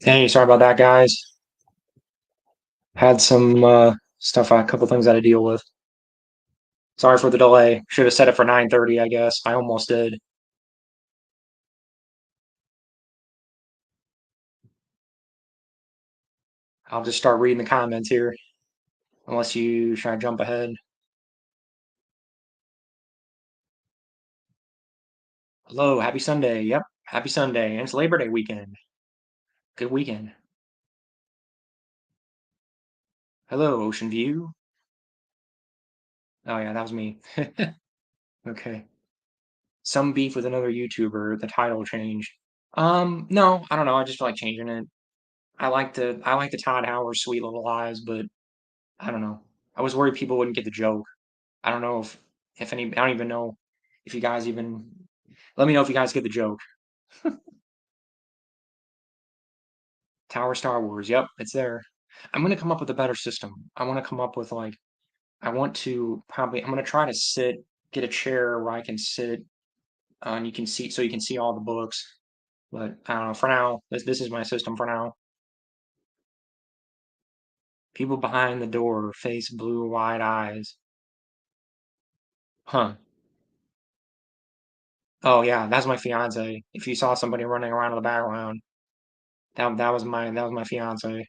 Hey, sorry about that, guys. Had some stuff, a couple things I had to deal with. Sorry for the delay. Should have set it for 9:30, I guess. I almost did. I'll just start reading the comments here, unless you try to jump ahead. Hello, happy Sunday. Yep, happy Sunday. And it's Labor Day weekend. Good weekend. Hello, Ocean View. Oh yeah, that was me. Okay. Some beef with another YouTuber. The title changed. No, I don't know. I just feel like changing it. I like the Todd Howard Sweet Little Lies, but I don't know. I was worried people wouldn't get the joke. I don't know if any. I don't even know if you guys even. Let me know if you guys get the joke. Tower Star Wars. Yep, it's there. I'm gonna come up with a better system. I want to come up with like. I want to probably. I'm gonna try to get a chair where I can sit, and you can see, so you can see all the books. But I don't know. For now, this is my system for now. People behind the door, face blue, wide eyes. Huh. Oh yeah, that's my fiance. If you saw somebody running around in the background, that was my fiance.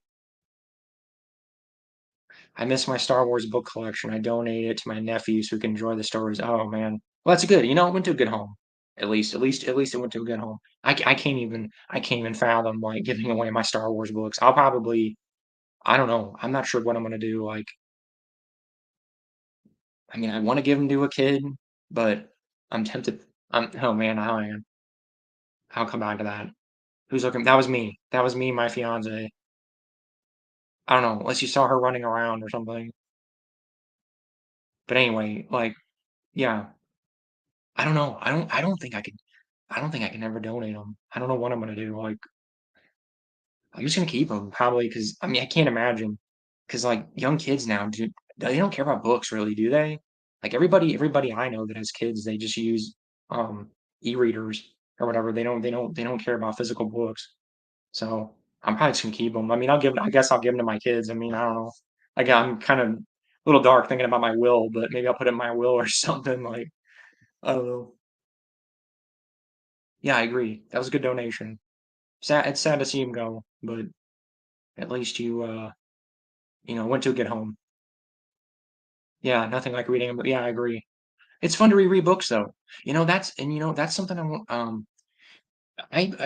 I miss my Star Wars book collection. I donated it to my nephews who can enjoy the stories. Oh man, well that's good. It went to a good home. At least it went to a good home. I can't even fathom like giving away my Star Wars books. I'll probably, I don't know. I'm not sure what I'm gonna do. Like, I mean, I want to give them to a kid, but I'm tempted. Oh man, I am. I'll come back to that. Who's looking? That was me. That was me, my fiance. I don't know, unless you saw her running around or something. But anyway, like, yeah, I don't know. I don't think I can ever donate them. I don't know what I'm gonna do. Like, I'm just gonna keep them probably because I mean I can't imagine because like young kids now do they don't care about books really, do they? Like everybody I know that has kids, they just use e-readers or whatever. They don't care about physical books. So I'm probably just gonna keep them. I mean, I guess I'll give them to my kids. I mean, I don't know. Like I'm kind of a little dark thinking about my will, but maybe I'll put it in my will or something. Like I don't know. Yeah, I agree. That was a good donation. It's sad to see him go, but at least you went to a good home. Yeah, nothing like reading 'em, but yeah, I agree. It's fun to reread books though. That's something I want.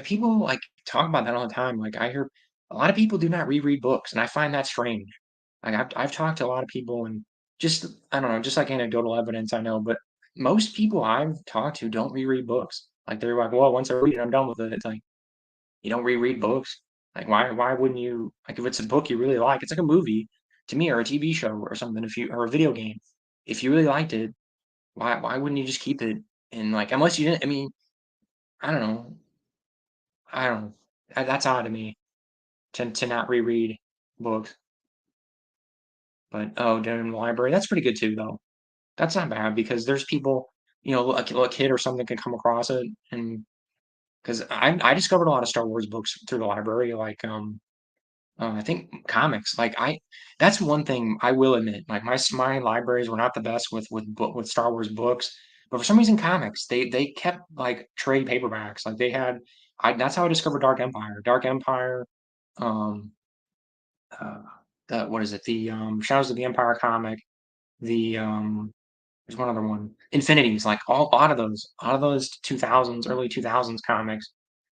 People like talk about that all the time. Like I hear a lot of people do not reread books, and I find that strange. Like I've talked to a lot of people, and just I don't know, just like anecdotal evidence I know, but most people I've talked to don't reread books. Like they're like, well, once I read it, I'm done with it. It's like you don't reread books. Like why wouldn't you? Like if it's a book you really like, it's like a movie to me or a TV show or something. If you or a video game, if you really liked it, why wouldn't you just keep it? And like unless you didn't, I mean, I don't know. I don't know. That's odd to me to not reread books. But oh, down in the library, that's pretty good too, though. That's not bad because there's people, a kid or something can come across it, and because I discovered a lot of Star Wars books through the library, like I think comics. Like that's one thing I will admit. Like my libraries were not the best with Star Wars books, but for some reason comics they kept like trade paperbacks. Like they had, that's how I discovered Dark Empire. Dark Empire, um, uh, the what is it? The Shadows of the Empire comic. The there's one other one. Infinities, like a lot of those 2000s, early 2000s comics.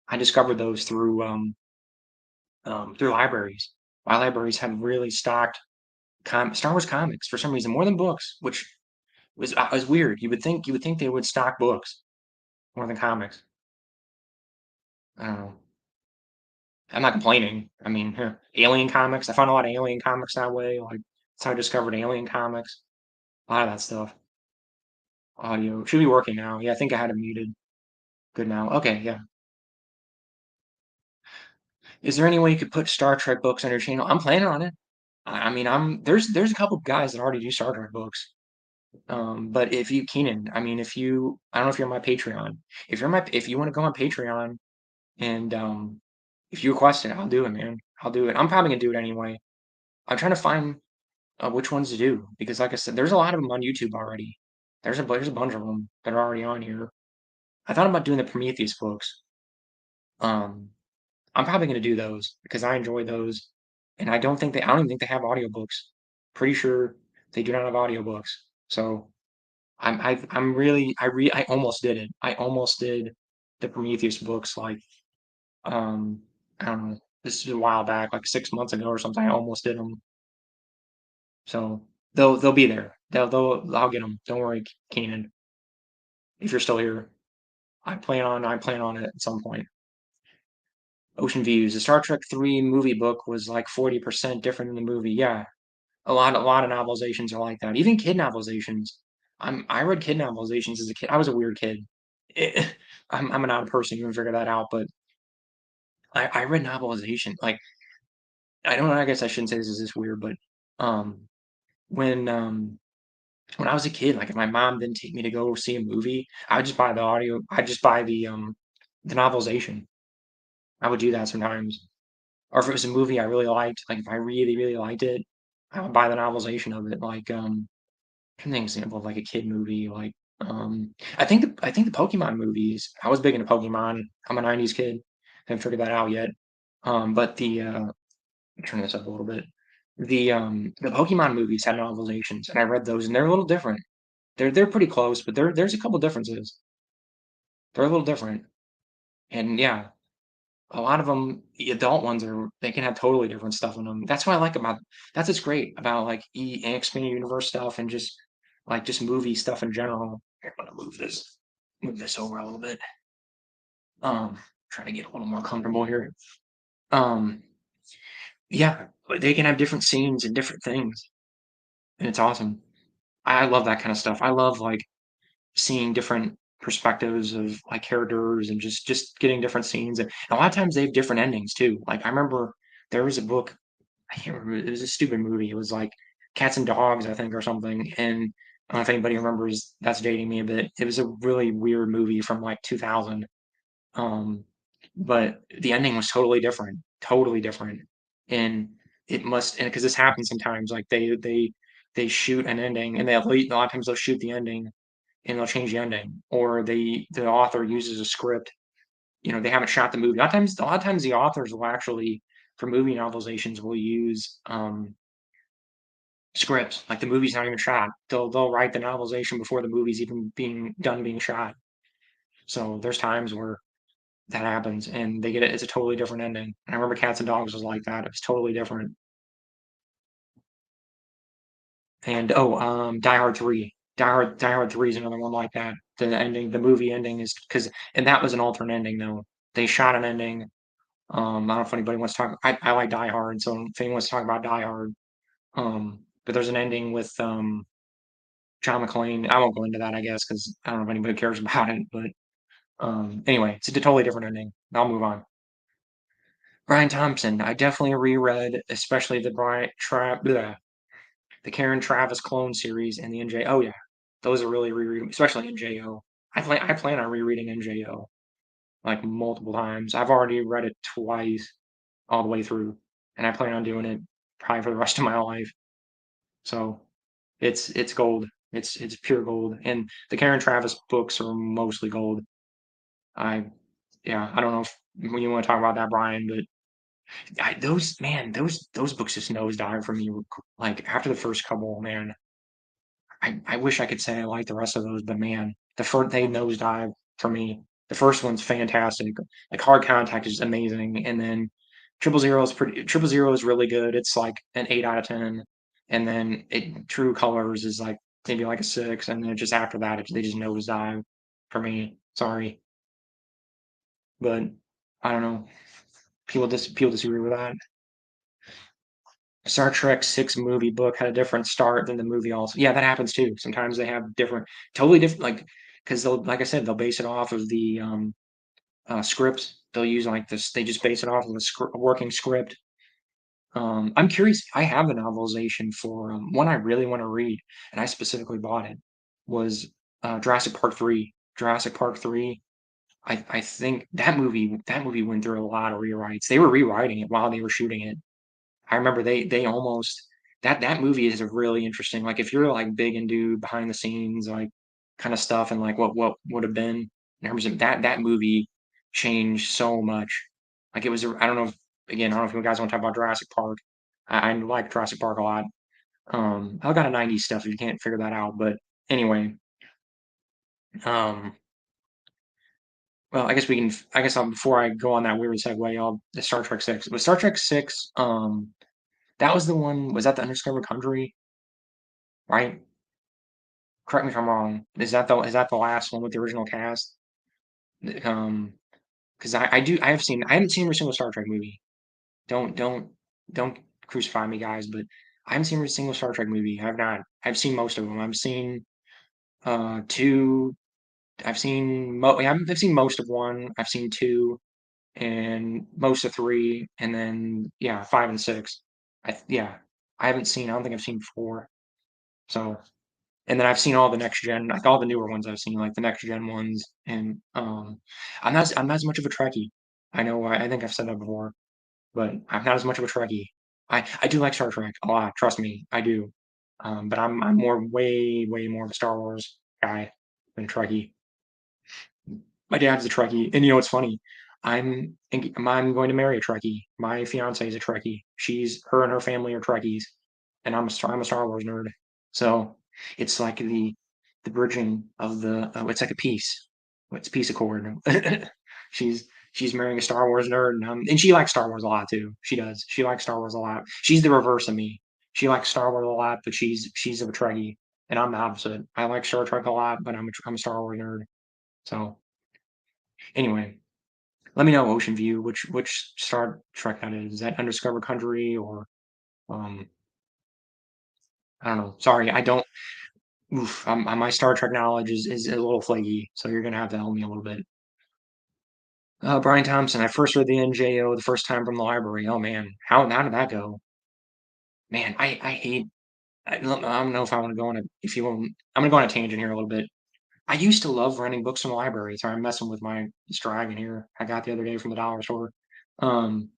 I discovered those through libraries. My libraries had really stocked Star Wars comics for some reason more than books, which was weird. You would think they would stock books more than comics. I don't know. I'm not complaining. I mean, Alien comics. I found a lot of Alien comics that way. Like that's how I discovered Alien comics. A lot of that stuff. Audio should be working now. Yeah, I think I had it muted. Good now. Okay, yeah. Is there any way you could put Star Trek books on your channel? I'm planning on it. I mean, there's a couple guys that already do Star Trek books. But if you Keenan, I mean, I don't know if you're on my Patreon. If you want to go on Patreon and If you request it, I'll do it, man. I'll do it. I'm probably gonna do it anyway. I'm trying to find which ones to do because, like I said, there's a lot of them on YouTube already. There's a bunch of them that are already on here. I thought about doing the Prometheus books. Um, I'm probably gonna do those because I enjoy those, and I don't even think they have audiobooks. Pretty sure they do not have audiobooks. So I almost did it. I almost did the Prometheus books like um I don't know. This is a while back, like 6 months ago or something. I almost did them. So they'll be there. I'll get them. Don't worry, Keenan. If you're still here, I plan on it at some point. Ocean Views. The Star Trek 3 movie book was like 40% different than the movie. Yeah. A lot of novelizations are like that. Even kid novelizations. I read kid novelizations as a kid. I was a weird kid. Eh, I'm an odd person. You can figure that out. But I read novelization. Like I don't know. I guess I shouldn't say this is this weird, but um, when um, when I was a kid, like if my mom didn't take me to go see a movie, I would just buy the audio. I'd just buy the novelization. I would do that sometimes. Or if it was a movie I really liked, like if I really really liked it, I would buy the novelization of it. Like trying to think of an example of like a kid movie. Like I think the Pokemon movies. I was big into Pokemon. I'm a '90s kid. Haven't figured that out yet. But turn this up a little bit. The Pokemon movies had novelizations, and I read those, and they're a little different. They're pretty close, but there's a couple differences. They're a little different, and yeah, a lot of them, the adult ones are they can have totally different stuff in them. That's what I like about that's what's great about like and expanded universe stuff and just like just movie stuff in general. Here, I'm gonna move this over a little bit. Trying to get a little more comfortable here. Um, yeah, but they can have different scenes and different things, and it's awesome. I love that kind of stuff. I love like seeing different perspectives of like characters and just getting different scenes. And a lot of times they have different endings too. Like I remember there was a book, I can't remember, it was a stupid movie. It was like Cats and Dogs, I think, or something. And I don't know if anybody remembers, that's dating me a bit. It was a really weird movie from like 2000. Um, but the ending was totally different, totally different. And it must, and because this happens sometimes, like they shoot an ending and a lot of times they'll shoot the ending and they'll change the ending, or the author uses a script. You know, they haven't shot the movie. A lot of times the authors will actually, for movie novelizations, will use scripts. Like the movie's not even shot. They'll write the novelization before the movie's even being done being shot. So there's times where that happens and they get it. It's a totally different ending. And I remember Cats and Dogs was like that. It was totally different. And Die Hard 3. Die Hard 3 is another one like that. The movie ending is because, and that was an alternate ending though. They shot an ending. I don't know if anybody wants to talk. I like Die Hard, so if anyone wants to talk about Die Hard, but there's an ending with John McClane. I won't go into that, I guess, because I don't know if anybody cares about it. But anyway, it's a totally different ending. I'll move on. Brian Thompson, I definitely reread, especially the Karen Travis clone series and the NJ. Oh yeah, those are really rereading, especially NJO. I plan on rereading NJO like multiple times. I've already read it twice all the way through, and I plan on doing it probably for the rest of my life. So it's gold. It's pure gold, and the Karen Travis books are mostly gold. I yeah, I don't know if when you want to talk about that, Brian, but those man, those books just nosedive for me. Like after the first couple, man, I wish I could say I like the rest of those, but man, the first they nosedive for me. The first one's fantastic. Like Hard Contact is amazing, and then Triple Zero is really good. It's like an 8 out of 10, and then True Colors is like maybe like a 6, and then just after that they just nosedive for me. Sorry, but I don't know. People disagree with that. Star Trek 6 movie book had a different start than the movie also. Yeah, that happens too. Sometimes they have totally different, like, because like I said, they'll base it off of the scripts. They'll use like this, they just base it off of a working script. I'm curious, I have a novelization for one I really want to read, and I specifically bought it, was Jurassic Park 3. Jurassic Park 3. I think that movie went through a lot of rewrites. They were rewriting it while they were shooting it. I remember they almost that movie is a really interesting, like, if you're, like, big into behind the scenes, like, kinda stuff and, like, what would have been in terms of that movie changed so much. Like, it was a I don't know if again, I don't know if you guys wanna talk about Jurassic Park. I like Jurassic Park a lot. I got a 90s stuff if you can't figure that out, but anyway, um, well, I guess we can I guess before I go on that weird segue, the Star Trek 6. Was Star Trek 6, that was the one was that the Undiscovered Country, right? Correct me if I'm wrong. Is that the last one with the original cast? The, 'cause I haven't seen every single Star Trek movie. Don't crucify me, guys, but I haven't seen every single Star Trek movie. I've not. I've seen most of them. I've seen, 2 I've seen most of 1, I've seen 2, and most of 3, and then, yeah, 5 and 6. Yeah. I don't think I've seen 4. So and then I've seen all the next gen, like all the newer ones I've seen, like the next gen ones, and I'm not as much of a Trekkie. I know I think I've said that before, but I'm not as much of a Trekkie. I do like Star Trek a lot, trust me, I do. But I'm more way more of a Star Wars guy than a Trekkie. My dad's a Trekkie, and you know what's funny? I'm going to marry a Trekkie. My fiance is a Trekkie. Her and her family are Trekkies, and I'm a Star Wars nerd. So it's like the bridging of it's like a peace. It's a peace accord. She's marrying a Star Wars nerd, and she likes Star Wars a lot too. She does. She likes Star Wars a lot. She's the reverse of me. She likes Star Wars a lot, but she's a Trekkie, and I'm the opposite. I like Star Trek a lot, but I'm a Star Wars nerd. So anyway, let me know, Ocean View, which Star Trek that is. Is that Undiscovered Country or um I don't know. Sorry, I don't my Star Trek knowledge is a little flaky, so you're gonna have to help me a little bit. Brian Thompson, I first read the NJO the first time from the library. Oh man, how did that go? Man, I hate I don't know if I want to go on a if you want I'm gonna go on a tangent here a little bit. I used to love renting books from the library. Sorry, I'm messing with my this dragon here. I got the other day from the dollar store. Um,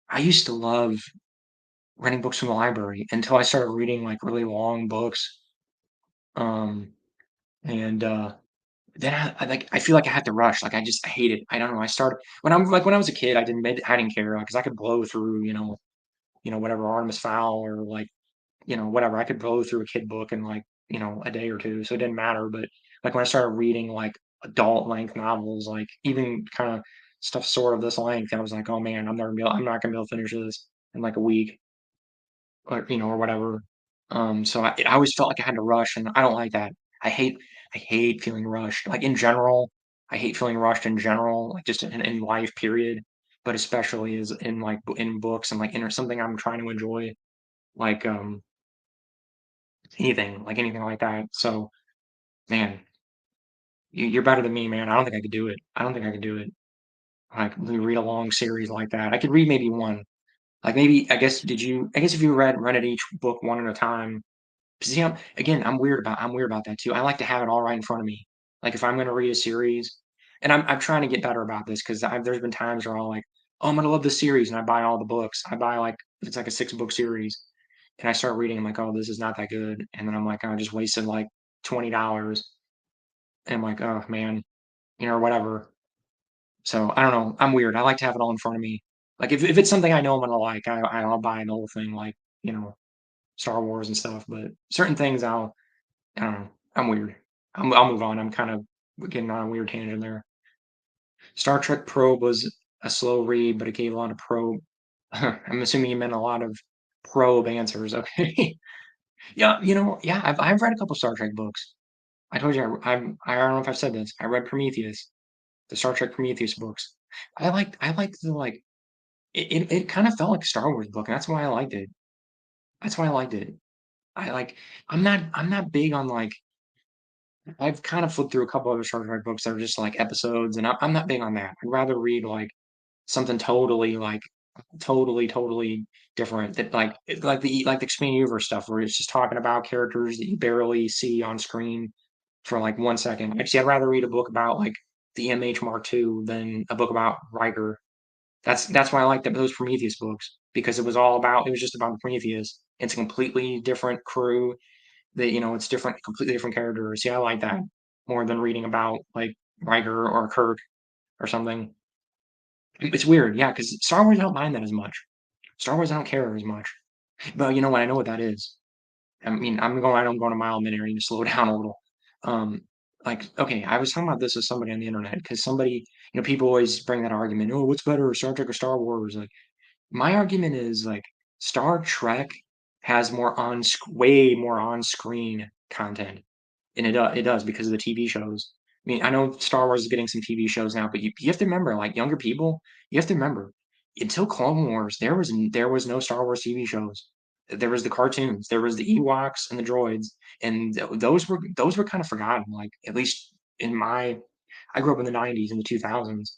I used to love renting books from the library until I started reading, like, really long books, um, and, then I feel like I had to rush, like, I hate it. I don't know, I started when I was a kid, I didn't care, because I could blow through, whatever Artemis Fowl or, like, whatever, I could blow through a kid book in, like, a day or 2, so it didn't matter, but, like, when I started reading, like, adult length novels, like, even kinda stuff sort of this length, I was like, "Oh, man, I'm not gonna be able to finish this in, like, a week." Or whatever. So I always felt like I had to rush, and I don't like that. I hate I hate feeling rushed. Like in general, I hate feeling rushed in general, like just in life, period. But especially is in in books and like in something I'm trying to enjoy, like anything like that. So man, you're better than me, man. I don't think I could do it. I don't think I could do it. Like read a long series like that. I could read maybe one. Like maybe I guess if you read each book one at a time. See, I'm weird about that too. I like to have it all right in front of me. Like, if I'm gonna read a series and I'm trying to get better about this because there's been times where I'll like, "Oh, I'm gonna love this series," and I buy all the books. I buy, like if it's like a 6-book series, and I start reading, I'm like, "Oh, this is not that good," and then I'm like, "I just wasted, like, $20," and I'm like, "Oh, man," or whatever. So, I don't know. I'm weird. I like to have it all in front of me. Like, if it's something I know I'm gonna like, I'll buy the whole thing, like, Star Wars and stuff, but certain things I don't know. I'm weird. I'll move on. I'm kind of getting on a weird tangent there. Star Trek Probe was a slow read, but it gave a lot of probe. I'm assuming you meant a lot of probe answers. Okay. Yeah, yeah, I've read a couple Star Trek books. I told you I don't know if I've said this. I read Prometheus, the Star Trek Prometheus books. I liked the like it kind of felt like a Star Wars book, and that's why I liked it. That's why I liked it. I like I'm not big on like I've kind of flipped through a couple other Star Trek books that are just like episodes, and I'm not big on that. I'd rather read like something totally different that like the expanded universe stuff where it's just talking about characters that you barely see on screen for like 1 second. Actually, I'd rather read a book about like the MH Mark II than a book about Riker. That's why I like those Prometheus books because it was just about Prometheus. It's a completely different crew. That it's different, completely different characters. Yeah, I like that more than reading about like Riker or Kirk or something. It's weird, yeah, because Star Wars I don't mind that as much. Star Wars I don't care as much. But you know what? I know what that is. I mean, I'm going a mile a minute. I need to slow down a little. Um, like, okay, I was talking about this with somebody on the internet because somebody, people always bring that argument. Oh, what's better, Star Trek or Star Wars? Like, my argument is like Star Trek has way more on-screen content, and it does because of the TV shows. I mean, I know Star Wars is getting some TV shows now, but you have to remember, like younger people, you have to remember, until Clone Wars, there was no Star Wars TV shows. There was the cartoons, there was the Ewoks and the droids, and those were kind of forgotten. Like at least I grew up in the '90s and the 2000s.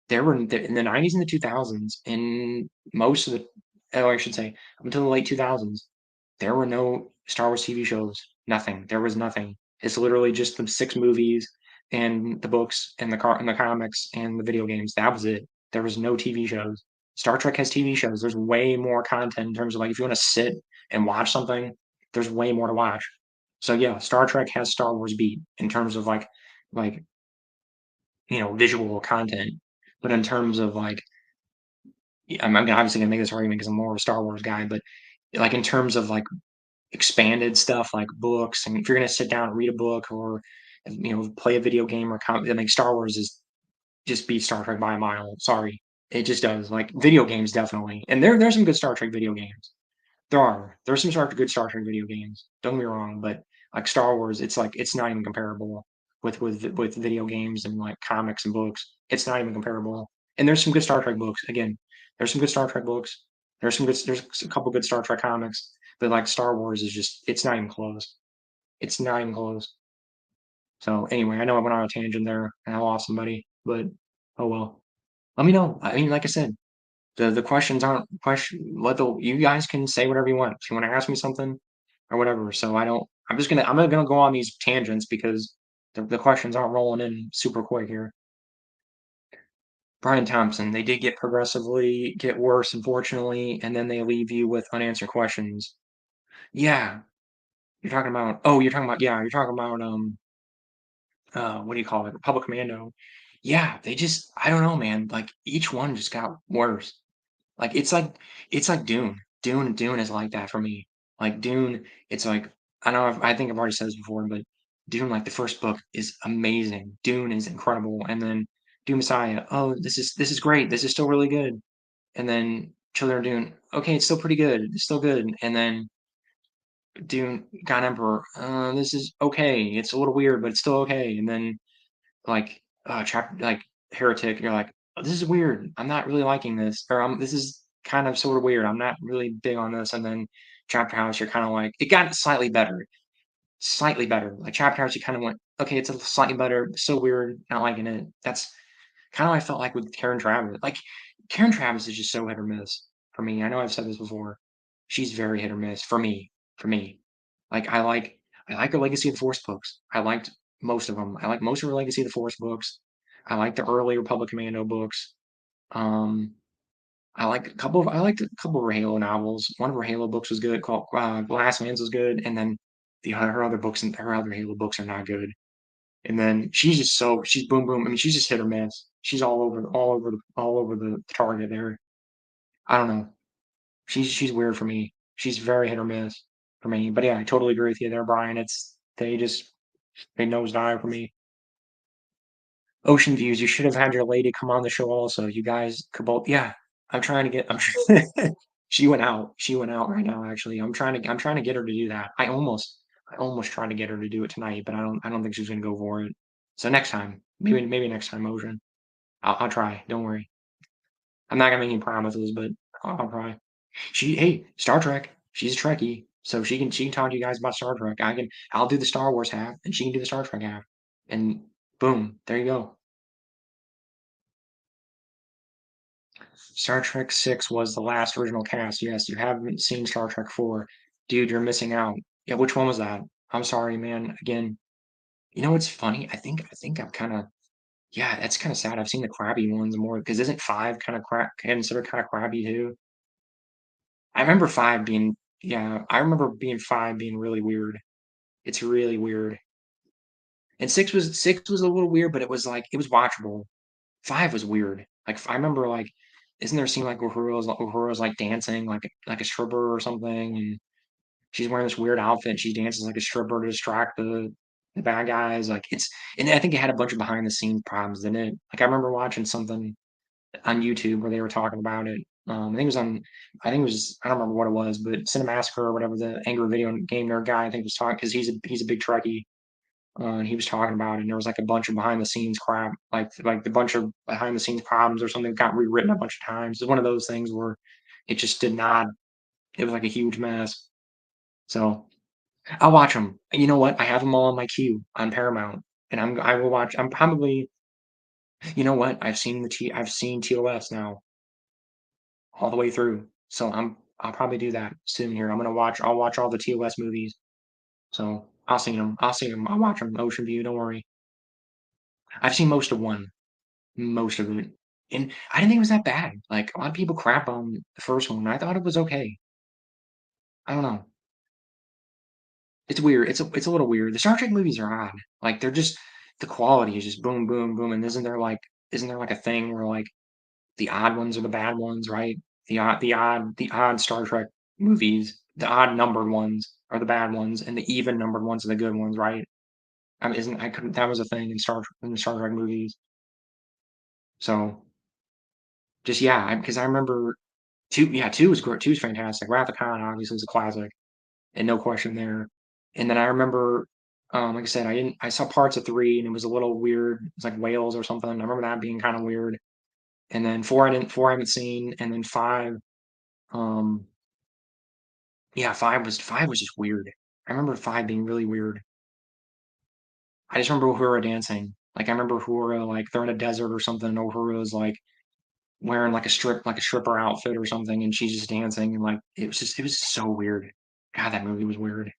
There were in the '90s and the 2000s, and most of the, oh, I should say, up until the late 2000s, there were no Star Wars TV shows. Nothing. There was nothing. It's literally just the six movies and the books and the comics and the video games. That was it. There was no TV shows. Star Trek has TV shows. There's way more content in terms of like if you want to sit and watch something, there's way more to watch. So yeah, Star Trek has Star Wars beat in terms of like visual content. But in terms of like, I'm obviously gonna make this argument because I'm more of a Star Wars guy, but like in terms of like expanded stuff like books, and if you're gonna sit down and read a book or play a video game or I mean, Star Wars is just beats Star Trek by a mile. Sorry, it just does. Like video games definitely, and there's some good Star Trek video games. There's some good Star Trek video games. Don't get me wrong, but like Star Wars, it's not even comparable with video games and like comics and books. It's not even comparable. And there's some good Star Trek books. Again, there's some good Star Trek books. There's a couple good Star Trek comics, but like Star Wars is just it's not even close. It's not even close. So anyway, I know I went on a tangent there and I lost somebody, but oh well. Let me know. I mean, like I said, the questions aren't question. You guys can say whatever you want. If you want to ask me something or whatever. So I don't. I'm gonna go on these tangents because the questions aren't rolling in super quick here. Brian Thompson, they did get progressively get worse, unfortunately, and then they leave you with unanswered questions. Yeah, you're talking about what do you call it? Republic Commando. Yeah, they just I don't know, man. Like each one just got worse. Like it's like Dune. Dune is like that for me. Like Dune, it's like I think I've already said this before, but Dune, like the first book is amazing. Dune is incredible, and then Dune Messiah. Oh, this is great. This is still really good. And then Children of Dune. Okay, it's still pretty good. It's still good. And then Dune God Emperor. This is okay. It's a little weird, but it's still okay. And then like chapter like Heretic, you're like, oh, this is weird. I'm not really liking this, or this is kind of sort of weird. I'm not really big on this. And then Chapter House, you're kind of like, it got slightly better. Like Chapter House, you kind of went, okay, it's a slightly better, still weird, not liking it. That's kind of what I felt like with Karen Travis. Like Karen Travis is just so hit or miss for me. I know I've said this before. She's very hit or miss for me. For me, like I like her Legacy of the Force books. I liked most of them. I like most of her Legacy of the Force books. I like the early Republic Commando books. Um, I liked a couple of her Halo novels. One of her Halo books was good, called Last Man's was good, and then her other books and her other Halo books are not good. And then she's boom boom. I mean, she's just hit or miss. She's all over the target there. I don't know. She's weird for me. She's very hit or miss for me. But yeah, I totally agree with you there, Brian. They nosedive for me. Ocean views. You should have had your lady come on the show also. You guys could both. Yeah, I'm trying to get. I'm sure she went out. She went out right now. Actually, I'm trying to get her to do that. I almost tried to get her to do it tonight, but I don't think she's gonna go for it. So next time, maybe next time, Ocean. I'll try. Don't worry. I'm not gonna make any promises, but I'll try. Hey, Star Trek. She's a Trekkie, so she can talk to you guys about Star Trek. I'll do the Star Wars half, and she can do the Star Trek half, and boom, there you go. Star Trek 6 was the last original cast. Yes, you haven't seen Star Trek 4. Dude, you're missing out. Yeah, which one was that? I'm sorry, man. Again, what's funny? I think I'm kind of Yeah, that's kinda sad. I've seen the crabby ones more because isn't 5 kinda considered kinda crabby too? I remember 5 being yeah, I remember being 5 being really weird. It's really weird. And 6 was a little weird, but it was, like, it was watchable. 5 was weird. Like, I remember, like, isn't there a scene, like, Uhura's, like, dancing like a stripper or something, and she's wearing this weird outfit, she dances like a stripper to distract the bad guys, like, it's and I think it had a bunch of behind the scenes problems in it. Like, I remember watching something on YouTube where they were talking about it. I think it was on I think it was I don't remember what it was, but Cinemassacre or whatever, the Angry Video Game Nerd guy, I think was talking because he's a big Trekkie, and he was talking about it, and there was, like, a bunch of behind the scenes crap, like, the bunch of behind the scenes problems or something got rewritten a bunch of times. It's one of those things where it just did not it was, like, a huge mess. So, I'll watch them. You know what? I have them all on my queue on Paramount, and I will watch I'm probably you know what? I've seen TOS now all the way through, so I'll probably do that soon here. I'll watch all the TOS movies, so I'll see them. I'll watch them. Ocean View, don't worry. I've seen most of 1, most of it, and I didn't think it was that bad. Like, a lot of people crap on the first one, I thought it was okay. I don't know. It's weird. It's a little weird. The Star Trek movies are odd. Like, they're just the quality is just boom, boom, boom, and isn't there, like, a thing where, like, the odd ones are the bad ones, right? The odd Star Trek movies, the odd numbered ones are the bad ones, and the even numbered ones are the good ones, right? Isn't I couldn't that was a thing in the Star Trek movies. So, just yeah, because I remember 2 yeah, 2 was great, 2 is fantastic. Wrath of Khan obviously is a classic, and no question there. And then I remember, like I said, I saw parts of 3 and it was a little weird. It's like whales or something. I remember that being kinda weird. And then 4 I haven't seen, and then 5, um yeah, 5 was just weird. I remember 5 being really weird. I just remember Uhura dancing. Like, I remember Uhura, like, they're in a desert or something, and Uhura's, like, wearing, like a stripper outfit or something, and she's just dancing, and, like, it was so weird. God, that movie was weird.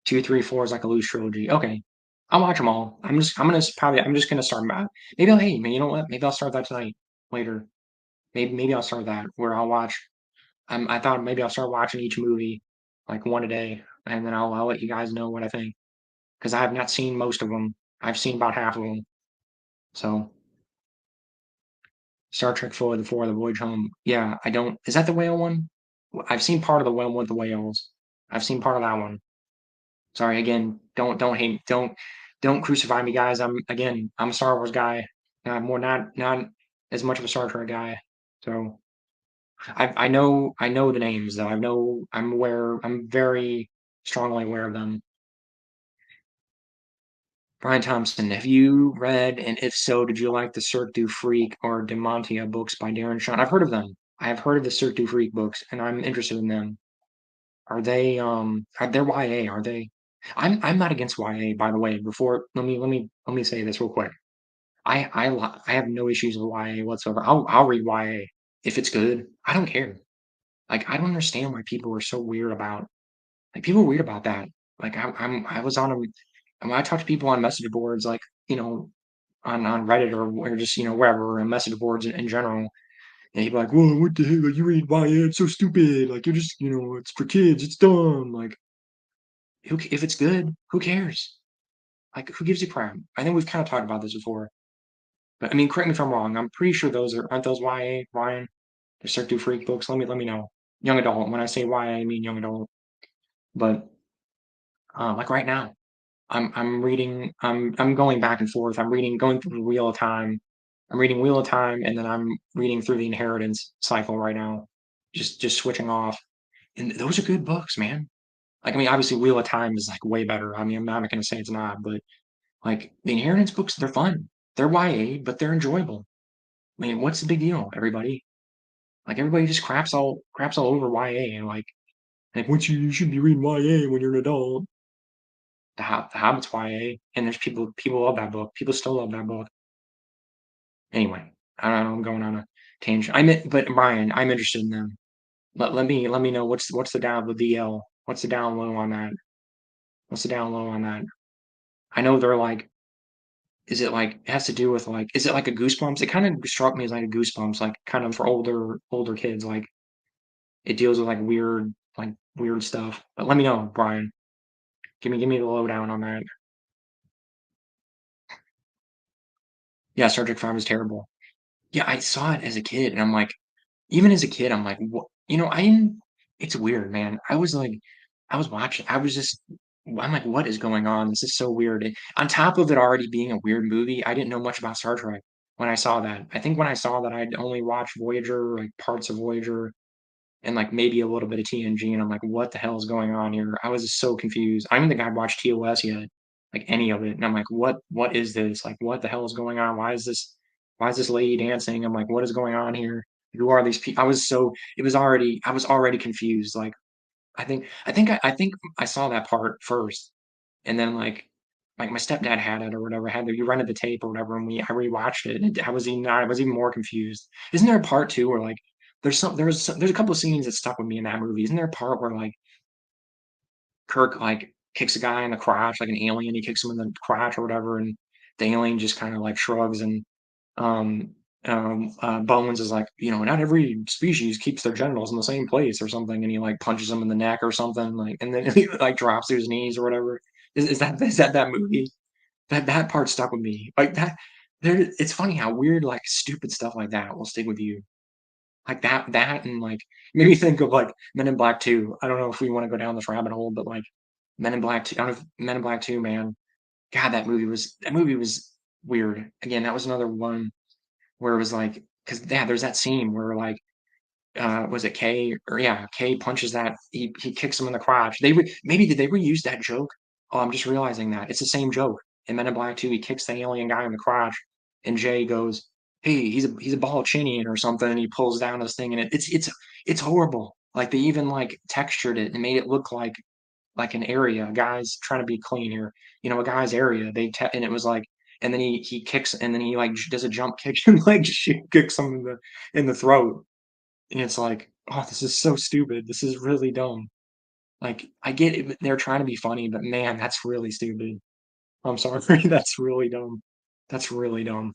2, 3, 4 is like a loose trilogy. Okay. I'll watch them all. I'm just gonna start 'em out. Maybe I'll hey, man, you know what? Maybe I'll start that tonight, later. Maybe I'll start that where I'll watch I thought maybe I'll start watching each movie, like, 1 a day, and then I'll let you guys know what I think, because I have not seen most of them. I've seen about half of them. So, Star Trek 4: The Voyage Home. Yeah, I don't is that the whale one? I've seen part of the one with the whales. I've seen part of that one. Sorry, again, don't crucify me, guys. I'm a Star Wars guy. Not as much of a Star Trek guy. So, I know the names, though. I'm very strongly aware of them. Brian Thompson, have you read, and if so, did you like the Cirque Du Freak or Demontia books by Darren Shawn? I've heard of them. I have heard of the Cirque Du Freak books, and I'm interested in them. They're YA, are they? I'm not against YA, by the way. Before, let me say this real quick. I have no issues with YA whatsoever. I'll read YA if it's good. I don't care. Like, I don't understand why people are so weird about like, people are weird about that. Like, I was on a and when I talk to people on message boards, like, you know, on Reddit or just, you know, wherever, and message boards in general, and he'd be like, "Whoa, what the heck? Like, you read YA, it's so stupid. Like, you're just, you know, it's for kids. It's dumb." Like, if it's good, who cares? Like, who gives a crap? I think we've kind of talked about this before. But I mean, correct me if I'm wrong. I'm pretty sure aren't those YA, Ryan? The Cirque Du Freak books. Let me know. Young adult. When I say YA, I mean young adult. But like right now, I'm reading. I'm going back and forth. Going through Wheel of Time. I'm reading Wheel of Time, and then I'm reading through the Inheritance cycle right now. Just switching off. And those are good books, man. Like, I mean, obviously, Wheel of Time is like way better. I mean, I'm not gonna say it's not, but like the Inheritance books, they're fun. They're YA, but they're enjoyable. I mean, what's the big deal, everybody? Like, everybody just craps all over YA, and like what you should be reading YA when you're an adult. The Hobbit's YA, and there's people love that book. People still love that book. Anyway, I don't know. I'm going on a tangent. But Brian, I'm interested in them. Let me know what's the down with DL. What's the down low on that? What's the down low on that? I know they're like Is it like it has to do with like is it like a Goosebumps? It kind of struck me as like a Goosebumps, like kind of for older kids. Like it deals with like weird stuff. But let me know, Brian. Give me the lowdown on that. Yeah, Star Trek 5 is terrible. Yeah, I saw it as a kid, and I'm like, even as a kid, I'm like, what? I didn't. It's weird, man. I was like, I was watching. I was just. I'm like, what is going on? This is so weird. On top of it already being a weird movie, I didn't know much about Star Trek when I saw that. I think when I saw that, I'd only watched Voyager, like parts of Voyager, and like maybe a little bit of TNG, and I'm like, what the hell is going on here? I was just so confused. I don't think I'd watched TOS yet, like any of it, and I'm like, what is this? Like, what the hell is going on? Why is this lady dancing? I'm like, what is going on here? Who are these people? I was already confused. Like, I think I saw that part first, and then like my stepdad had it or whatever, you rented the tape or whatever, and I rewatched it, and I was even more confused. Isn't there a part too where like there's a couple of scenes that stuck with me in that movie. Isn't there a part where like Kirk like kicks a guy in the crotch, like an alien, he kicks him in the crotch or whatever, and the alien just kind of like shrugs and um Bones is like, not every species keeps their genitals in the same place or something, and he like punches him in the neck or something, like, and then he like drops to his knees or whatever. Is that movie? That part stuck with me. Like that there it's funny how weird, like, stupid stuff like that will stick with you. Like that and, like, made me think of, like, Men in Black 2. I don't know if we wanna go down this rabbit hole, but, like, Men in Black 2 I don't know if Men in Black 2, man. God, that movie was weird. Again, that was another one where it was like, because yeah, there's that scene where, like, was it Kay? Or yeah, Kay punches that he kicks him in the crotch. Maybe did they reuse that joke? Oh, I'm just realizing that it's the same joke in Men in Black 2. He kicks the alien guy in the crotch, and Jay goes, "Hey, he's a ball chinian or something," and he pulls down this thing, and it's horrible. Like they even like textured it and made it look like an area. A guy's trying to be clean here, a guy's area. And it was like, and then he kicks, and then he like does a jump kick and like kicks him in the throat, and it's like, "Oh, this is so stupid. This is really dumb." Like, I get it, they're trying to be funny, but man, that's really stupid. I'm sorry, that's really dumb. That's really dumb.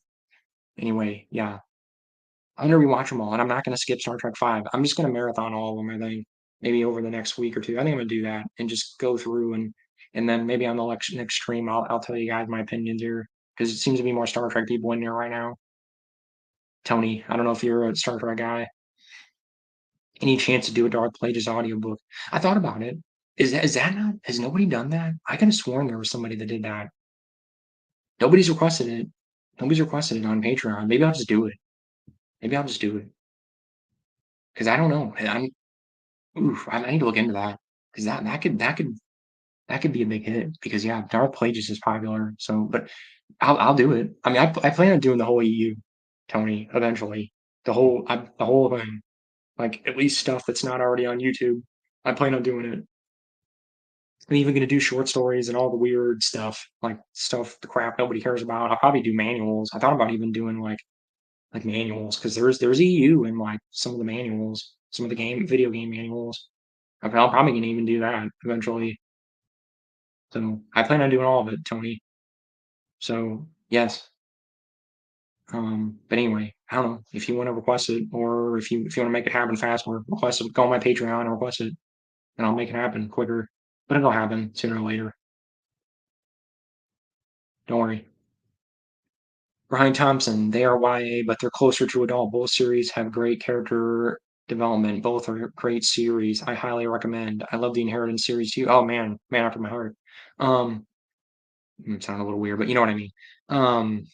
Anyway, yeah, I'm gonna rewatch them all, and I'm not gonna skip Star Trek 5. I'm just gonna marathon all of them, I think, maybe over the next week or 2. I think I'm gonna do that and just go through, and then maybe on the next stream, I'll tell you guys my opinions here because it seems to be more Star Trek people in there right now. Tony, I don't know if you're a Star Trek guy. Any chance to do a Darth Plagueis audiobook? I thought about it. Is that not has nobody done that? I could have sworn there was somebody that did that. Nobody's requested it. Nobody's requested it on Patreon. Maybe I'll just do it. Maybe I'll just do it because I don't know. I need to look into that because that could be a big hit because yeah, Darth Plagueis is popular. So, but I'll do it. I mean, I plan on doing the whole EU, Tony, eventually. The whole thing, like at least stuff that's not already on YouTube. I plan on doing it. I'm even gonna do short stories and all the weird stuff, like stuff, the crap nobody cares about. I'll probably do manuals. I thought about even doing like manuals because there's EU in like some of the manuals, some of the video game manuals. I'm probably gonna even do that eventually. So I plan on doing all of it, Tony. So yes. But anyway, I don't know if you want to request it or if you want to make it happen faster, request it. Go on my Patreon and request it, and I'll make it happen quicker. But it'll happen sooner or later. Don't worry. Brian Thompson, they are YA, but they're closer to adult. Both series have great character development. Both are great series. I highly recommend. I love the Inheritance series too. Oh man, man after my heart. Um, it sounded a little weird, but you know what I mean. Um,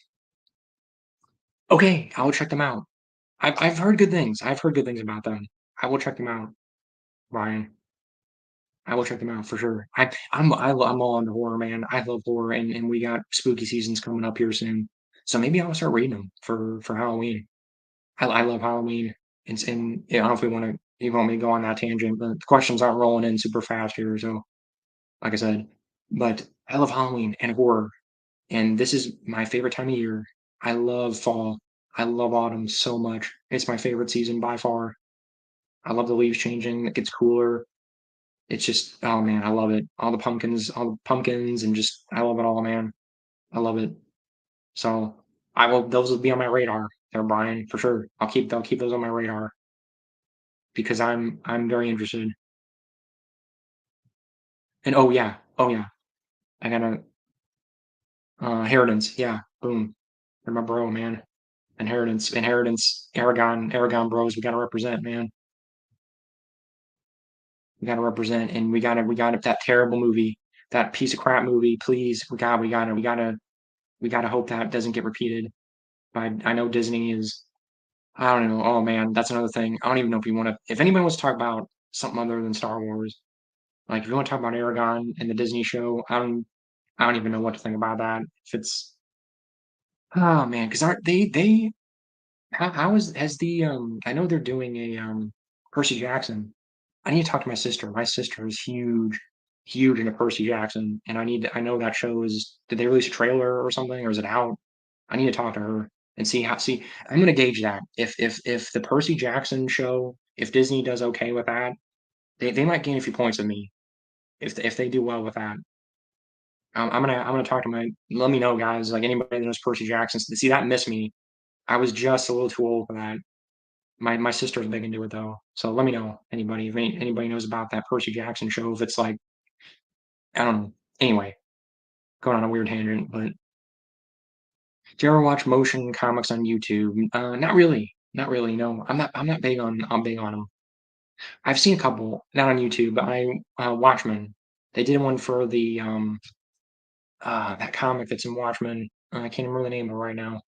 okay, I will check them out. I've heard good things. I've heard good things about them. I will check them out, Brian. I will check them out for sure. I'm all into horror, man. I love horror, and we got spooky seasons coming up here soon. So maybe I'll start reading them for Halloween. I love Halloween. And yeah, I don't know if you want me to go on that tangent, but the questions aren't rolling in super fast here. So, like I said, but I love Halloween and horror, and this is my favorite time of year. I love fall. I love autumn so much. It's my favorite season by far. I love the leaves changing. It gets cooler. It's just, oh man, I love it. All the pumpkins, and just I love it all, man. I love it. So I will those will be on my radar there, Brian, for sure. I'll keep those on my radar because I'm very interested. And oh yeah, I gotta Inheritance, yeah, boom. They're my bro, man. Inheritance, Aragon bros. We gotta represent, man. We gotta represent, and we gotta that terrible movie, that piece of crap movie. Please, we gotta hope that doesn't get repeated. I know Disney is. I don't know. Oh man, that's another thing. I don't even know if you want to. If anybody wants to talk about something other than Star Wars, like if you want to talk about Aragon and the Disney show, I don't even know what to think about that. If it's oh man, because aren't they how is has the I know they're doing a Percy Jackson. I need to talk to my sister. My sister is huge into Percy Jackson, and I know that show is did they release a trailer or something, or is it out? I need to talk to her and see I'm gonna gauge that. If the Percy Jackson show, if Disney does okay with that, they might gain a few points with me if they do well with that. I'm gonna talk to my let me know guys, like anybody that knows Percy Jackson. See that missed me. I was just a little too old for that. My sister's big into it though, so let me know anybody if anybody knows about that Percy Jackson show. If it's like I don't know. Anyway, going on a weird tangent, but do you ever watch motion comics on YouTube? Not really, not really. No, I'm not big on I'm big on them. I've seen a couple, not on YouTube, but I Watchmen. They did one for the that comic that's in Watchmen. I can't remember the name of it right now.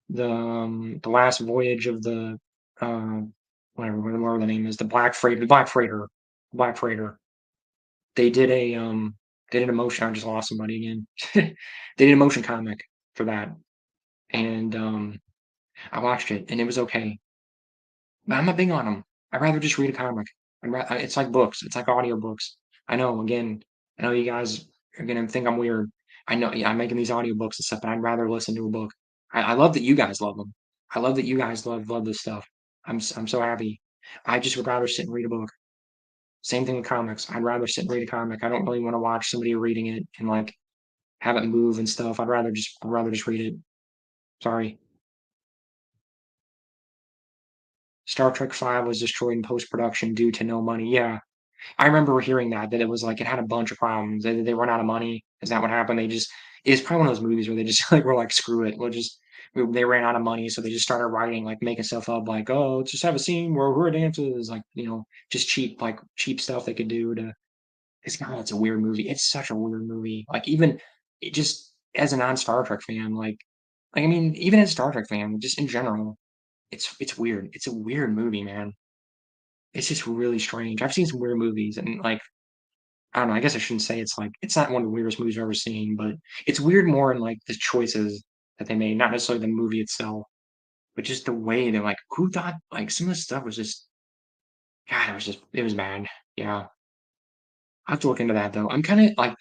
The last voyage of the uh whatever the name is, the Black Freighter, Black Freighter. They did a they did a motion. I just lost somebody again. They did a motion comic for that, and I watched it, and it was okay. But I'm not big on them. I'd rather just read a comic. It's like books. It's like audiobooks. I know. Again, I know you guys are gonna think I'm weird. I know. Yeah, I'm making these audiobooks and stuff, but I'd rather listen to a book. I love that you guys love them. I love that you guys love this stuff. I'm so happy. I just would rather sit and read a book. Same thing with comics. I'd rather sit and read a comic. I don't really want to watch somebody reading it and like have it move and stuff. I'd rather just read it. Sorry. Star Trek V was destroyed in post production due to no money. Yeah, I remember hearing that it was like it had a bunch of problems. They run out of money. Is that what happened? It's probably one of those movies where they just like were like screw it. They ran out of money, so they just started writing like making stuff up like oh let's just have a scene where we're dances like just cheap stuff they could do to. It's a weird movie. It's such a weird movie. Like even it just as a non Star Trek fan I mean even as a Star Trek fan just in general it's weird. It's a weird movie, man. It's just really strange. I've seen some weird movies and like I don't know, I guess I shouldn't say it's like it's not one of the weirdest movies I've ever seen, but it's weird more in like the choices that they made, not necessarily the movie itself, but just the way they like who thought like some of the stuff was just God, it was bad. Yeah. I have to look into that though. I'm kind of like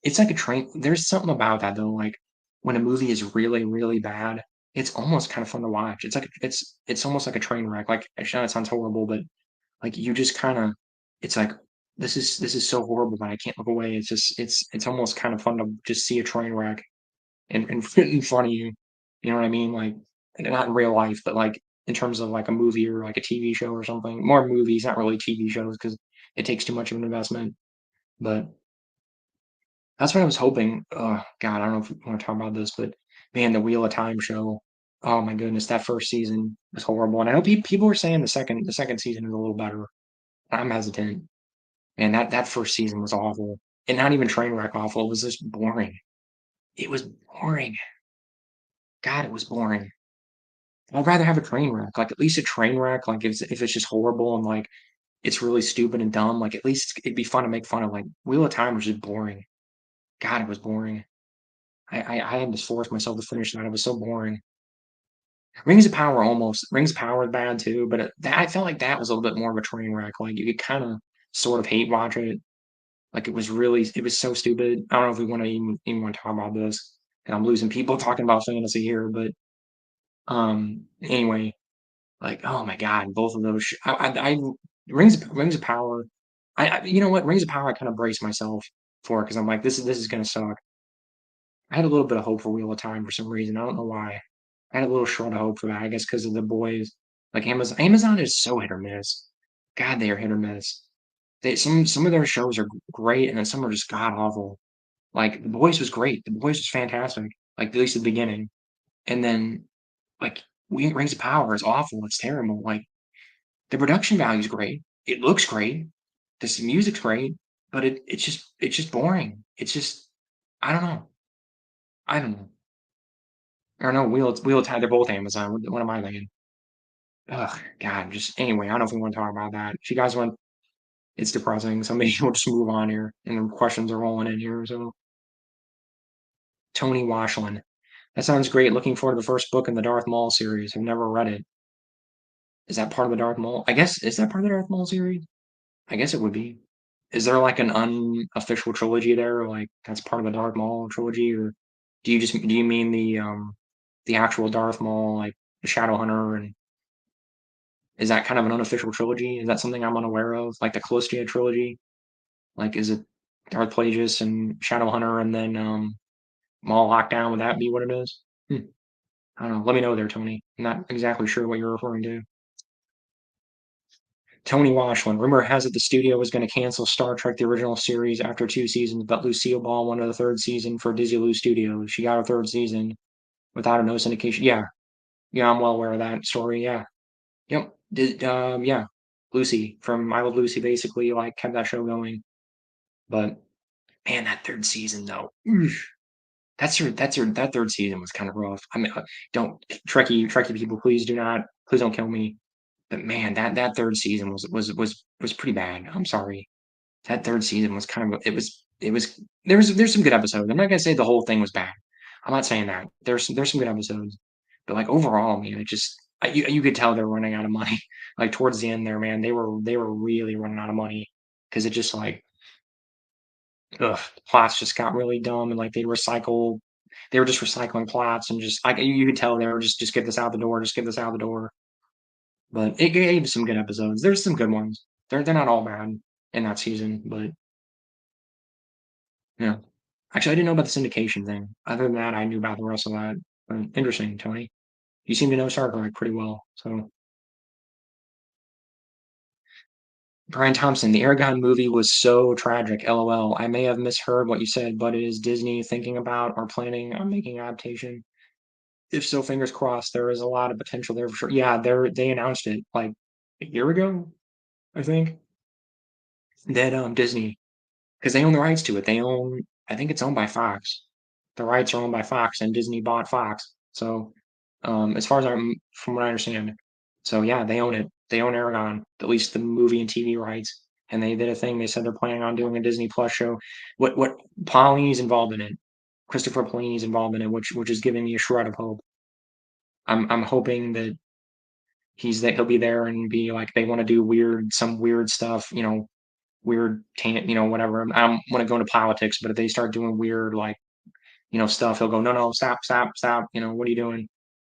it's like a train. There's something about that though, like when a movie is really, really bad, it's almost kind of fun to watch. It's almost like a train wreck. Like I know it sounds horrible, but like you just kind of it's like this is so horrible, but I can't look away. It's just it's almost kind of fun to just see a train wreck and in front of you. You know what I mean? Like and not in real life, but like in terms of like a movie or like a TV show or something. More movies, not really TV shows because it takes too much of an investment. But that's what I was hoping. Oh God, I don't know if we want to talk about this, but man, the Wheel of Time show. Oh my goodness, that first season was horrible, and I know people were saying the second season is a little better. I'm hesitant. Man, that first season was awful, and not even train wreck awful. It was just boring. It was boring. God, it was boring. I'd rather have a train wreck, like at least a train wreck. Like if it's just horrible and like it's really stupid and dumb, like at least it'd be fun to make fun of. Like Wheel of Time was just boring. God, it was boring. I had to force myself to finish that. It was so boring. Rings of Power is bad too, but I felt like that was a little bit more of a train wreck. Like you could kind of sort of hate watch it. Like it was so stupid. I don't know if we want to even want to talk about this. And I'm losing people talking about fantasy here, but anyway, like oh my god, both of those. I Rings of Power. You know what Rings of Power I kind of braced myself for because I'm like this is gonna suck. I had a little bit of hope for Wheel of Time for some reason. I don't know why. I had a little short of hope for that. I guess because of the boys. Like Amazon is so hit or miss. God, they are hit or miss. Some of their shows are great, and then some are just god awful. Like The Boys was great. The Boys was fantastic. Like at least the beginning, and then like Rings of Power is awful. It's terrible. Like the production value is great. It looks great. This music's great, but it's just boring. It's just I don't know. I don't know. Or no, Wheel of Time. They're both Amazon. What am I thinking? Ugh, God. Just anyway. I don't know if we want to talk about that. If you guys want, it's depressing. So maybe we'll just move on here. And the questions are rolling in here. So Tony Washlin. That sounds great. Looking forward to the first book in the Darth Maul series. I've never read it. Is that part of the Darth Maul? I guess is that part of the Darth Maul series? I guess it would be. Is there like an unofficial trilogy there? Like that's part of the Darth Maul trilogy, or do you mean the actual Darth Maul, like the Shadow Hunter, and is that kind of an unofficial trilogy? Is that something I'm unaware of? Like the Callistia trilogy? Like is it Darth Plagueis and Shadow Hunter and then Maul Lockdown? Would that be what it is? Hmm. I don't know. Let me know there, Tony. I'm not exactly sure what you're referring to. Tony Washlin. Rumor has it the studio was going to cancel Star Trek the original series after 2 seasons, but Lucille Ball wanted the third season for Disney Lou Studios. She got her third season without a no syndication. Yeah, yeah, I'm well aware of that story. Yeah, yep. Yeah, Lucy from I Love Lucy basically like kept that show going. But man, that third season though, oof, that third season was kind of rough. I mean, don't Trekkie people, please don't kill me. But man, that third season was pretty bad. I'm sorry. That third season was kind of it was there's some good episodes. I'm not gonna say the whole thing was bad. I'm not saying that. There's some good episodes, but like overall, man, it just you could tell they're running out of money. Like towards the end there, man, they were really running out of money because it just like plots just got really dumb and like they were just recycling plots and just like you could tell they were just get this out the door, just get this out the door. But it gave some good episodes. There's some good ones. They're not all bad in that season, but yeah. Actually, I didn't know about the syndication thing. Other than that, I knew about the rest of that. But interesting, Tony. You seem to know Star Trek pretty well. So, Brian Thompson, the Aragon movie was so tragic. LOL. I may have misheard what you said, but is Disney thinking about or planning on making adaptation? If so, fingers crossed. There is a lot of potential there for sure. Yeah, they announced it like a year ago, I think. That Disney, because they own the rights to it. I think it's owned by Fox. The rights are owned by Fox, and Disney bought Fox. So, as far as from what I understand, so yeah, they own it. They own Aragon, at least the movie and TV rights. And they did a thing. They said they're planning on doing a Disney Plus show. What Paulini's involved in it. Christopher Paolini's involved in it, which is giving me a shred of hope. I'm hoping that he'll be there and be like they want to do some weird stuff, weird whatever. I don't want to go into politics, but if they start doing weird like stuff, he'll go, no, no, stop, stop, stop. What are you doing?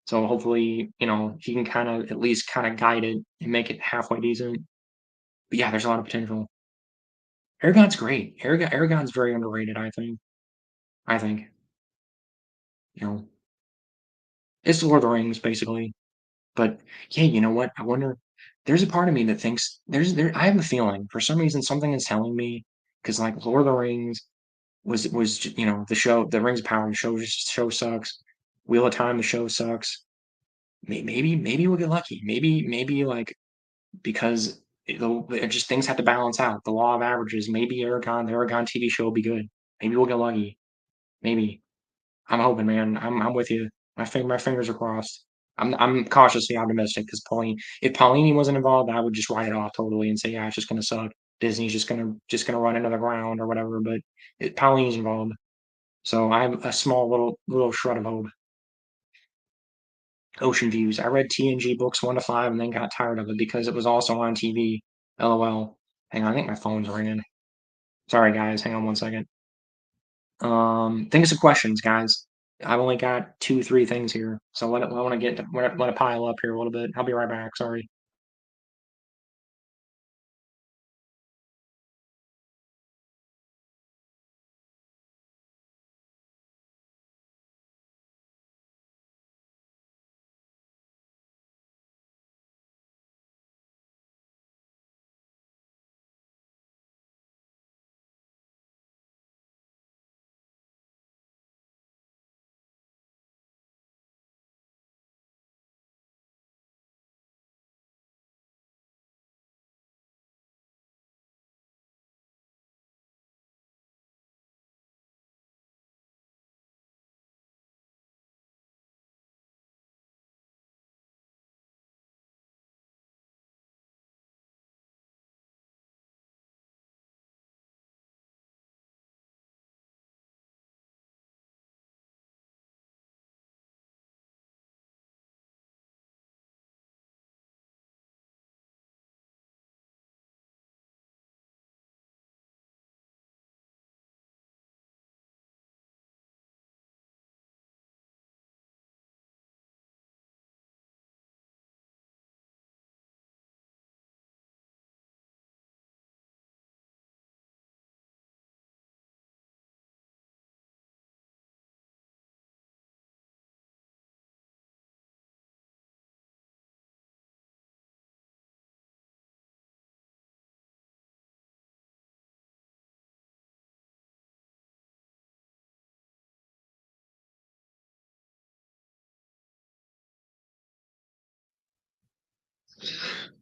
So hopefully, he can kind of at least kind of guide it and make it halfway decent. But yeah, there's a lot of potential. Aragon's great. Aragon's very underrated, I think. I think, you know, it's the Lord of the Rings, basically. But yeah, you know what? I wonder. There's a part of me that thinks I have a feeling for some reason something is telling me because like Lord of the Rings the show, the Rings of Power, the show sucks. Wheel of Time, the show sucks. Maybe we'll get lucky. Maybe like because it just things have to balance out. The law of averages. Maybe the Aragon TV show will be good. Maybe we'll get lucky. Maybe. I'm hoping, man. I'm with you. My fingers are crossed. I'm cautiously optimistic because if Paulini wasn't involved, I would just write it off totally and say, yeah, it's just gonna suck. Disney's just gonna run into the ground or whatever. But Paulini's involved, so I have a small little shred of hope. Ocean Views. I read TNG books 1 to 5 and then got tired of it because it was also on TV. LOL. Hang on, I think my phone's ringing. Sorry, guys. Hang on 1 second. Think of some questions, guys. I've only got 2, 3 things here, so I want to let it pile up here a little bit. I'll be right back. Sorry.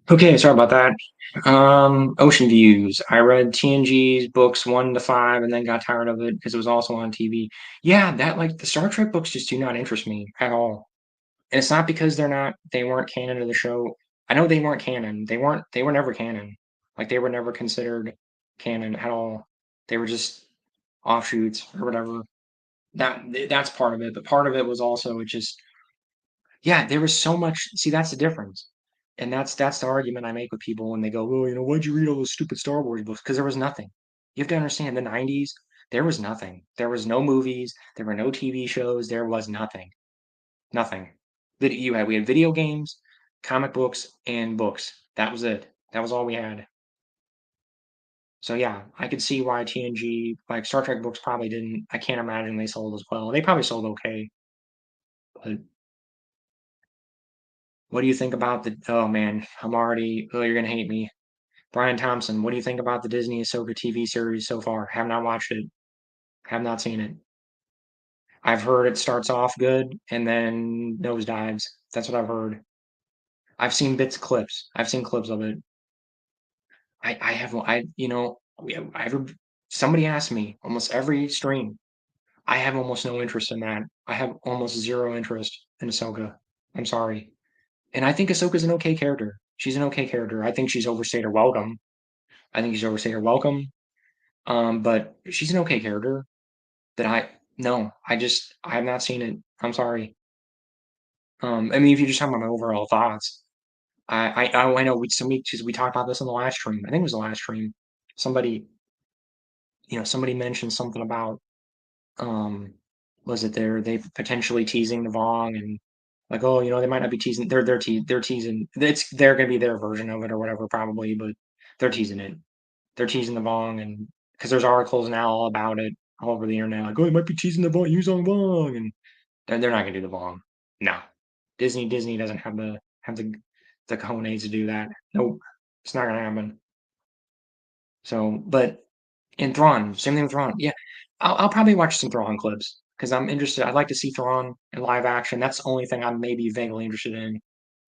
Okay, sorry about that. Ocean Views. I read TNG's books 1 to 5 and then got tired of it because it was also on TV. Yeah, that like the Star Trek books just do not interest me at all. And it's not because they weren't canon to the show. I know they weren't canon. They were never canon. Like they were never considered canon at all. They were just offshoots or whatever. That's part of it, but part of it was also it just yeah, there was so much. See, that's the difference, and that's the argument I make with people when they go, "Well, why'd you read all those stupid Star Wars books?" Because there was nothing. You have to understand, the '90s, there was nothing. There was no movies. There were no TV shows. There was nothing. Nothing. We had video games, comic books, and books. That was it. That was all we had. So yeah, I could see why TNG, like Star Trek books, probably didn't. I can't imagine they sold as well. They probably sold okay, but what do you think about the oh man, you're gonna hate me. Brian Thompson, what do you think about the Disney Ahsoka TV series so far? Have not watched it. Have not seen it. I've heard it starts off good and then nosedives. That's what I've heard. I've seen bits clips. I've seen clips of it. I have I you know I have somebody asked me almost every stream. I have almost no interest in that. I have almost zero interest in Ahsoka. I'm sorry. And I think Ahsoka's an okay character. She's an okay character. I think she's overstayed her welcome. I think she's overstayed her welcome. But she's an okay character. That I no, I have not seen it. I'm sorry. I mean, if you're just talking about my overall thoughts, I know somebody because we talked about this in the last stream. I think it was the last stream. Somebody somebody mentioned something about um was it they potentially teasing the Vong and like oh they might not be teasing they're teasing they're gonna be their version of it or whatever probably but they're teasing it. They're teasing the Vong and because there's articles now all about it all over the internet, like, oh, he might be teasing the Vong, use on Vong, and they're not gonna do the Vong. No, Disney doesn't have the cojones to do that. Nope, it's not gonna happen. So, but in Thrawn, same thing with Thrawn. Yeah, I'll probably watch some Thrawn clips because I'm interested. I'd like to see Thrawn in live action. That's the only thing I'm maybe vaguely interested in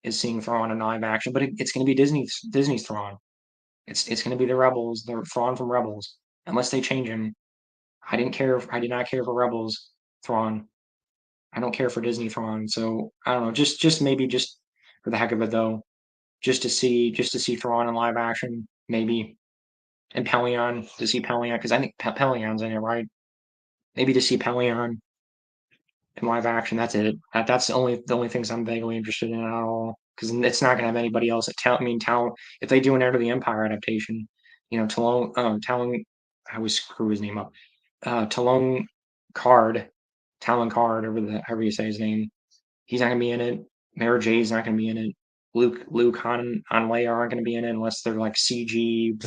is seeing Thrawn in live action. But it's going to be Disney's Thrawn. It's going to be the Rebels, the Thrawn from Rebels, unless they change him. I did not care for Rebels Thrawn. I don't care for Disney Thrawn. So I don't know. Just maybe just for the heck of it though, just to see Thrawn in live action, maybe and Pelion to see Pelion because I think Pelion's in it, right? Maybe to see Pelion in live action. That's it. That's the only things I'm vaguely interested in at all. Because it's not gonna have anybody else. Talon. If they do an Enter the Empire adaptation, Talon. I always screw his name up. Talon Card, Talon Card, however you say his name. He's not gonna be in it. Mara Jay's not gonna be in it. Luke, Han, Leia aren't gonna be in it unless they're like CG,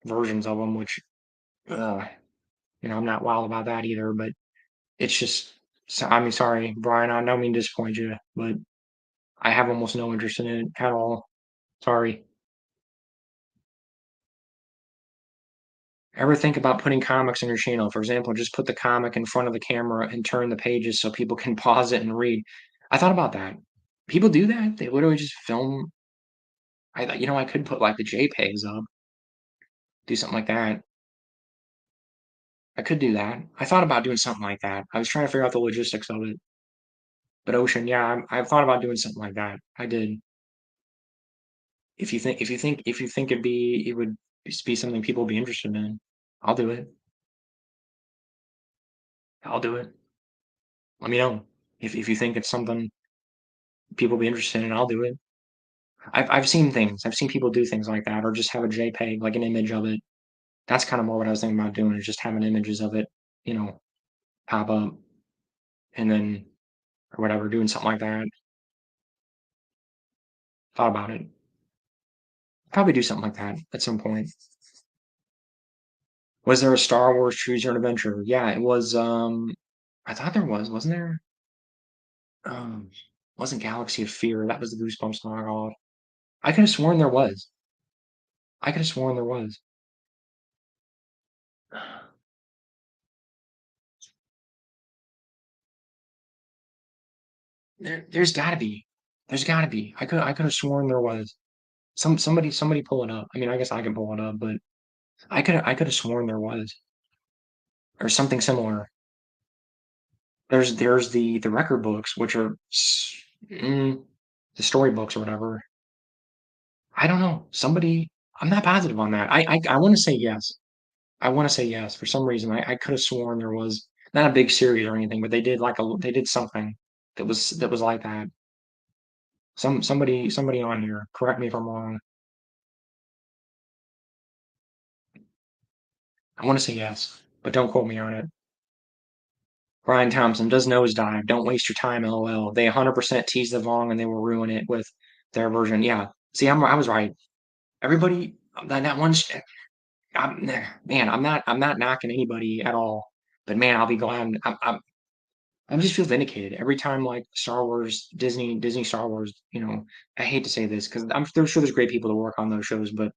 versions of them. Which, uh, I'm not wild about that either. But it's just, so, I mean, sorry, Brian, I don't mean to disappoint you, but I have almost no interest in it at all. Sorry. Ever think about putting comics on your channel? For example, just put the comic in front of the camera and turn the pages so people can pause it and read. I thought about that. People do that. They literally just film. I thought, I could put like the JPEGs up, do something like that. I could do that. I thought about doing something like that. I was trying to figure out the logistics of it. But Ocean, yeah, I've thought about doing something like that. I did. If you think it would be something people would be interested in, I'll do it. I'll do it. Let me know. If you think it's something people will be interested in, I'll do it. I've seen things. I've seen people do things like that, or just have a JPEG, like an image of it. That's kind of more what I was thinking about doing, is just having images of it, you know, pop up, and then or whatever, doing something like that. Thought about it. Probably do something like that at some point. Was there a Star Wars Choose Your Own Adventure? Yeah, it was. I thought there was, wasn't there? Um, wasn't Galaxy of Fear. That was the Goosebumps knockoff. I could have sworn there was. I could have sworn there was. There's gotta be. There's gotta be. I could have sworn there was. Somebody pull it up. I mean, I guess I can pull it up, but I could have sworn there was or something similar. There's the record books, which are the storybooks or whatever. I don't know. Somebody, I'm not positive on that. I want to say yes. I want to say yes. For some reason, I could have sworn there was not a big series or anything, but they did something that was like that. Somebody on here. Correct me if I'm wrong. I want to say yes, but don't quote me on it. Brian Thompson does nosedive. Don't waste your time, LOL. They 100% tease the Vong and they will ruin it with their version. Yeah. See, I was right. Everybody, that one, man, I'm not knocking anybody at all. But man, I'll be glad. I just feel vindicated every time, like Star Wars, Disney Star Wars. I hate to say this because I'm sure there's great people to work on those shows, but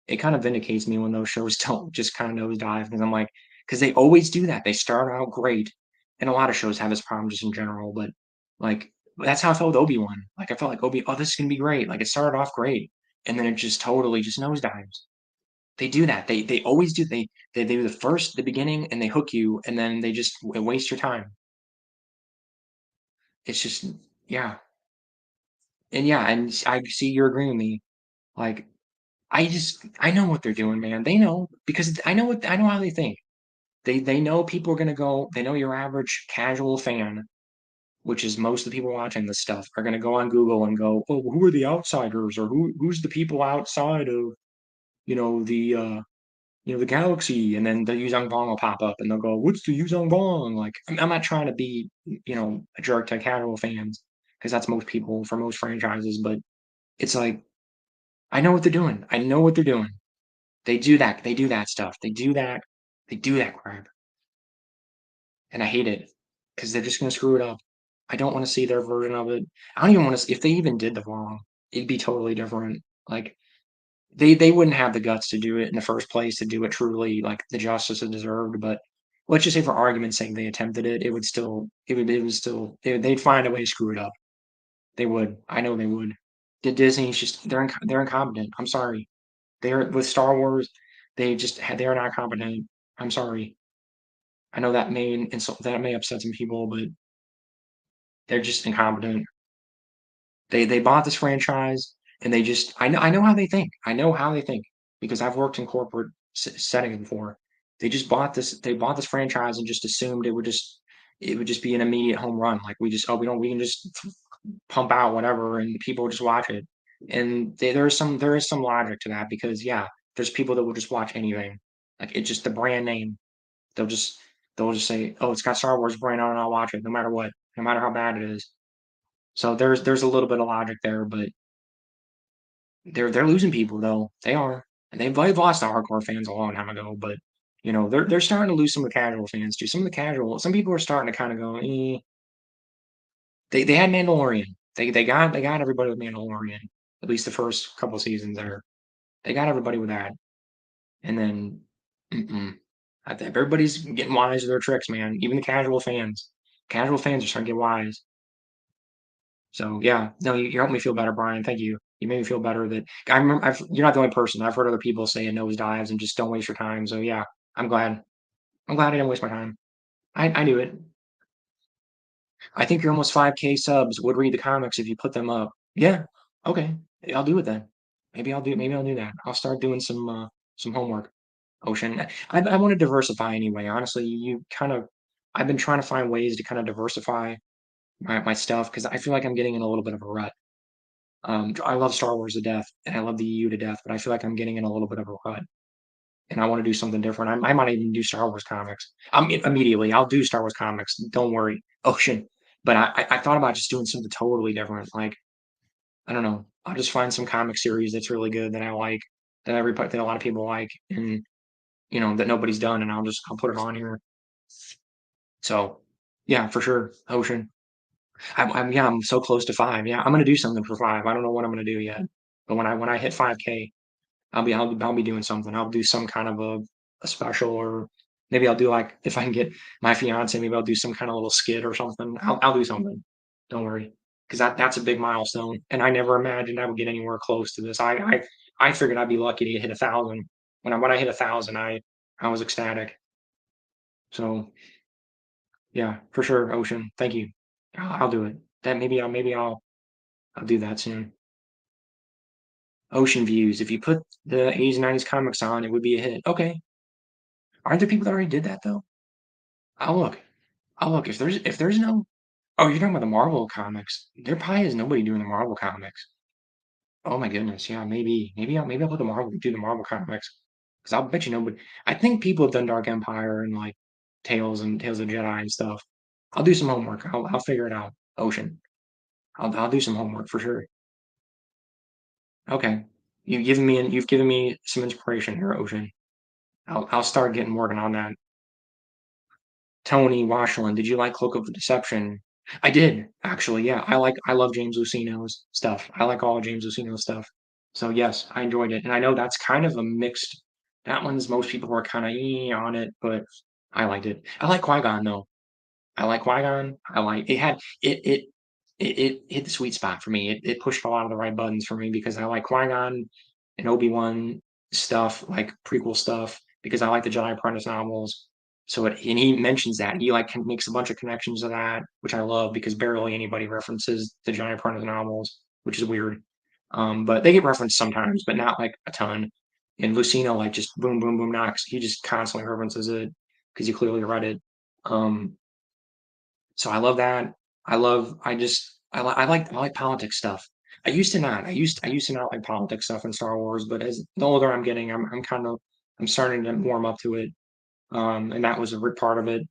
it kind of vindicates me when those shows don't just kind of nosedive because I'm like, because they always do that. They start out great, and a lot of shows have this problem just in general. But like that's how I felt with Obi-Wan. Like I felt like oh, this is gonna be great. Like it started off great, and then it just totally just nosedives. They do that. They always do. They do the beginning, and they hook you, and then they just waste your time. It's just yeah, and yeah, and I see you're agreeing with me. Like I know what they're doing, man. They know because I know how they think. They know people are gonna go. They know your average casual fan, which is most of the people watching this stuff, are gonna go on Google and go, oh, who are the outsiders or who's the people outside of you know the uh the galaxy, and then the Yuzong Bong will pop up, and they'll go, "What's the Yuzong Bong?" Like, I'm not trying to be, a jerk to casual fans, because that's most people for most franchises. But it's like I know what they're doing. I know what they're doing. They do that. They do that stuff. They do that. They do that crap, and I hate it because they're just gonna screw it up. I don't want to see their version of it. I don't even want to. If they even did the wrong, it'd be totally different. Like they wouldn't have the guts to do it in the first place, to do it truly like the justice it deserved. But let's just say for argument's sake, they attempted it. They'd find a way to screw it up. They would. I know they would. Did Disney's just they're incompetent. I'm sorry. They're with Star Wars. They're not competent. I'm sorry. I know that may upset some people, but they're just incompetent. They bought this franchise and they just I know how they think. I know how they think because I've worked in corporate settings before. They bought this franchise and just assumed it would just be an immediate home run. Like we can just pump out whatever and people will just watch it. And there is some logic to that because yeah, there's people that will just watch anything. Like it's just the brand name. They'll just they'll just say, "Oh, it's got Star Wars brand on it, I'll watch it no matter what, no matter how bad it is." So there's a little bit of logic there, but they're losing people though. They are. And they've lost the hardcore fans a long time ago, but they're starting to lose some of the casual fans too. Some people are starting to kind of go, they had Mandalorian. They got everybody with Mandalorian. At least the first couple seasons there. They got everybody with that. And then mm-mm. I think everybody's getting wise to their tricks, man. Even the casual fans. Casual fans are starting to get wise. So yeah, no, you helped me feel better, Brian. Thank you. You made me feel better that I remember. You're not the only person. I've heard other people say it nosedives and just don't waste your time. So yeah, I'm glad. I'm glad I didn't waste my time. I knew it. I think you're almost 5K subs would read the comics if you put them up. Yeah. Okay. I'll do it then. Maybe I'll do that. I'll start doing some homework. Ocean. I want to diversify anyway. Honestly, you kind of. I've been trying to find ways to kind of diversify my stuff because I feel like I'm getting in a little bit of a rut. I love Star Wars to death, and I love the EU to death, but I feel like I'm getting in a little bit of a rut, and I want to do something different. I might even do Star Wars comics. Immediately. I'll do Star Wars comics. Don't worry, Ocean. But I thought about just doing something totally different. Like I don't know. I'll just find some comic series that's really good that I like, that a lot of people like, and that nobody's done, and I'll put it on here. So yeah, for sure, Ocean. I'm so close to 5. Yeah, I'm gonna do something for 5. I don't know what I'm gonna do yet, but when I hit 5K, I'll be doing something. I'll do some kind of a special, or maybe I'll do like if I can get my fiance, maybe I'll do some kind of little skit or something. I'll do something. Don't worry, 'cause that's a big milestone, and I never imagined I would get anywhere close to this. I figured I'd be lucky to hit 1,000. When I hit 1,000, I was ecstatic. So, yeah, for sure, Ocean. Thank you. I'll do it. Then maybe I'll do that soon. Ocean Views. If you put the 80s and 90s comics on, it would be a hit. Okay. Aren't there people that already did that though? I'll look. I'll look. If there's no Oh, you're talking about the Marvel comics. There probably is nobody doing the Marvel comics. Oh my goodness, yeah, maybe I'll put the Marvel do the Marvel comics. Because I'll bet you nobody I think people have done Dark Empire and like Tales of Jedi and stuff. I'll do some homework. I'll figure it out. Ocean. I'll do some homework for sure. Okay. You've given me some inspiration here, Ocean. I'll start getting working on that. Tony Washland, did you like Cloak of the Deception? I did, actually, yeah. I love James Luceno's stuff. I like all of James Luceno's stuff. So yes, I enjoyed it. And I know that's kind of a mixed that one's most people were kinda on it, but I liked it. I like Qui-Gon though. I like Qui-Gon. I like it had it hit the sweet spot for me. It pushed a lot of the right buttons for me because I like Qui-Gon and Obi-Wan stuff, like prequel stuff, because I like the Jedi Apprentice novels. So and he mentions that he like makes a bunch of connections to that, which I love because barely anybody references the Jedi Apprentice novels, which is weird. But they get referenced sometimes, but not like a ton. And Lucino like just boom, boom, boom, knocks. He just constantly references it because he clearly read it. Um, so I love that. I like politics stuff. I used to not. I used to not like politics stuff in Star Wars, but as the older I'm getting, I'm starting to warm up to it. And that was a big part of it.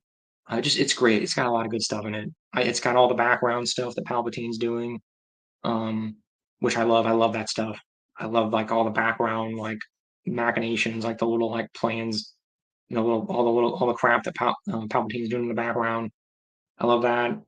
Just it's great. It's got a lot of good stuff in it. It's got all the background stuff that Palpatine's doing, um, which I love. I love that stuff. I love like all the background like machinations, like the little like plans, all the crap that Palpatine's doing in the background. I love that.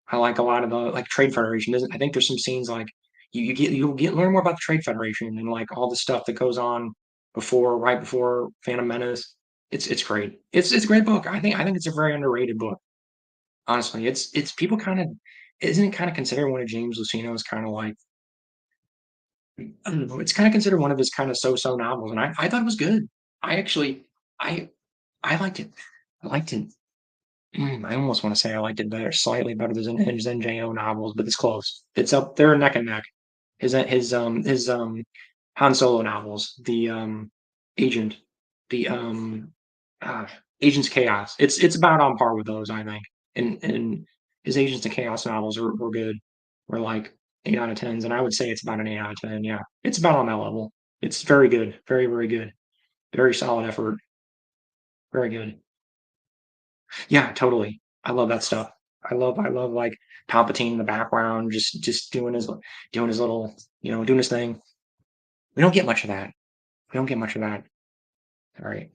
I like a lot of the like Trade Federation. Doesn't I think there's some scenes like you'll get learn more about the Trade Federation and like all the stuff that goes on right before Phantom Menace. It's great. It's a great book. I think it's a very underrated book. Honestly, it's people kind of isn't it kind of considered one of James Luceno's kind of like I don't know. It's kind of considered one of his kind of so-so novels, and I thought it was good. I actually I I liked it. I liked it. I almost want to say I liked it better, slightly better than his NJO novels, but it's close. It's up there neck and neck. His Han Solo novels, Agent, the uh, Agents of Chaos. It's about on par with those, I think. And his Agents of Chaos novels were good. Were like 8 out of 10s, and I would say it's about an 8 out of 10. Yeah, it's about on that level. It's very good, very very good, very solid effort, very good. Yeah, totally. I love that stuff. I love like Palpatine in the background, just doing his little, doing his thing. We don't get much of that. We don't get much of that. All right.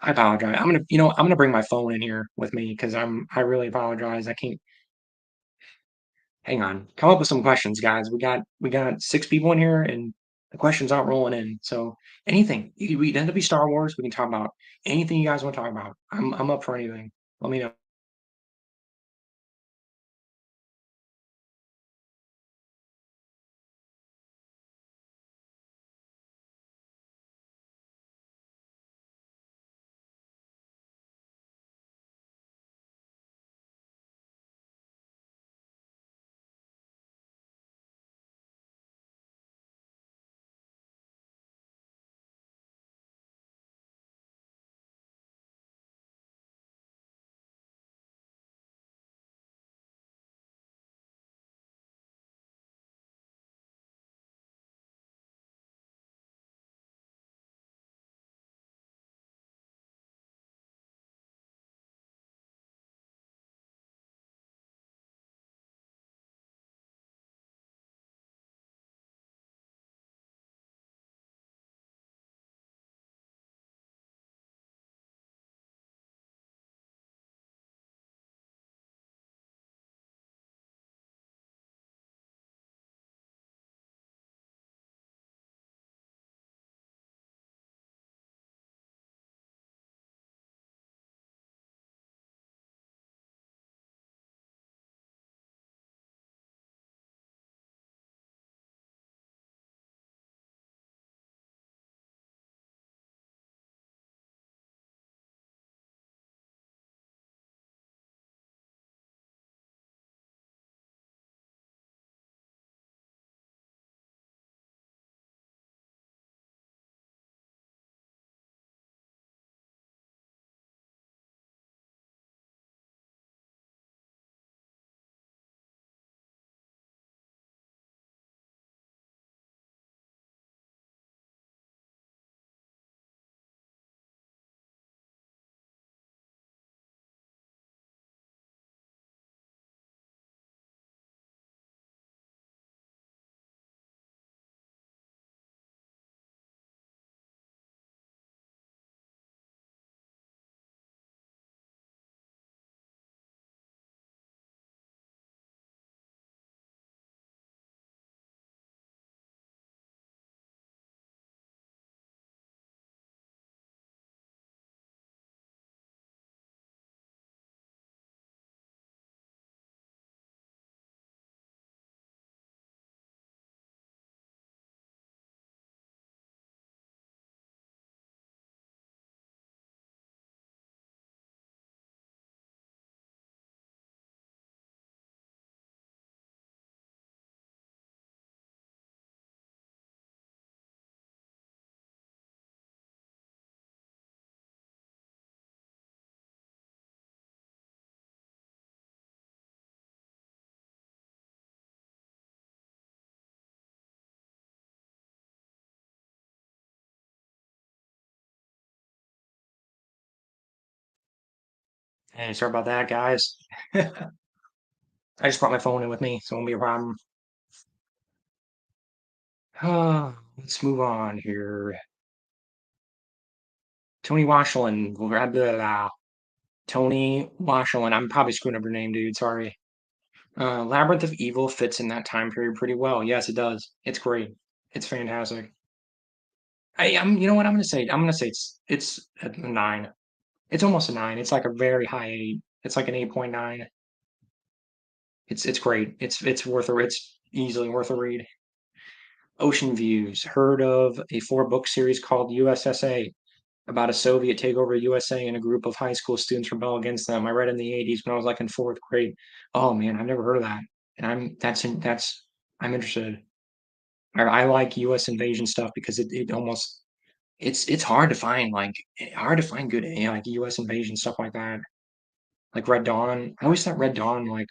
I apologize. I'm gonna bring my phone in here with me because I really apologize. I can't hang on. Come up with some questions, guys. We got 6 people in here and the questions aren't rolling in. So anything. We end up be Star Wars. We can talk about anything you guys want to talk about. I'm up for anything. Let me know. Hey, sorry about that, guys. I just brought my phone in with me, so it won't be a problem. Let's move on here. Tony Washington, blah, blah, blah. Tony Washington. I'm probably screwing up your name, dude. Sorry. Labyrinth of Evil fits in that time period pretty well. Yes, it does. It's great. It's fantastic. You know what I'm gonna say? I'm gonna say it's a 9. It's almost a 9. It's like a very high 8. It's like an 8.9. It's great. It's easily worth a read. Ocean Views. Heard of a 4-book series called USSA about a Soviet takeover of USA and a group of high school students rebel against them. I read it in the 80s when I was like in 4th grade. Oh man, I've never heard of that. And I'm interested. I like US invasion stuff because it almost it's hard to find good like US invasion stuff like that. Like Red Dawn. I always thought Red Dawn like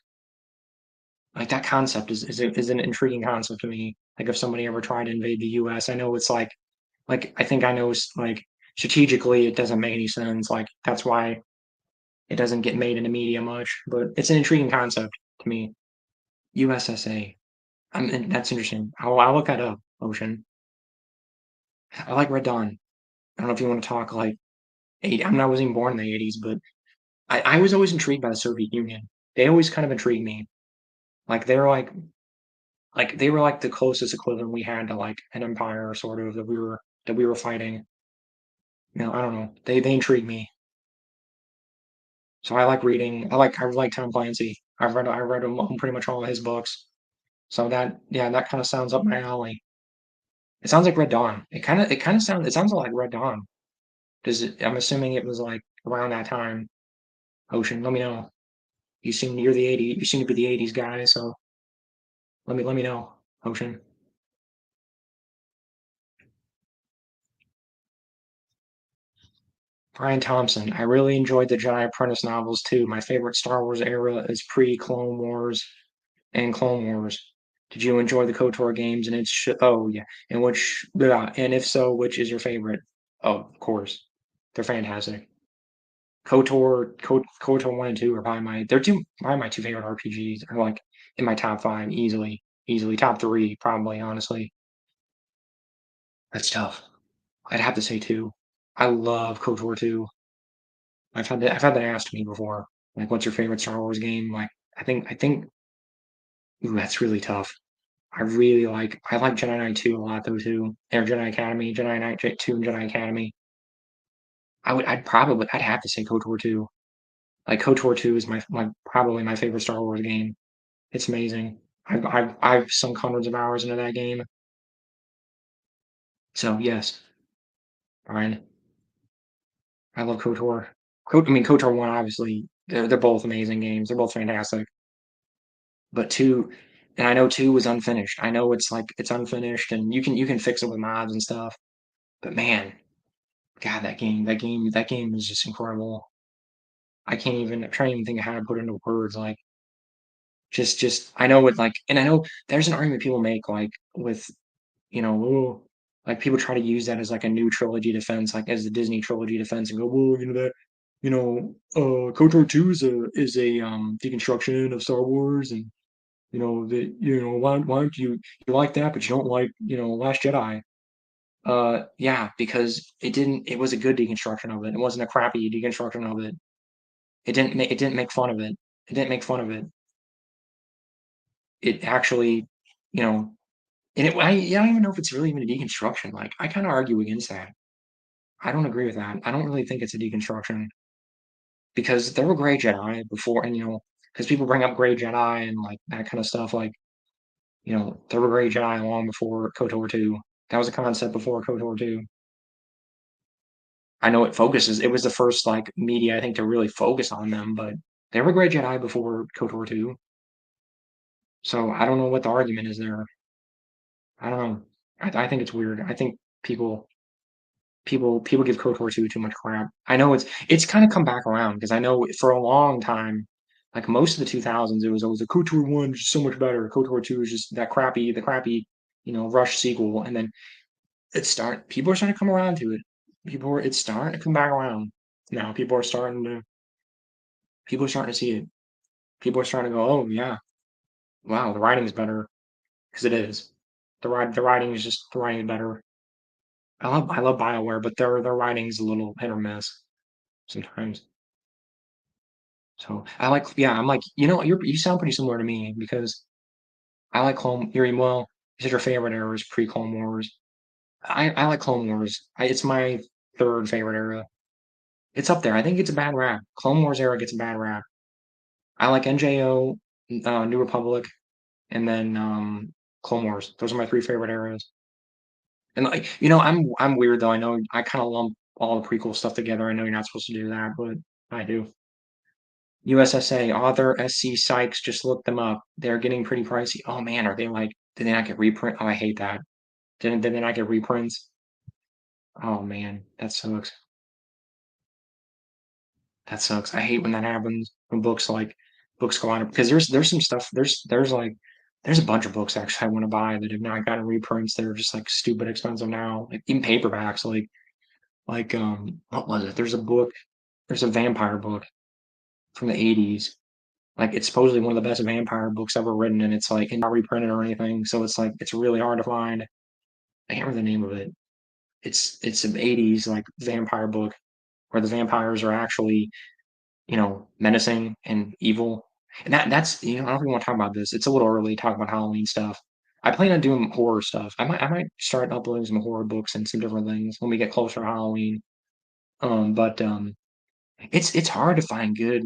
that concept is an intriguing concept to me. Like if somebody ever tried to invade the US, I know it's like I think I know like strategically it doesn't make any sense. Like that's why it doesn't get made in the media much, but it's an intriguing concept to me. USSA. That's interesting. I'll look that up. Ocean. I like Red Dawn. I don't know if you want to talk like eight. I mean, I wasn't even born in the 80s, but I was always intrigued by the Soviet Union. They always kind of intrigued me. Like they were like the closest equivalent we had to like an empire, sort of that we were fighting. You know, I don't know. They intrigue me. So I like reading. I like Tom Clancy. I read pretty much all of his books. So that kind of sounds up my alley. It sounds like Red Dawn. It sounds like Red Dawn. Does it? I'm assuming it was like around that time. Ocean, let me know. You seem to be the 80s guy, so let me know. Ocean. Brian Thompson. I really enjoyed the Jedi Apprentice novels too. My favorite Star Wars era is pre-Clone Wars and Clone Wars. Did you enjoy the KOTOR games? And oh yeah, and if so, which is your favorite? Oh, of course, they're fantastic. KOTOR 1 and 2 are probably my two favorite RPGs. Are like in my top 5 easily, easily top 3 probably. Honestly, that's tough. I'd have to say 2. I love KOTOR 2. I've had that asked to me before. Like, what's your favorite Star Wars game? Like, I think ooh, that's really tough. I like Jedi Knight 2 a lot though too. Or Jedi Knight 2 and Jedi Academy. I'd have to say KOTOR 2. Like KOTOR 2 is my probably my favorite Star Wars game. It's amazing. I've sunk hundreds of hours into that game. So yes, Brian, I love KOTOR. KOTOR 1 obviously they're both amazing games. They're both fantastic. But 2 and I know 2 was unfinished. I know it's unfinished and you can fix it with mods and stuff. But man, God, that game is just incredible. I'm trying to even think of how to put it into words. Like, I know it like, and I know there's an argument people make like with, you know, oh, like people try to use that as like a new trilogy defense, like as the Disney trilogy defense, and go, well, you know that, KOTOR 2 is a deconstruction of Star Wars, and why don't you like that, but you don't like Last Jedi? Yeah, because it was a good deconstruction of it. It wasn't a crappy deconstruction of it. It didn't make fun of it. It didn't make fun of it. It actually, you know, and I don't even know if it's really even a deconstruction. Like I kind of argue against that. I don't agree with that. I don't really think it's a deconstruction because there were gray Jedi before, and because people bring up gray Jedi and like that kind of stuff. Like there were gray Jedi long before KOTOR 2. That was a concept before KOTOR 2. I know it was the first like media I think to really focus on them, but there were gray Jedi before KOTOR 2. So I don't know what the argument is there. I don't know. I think it's weird. I think people give KOTOR 2 too much crap. I know it's kind of come back around because I know for a long time, like most of the 2000s, it was always a KOTOR 1 is so much better. KOTOR 2 is just the crappy, rush sequel. And then people are starting to come around to it. It's starting to come back around. Now people are starting to People are starting to see it. People are starting to go, "Oh, yeah. Wow, the writing is better," because it is. The writing is just the writing is better. I love BioWare, but their writing is a little hit or miss sometimes. So I like, yeah, I'm like, you sound pretty similar to me because I like Clone. Well, you said your favorite era is pre Clone Wars. I like Clone Wars. It's my third favorite era. It's up there. I think it's a bad rap. Clone Wars era gets a bad rap. I like NJO, New Republic, and then Clone Wars. Those are my three favorite eras. And like, I'm weird though. I know I kind of lump all the prequel stuff together. I know you're not supposed to do that, but I do. USSA author SC Sykes, just look them up. They're getting pretty pricey. Oh man, are they like? Did they not get reprint? Oh, I hate that. Did they not get reprints? Oh man, that sucks. That sucks. I hate when that happens. When books go on because there's some stuff. There's a bunch of books actually I want to buy that have not gotten reprints. They're just like stupid expensive now. Like even paperbacks. What was it? There's a vampire book from the 80s. Like it's supposedly one of the best vampire books ever written, and it's like not reprinted or anything. So it's like it's really hard to find. I can't remember the name of it. It's an 80s like vampire book where the vampires are actually, menacing and evil. And that's I don't know if we want to talk about this. It's a little early to talk about Halloween stuff. I plan on doing horror stuff. I might start uploading some horror books and some different things when we get closer to Halloween. But it's hard to find good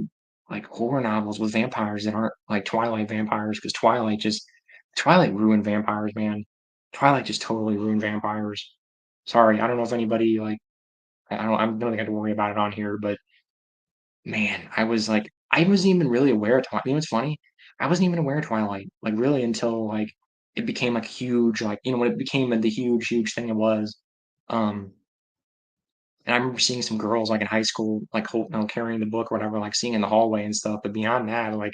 like horror novels with vampires that aren't like Twilight vampires because Twilight ruined vampires, man. Twilight just totally ruined vampires. Sorry, I don't know if anybody like I don't think I have to worry about it on here, but man, I wasn't even really aware of Twilight. You know what's funny? I wasn't even aware of Twilight, like really until like it became like huge, like when it became the huge, huge thing it was. Um, and I remember seeing some girls like in high school, like carrying the book or whatever, like seeing in the hallway and stuff. But beyond that, like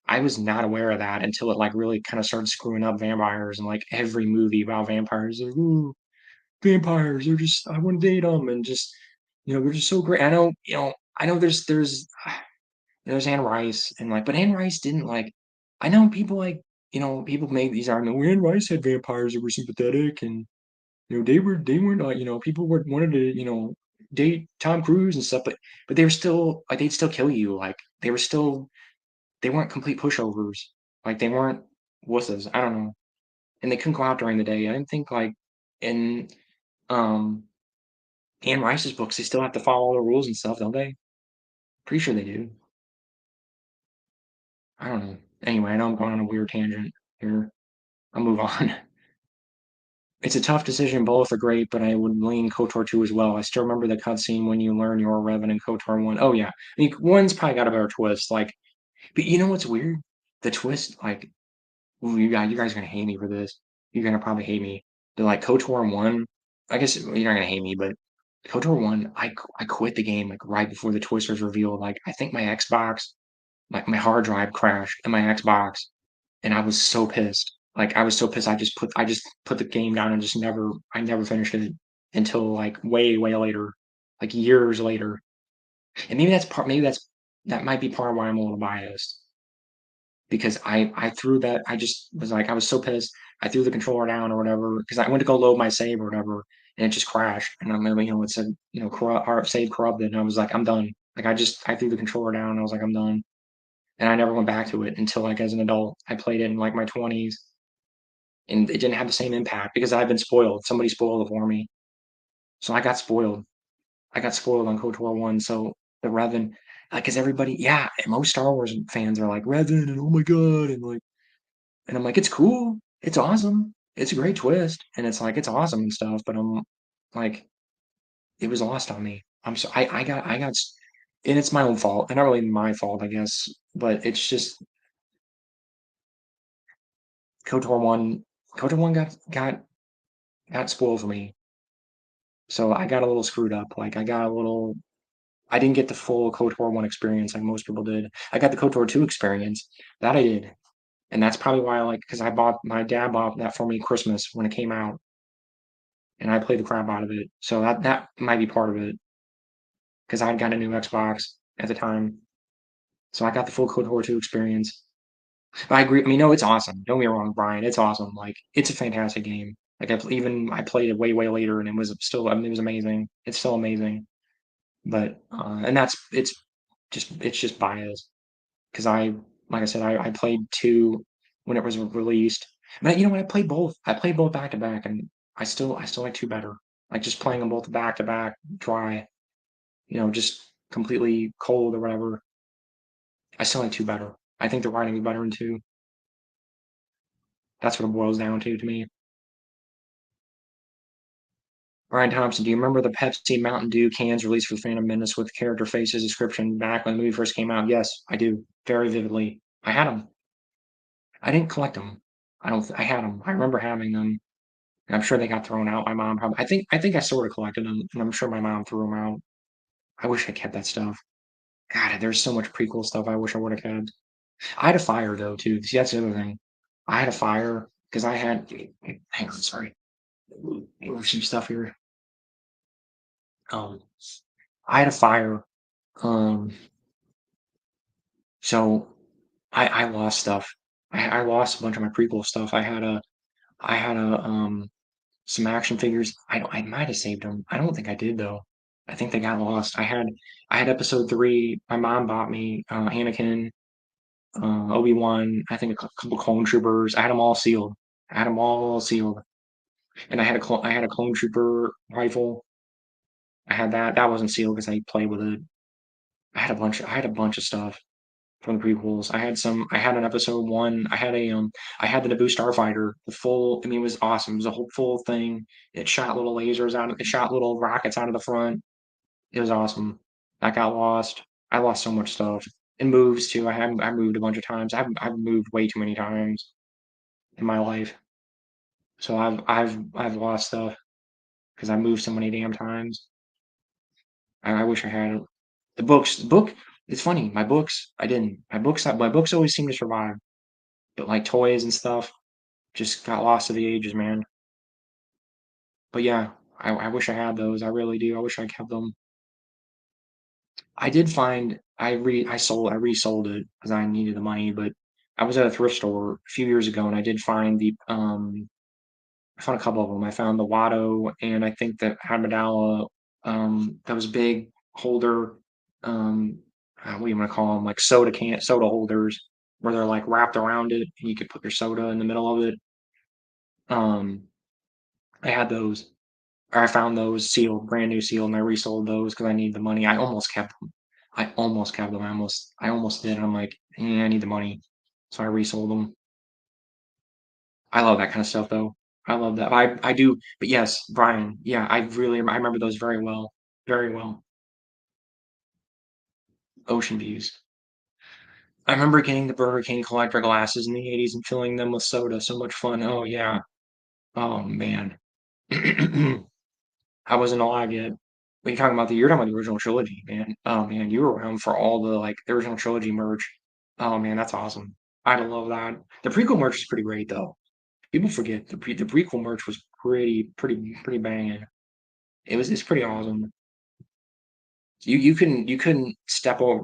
I was not aware of that until it like really kind of started screwing up vampires and like every movie about vampires, like, ooh, vampires, they're just I want to date them and just they're just so great. I know there's Anne Rice and like, but Anne Rice didn't like. I know people like people make these arguments. Well, Anne Rice had vampires that were sympathetic, and they weren't like people wanted to date Tom Cruise and stuff, but they were still like they'd still kill you. Like they weren't complete pushovers. Like they weren't wusses. I don't know, and they couldn't go out during the day. I didn't think like in um Anne Rice's books they still have to follow all the rules and stuff, don't they? Pretty sure they do. I don't know. Anyway, I know I'm going on a weird tangent here. I'll move on. It's a tough decision. Both are great, but I would lean KOTOR 2 as well. I still remember the cutscene when you learn you're a Revan in KOTOR 1. Oh, yeah. I mean, 1's probably got a better twist. Like, but you know what's weird? The twist, like, ooh, you guys are gonna hate me for this. You're gonna probably hate me. But like KOTOR 1, I guess you're not gonna hate me, but KOTOR 1, I quit the game like right before the twist was revealed. Like, I think my Xbox, my hard drive crashed in my Xbox and I was so pissed. Like I was so pissed. I just put the game down and just I never finished it until like way way later, like years later. And that might be part of why I'm a little biased because I threw that I just was like I was so pissed. I threw the controller down or whatever because I went to go load my save or whatever and it just crashed. And I remember it said save corrupted and I was like I'm done. Like I threw the controller down and I was like I'm done. And I never went back to it until like as an adult. I played it in like my 20s and it didn't have the same impact because I've been spoiled. Somebody spoiled it for me. So I got spoiled. I got spoiled on KOTOR 1. So the Revan, like, cause everybody, yeah, most Star Wars fans are like Revan and oh my God. And I'm like, it's cool. It's awesome. It's a great twist. And it's like, it's awesome and stuff. But I'm like, it was lost on me. And it's my own fault. And not really my fault, I guess. But it's just KOTOR 1, KOTOR 1 got spoiled for me. So I got a little screwed up. Like I didn't get the full KOTOR 1 experience like most people did. I got the KOTOR 2 experience. That I did. And that's probably why I like because my dad bought that for me Christmas when it came out, and I played the crap out of it. So that might be part of it because I'd got a new Xbox at the time. So I got the full KOTOR 2 experience. But I agree. I mean, no, it's awesome. Don't get me wrong, Brian. It's awesome. Like, it's a fantastic game. Like, I played it way, way later, and it was still, I mean, it was amazing. It's still amazing. But and it's just biased because like I said, I played two when it was released. But you know what? I played both. I played both back to back, and I still like two better. Like just playing them both back to back, dry. Just completely cold or whatever. I still like two better. I think the writing is better in two. That's what it boils down to me. Ryan Thompson, do you remember the Pepsi Mountain Dew cans released for Phantom Menace with character faces description back when the movie first came out? Yes, I do. Very vividly. I had them. I didn't collect them. I had them. I remember having them. And I'm sure they got thrown out. My mom probably. I think I sort of collected them, and I'm sure my mom threw them out. I wish I kept that stuff. God, there's so much prequel stuff I wish I would have kept. I had a fire though too. See, that's the other thing. I had a fire because I had. Hang on, sorry. Move some stuff here. Um, I had a fire. Um, so I lost stuff. I lost a bunch of my prequel stuff. I had a some action figures. I might have saved them. I don't think I did though. I think they got lost. I had episode three. My mom bought me Anakin, Obi-Wan. I think a couple clone troopers. I had them all sealed. I had them all sealed, and I had a clone trooper rifle. I had that. That wasn't sealed because I played with it. I had a bunch of stuff from the prequels. I had an episode one. I had the Naboo Starfighter, the full. I mean, it was awesome. It was a whole full thing. It shot little lasers out. It shot little rockets out of the front. It was awesome. That got lost. I lost so much stuff. And moves too. I moved a bunch of times. I've moved way too many times in my life. So I've lost stuff because I moved so many damn times. I wish I had the books. The book. It's funny. My books. I didn't. My books always seem to survive. But like toys and stuff just got lost to the ages, man. But yeah, I wish I had those. I really do. I wish I kept them. I did find I resold it because I needed the money, but I was at a thrift store a few years ago and I did find I found a couple of them. I found the Watto and I think the Hamidala those big holder um what do you want to call them, like soda holders where they're like wrapped around it and you could put your soda in the middle of it. Um I had those. Or I found those sealed, brand new sealed, and I resold those because I need the money. I almost kept them. I almost kept them. I almost did. And I'm like, I need the money, so I resold them. I love that kind of stuff, though. I love that. I do. But yes, Brian. Yeah, I remember those very well, very well. Ocean views. I remember getting the Burger King collector glasses in the '80s and filling them with soda. So much fun. Oh yeah. Oh man. I wasn't alive yet. But you're talking about the original trilogy, man. Oh man, you were around for all the like the original trilogy merch. Oh man, that's awesome. I love that. The prequel merch is pretty great though. People forget the prequel merch was pretty banging. It's pretty awesome. You couldn't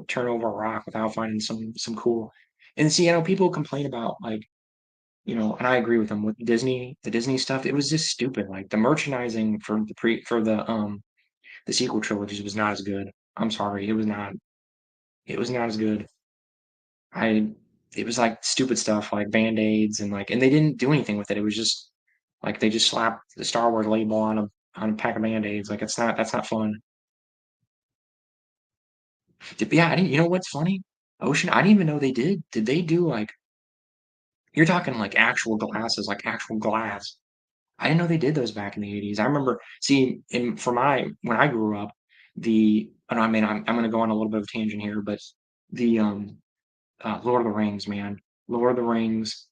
turn over a rock without finding some cool. And see, people complain about like, and I agree with them with the Disney stuff. It was just stupid. Like the merchandising for the sequel trilogies was not as good. I'm sorry, it was not. It was not as good. I it was like stupid stuff like Band-Aids and they didn't do anything with it. It was just like they just slapped the Star Wars label on a pack of Band-Aids. Like that's not fun. Yeah, I didn't. You know what's funny? Ocean. I didn't even know they did. Did they do like you're talking like actual glasses, like actual glass? I didn't know they did those back in the '80s. I remember seeing in for my when I grew up, and I mean I'm going to go on a little bit of a tangent here, but the Lord of the Rings, man, Lord of the Rings.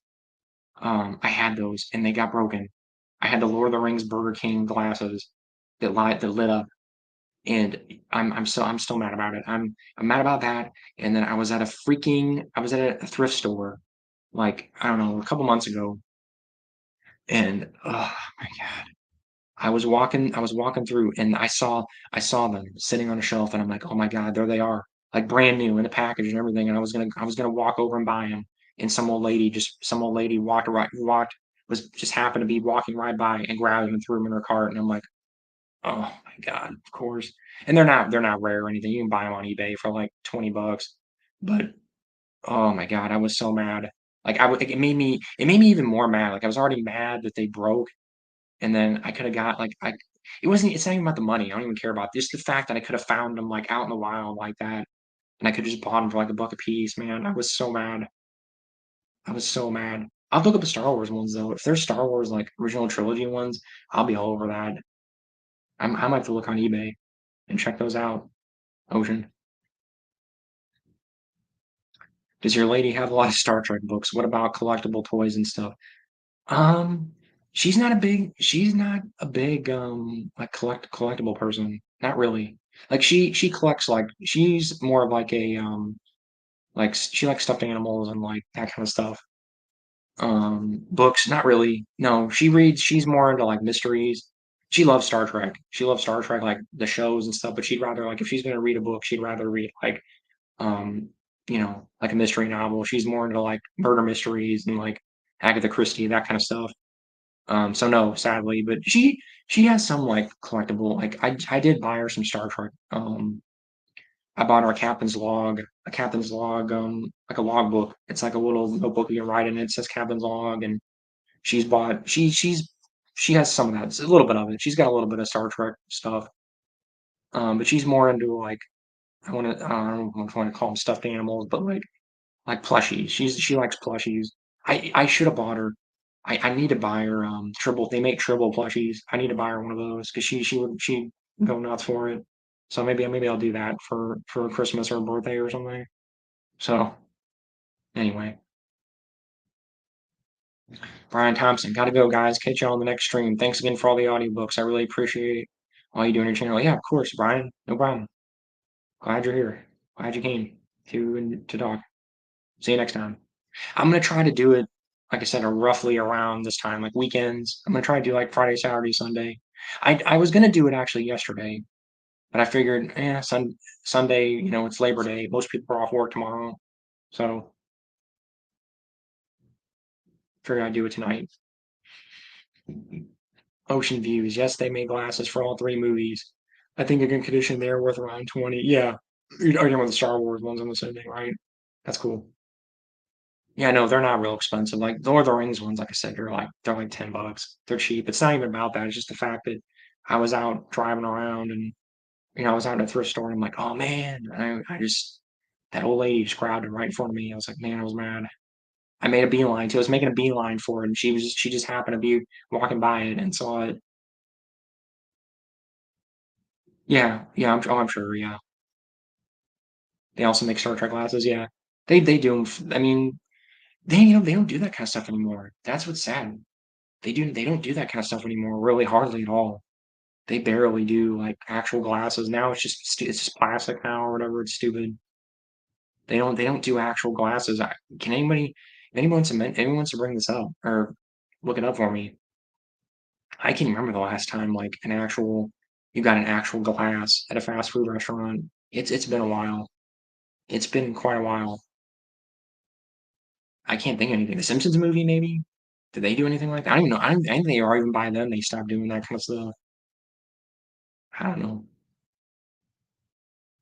I had those and they got broken. I had the Lord of the Rings Burger King glasses that lit up, and I'm still mad about it. I'm mad about that. And then I was at a thrift store like I don't know a couple months ago, and oh my god. I was walking through and I saw them sitting on a shelf and I'm like, "Oh my God, there they are." like brand new in the package and everything, and I was gonna walk over and buy them, and some old lady was just happened to be walking right by and grabbed them and threw them in her cart, and I'm like, oh my God, of course. And they're not rare or anything. You can buy them on eBay for like 20 bucks. But oh my God, I was so mad. Like it made me even more mad. Like I was already mad that they broke, and then I could have got like I it's not even about the money. I don't even care about just the fact that I could have found them like out in the wild like that, and I could just bought them for like a buck a piece, man. I was so mad. I was so mad. I'll look up the Star Wars ones though. If there's Star Wars like original trilogy ones, I'll be all over that. I might have to look on eBay and check those out. Ocean. Does your lady have a lot of Star Trek books? What about collectible toys and stuff? Um, she's not a big like collectible person. Not really. Like she collects like she's more of like a like she likes stuffed animals and like that kind of stuff. Books, not really. No, she's more into like mysteries. She loves Star Trek. She loves Star Trek like the shows and stuff, but she'd rather like if she's gonna read a book, she'd rather read like um, like a mystery novel. She's more into like murder mysteries and like Agatha Christie, that kind of stuff. So no, sadly, but she has some like collectible. Like I did buy her some Star Trek. I bought her a captain's log, like a log book. It's like a little notebook you can write in. It says captain's log, and she has some of that. It's a little bit of it. She's got a little bit of Star Trek stuff. But she's more into like I don't know if I want to call them stuffed animals, but like plushies. She likes plushies. I should have bought her. I need to buy her triple. They make triple plushies. I need to buy her one of those because she'd go nuts for it. So maybe I'll do that for Christmas or birthday or something. So anyway, Brian Thompson, gotta go, guys. Catch you on the next stream. Thanks again for all the audiobooks. I really appreciate all you do on your channel. Yeah, of course, Brian. No problem. Glad you're here. Glad you came to talk. See you next time. I'm gonna try to do it, like I said, roughly around this time, like weekends. I'm gonna try to do like Friday, Saturday, Sunday. I was gonna do it actually yesterday, but I figured, Sunday, it's Labor Day. Most people are off work tomorrow, so figured I'd do it tonight. Ocean Views. Yes, they made glasses for all three movies. I think a good condition there worth around 20. Yeah, you're talking about the Star Wars ones on the same thing, right? That's cool. Yeah, no, they're not real expensive. Like the Lord of the Rings ones, like I said, they're like 10 bucks. They're cheap. It's not even about that. It's just the fact that I was out driving around and I was out at a thrift store and I'm like, oh man, I just that old lady just grabbed it right in front of me. I was like, man, I was mad. I made a beeline too. I was making a beeline for it, and she just happened to be walking by it and saw it. Yeah, yeah, I'm sure. Yeah, they also make Star Trek glasses. Yeah, they do 'em I mean, they don't do that kind of stuff anymore. That's what's sad. They don't do that kind of stuff anymore, really hardly at all. They barely do like actual glasses. Now it's just plastic now or whatever. It's stupid. They don't do actual glasses. Can anybody if anyone wants to bring this up or look it up for me? I can't remember the last time like you got an actual glass at a fast food restaurant. It's been a while. It's been quite a while. I can't think of anything. The Simpsons movie, maybe? Did they do anything like that? I don't even know. I think they are even by then they stopped doing that kind of stuff. I don't know.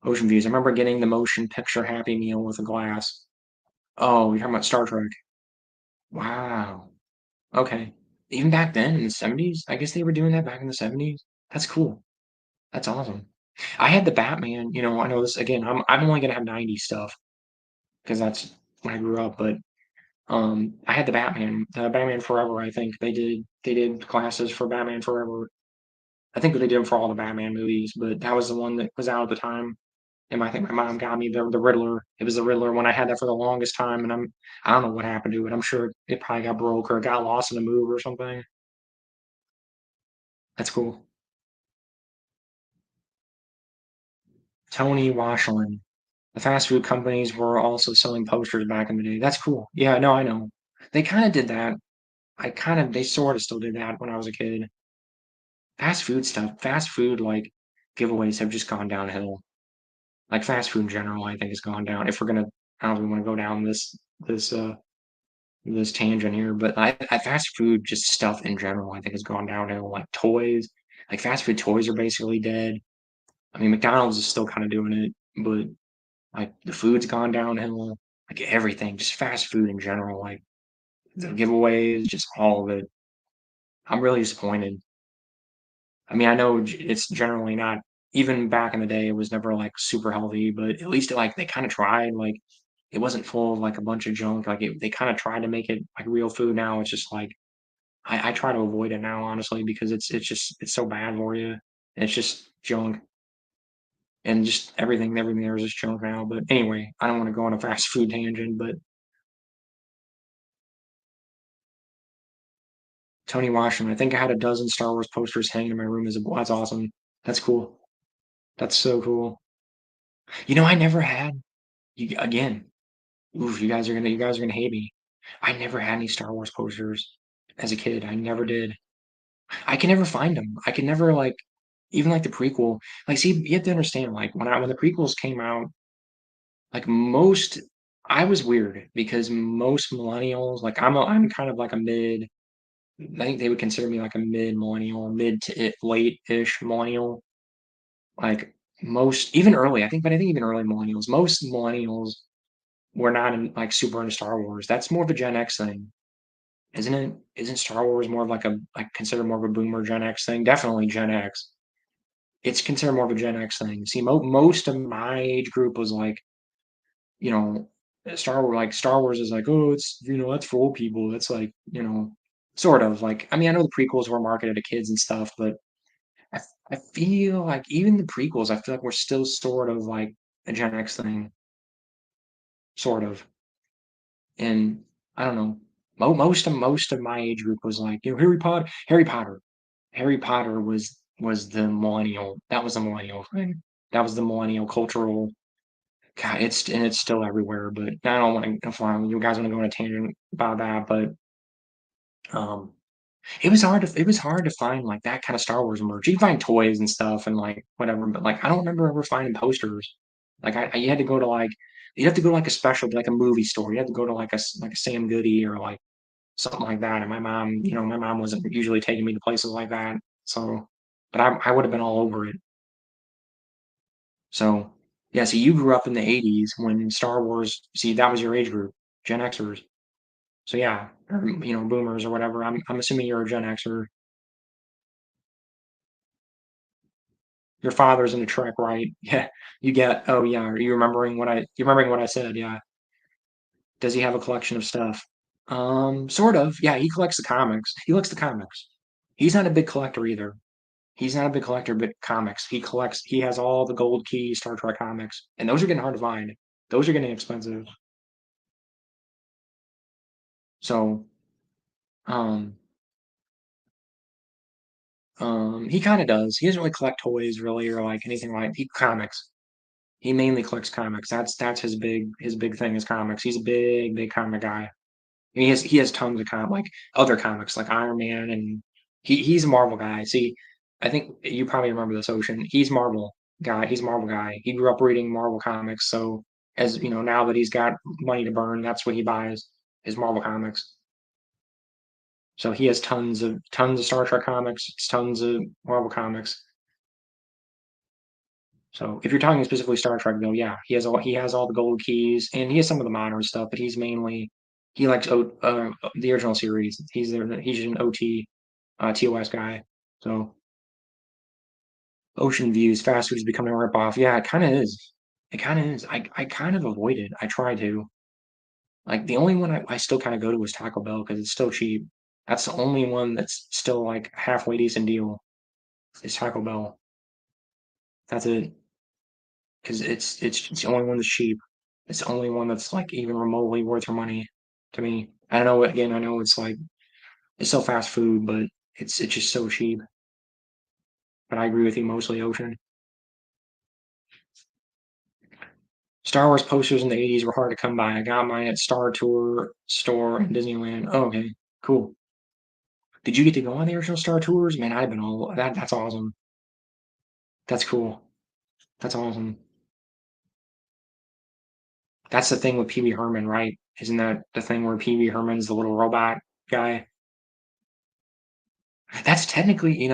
Ocean Views. I remember getting the motion picture Happy Meal with a glass. Oh, you're talking about Star Trek. Wow. Okay. Even back then in the 70s? I guess they were doing that back in the 70s. That's cool. That's awesome. I had the Batman, I know this again, I'm only gonna have 90s stuff because that's when I grew up, but I had the Batman Forever, I think. They did classes for Batman Forever. I think they did them for all the Batman movies, but that was the one that was out at the time. And I think my mom got me the Riddler. It was the Riddler when I had that for the longest time, and I don't know what happened to it. I'm sure it probably got broke or got lost in the move or something. That's cool. Tony Washington. The fast food companies were also selling posters back in the day. That's cool. Yeah, no, I know. They kind of did that. They sort of still did that when I was a kid. Fast food stuff, fast food like giveaways have just gone downhill. Like fast food in general, I think has gone down. If we're gonna, I don't know if we want to go down this this tangent here, but I fast food just stuff in general, I think has gone downhill. Like toys, like fast food toys are basically dead. I mean, McDonald's is still kind of doing it, but like the food's gone downhill. Like everything, just fast food in general, like the giveaways, just all of it. I'm really disappointed. I mean, I know it's generally not, even back in the day, it was never like super healthy, but at least like they kind of tried. Like it wasn't full of like a bunch of junk. Like they kind of tried to make it like real food. Now it's just like I try to avoid it now, honestly, because it's so bad for you. It's just junk, and just everything there is just junk now. But anyway, I don't want to go on a fast food tangent. But Tony Washington, I think I had a dozen Star Wars posters hanging in my room as a boy. That's awesome. That's cool. That's so cool. I never had you again. Oof, you guys are gonna hate me. I never had any Star Wars posters as a kid. I never did. I can never find them. I can never like even like the prequel. Like, see, you have to understand. Like when the prequels came out, like most, I was weird because most millennials, like I'm kind of like a mid. I think they would consider me like a mid millennial, mid to late ish millennial. Like most, even early. But I think even early millennials, most millennials were not like super into Star Wars. That's more of a Gen X thing, isn't it? Isn't Star Wars more of like a like considered more of a boomer Gen X thing? Definitely Gen X. It's considered more of a Gen X thing. See, most of my age group was like, you know, Star Wars. Like Star Wars is like, oh, it's that's for old people. That's like, sort of like. I mean, I know the prequels were marketed to kids and stuff, but I I feel like even the prequels, I feel like we're still sort of like a Gen X thing, sort of. And I don't know. Most of my age group was like, Harry Potter was the millennial. That was the millennial thing. That was the millennial cultural. God, it's still everywhere. But I don't want to. If you guys want to go on a tangent about that, but um, it was hard to find like that kind of Star Wars merch. You can find toys and stuff and like whatever, but like I don't remember ever finding posters. Like you had to go to like you have to go to like a special like a movie store. You had to go to like like a Sam Goody or like something like that. And my mom wasn't usually taking me to places like that. So, but I would have been all over it. So, yeah. See, you grew up in the '80s when Star Wars. See, that was your age group, Gen Xers. So yeah, or boomers or whatever. I'm assuming you're a Gen Xer. Your father's into Trek, right? Yeah. You get. Oh yeah. Are you remembering what I? You remembering what I said? Yeah. Does he have a collection of stuff? Sort of. Yeah. He collects the comics. He likes the comics. He's not a big collector either. He's not a big collector, but comics. He has all the gold key Star Trek comics, and those are getting hard to find. Those are getting expensive. So, um, he kind of does. He doesn't really collect toys really or like anything like he comics. He mainly collects comics. That's his big thing is comics. He's a big comic guy. And he has tons of like other comics like Iron Man and he's a Marvel guy. See, I think you probably remember this Ocean. He's Marvel guy. He's a Marvel guy. He grew up reading Marvel comics, so as you know, now that he's got money to burn, that's what he buys is Marvel comics. So he has tons of Star Trek comics, tons of Marvel comics. So if you're talking specifically Star Trek, though, yeah, he has all the gold keys, and he has some of the modern stuff, but he likes the original series. He's an OT TOS guy. So Ocean Views, fast food is becoming a ripoff. Yeah, it kind of is. It kind of is. I kind of avoid it. I try to. Like the only one I still kind of go to is Taco Bell because it's still cheap. That's the only one that's still like halfway decent deal is Taco Bell. That's it. Because it's the only one that's cheap. It's the only one that's like even remotely worth your money to me. I know again, I know it's like it's still fast food, but it's just so cheap. But I agree with you mostly, Ocean. Star Wars posters in the '80s were hard to come by. I got mine at Star Tour store in Disneyland. Oh, okay, cool. Did you get to go on the original Star Tours? Man, I've been all that. That's awesome. That's cool. That's awesome. That's the thing with Pee Wee Herman, right? Isn't that the thing where Pee Wee Herman's the little robot guy? That's technically,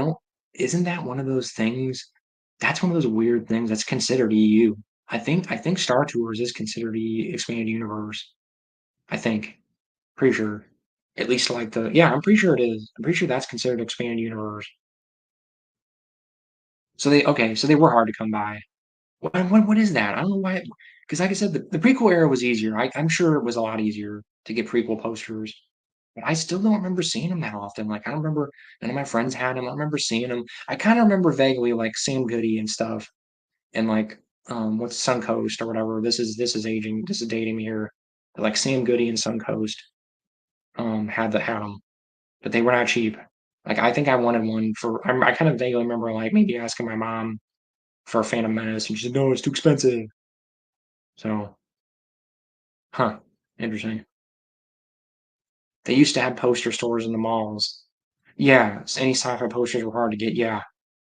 isn't that one of those things? That's one of those weird things that's considered EU. I think Star Tours is considered expanded universe. I think. Pretty sure. At least like yeah, I'm pretty sure it is. I'm pretty sure that's considered expanded universe. So they were hard to come by. What is that? I don't know why. Because like I said, the prequel era was easier. I'm sure it was a lot easier to get prequel posters, but I still don't remember seeing them that often. Like I don't remember none of my friends had them. I don't remember seeing them. I kind of remember vaguely like Sam Goody and stuff, and like what's Suncoast or whatever. This is aging. This is dating me here. But, like Sam Goody and Suncoast had them, but they were not cheap. Like I think I wanted one for. I kind of vaguely remember like maybe asking my mom for a Phantom Menace, and she said no, it's too expensive. So, huh, interesting. They used to have poster stores in the malls. Yeah, any sci-fi posters were hard to get. Yeah,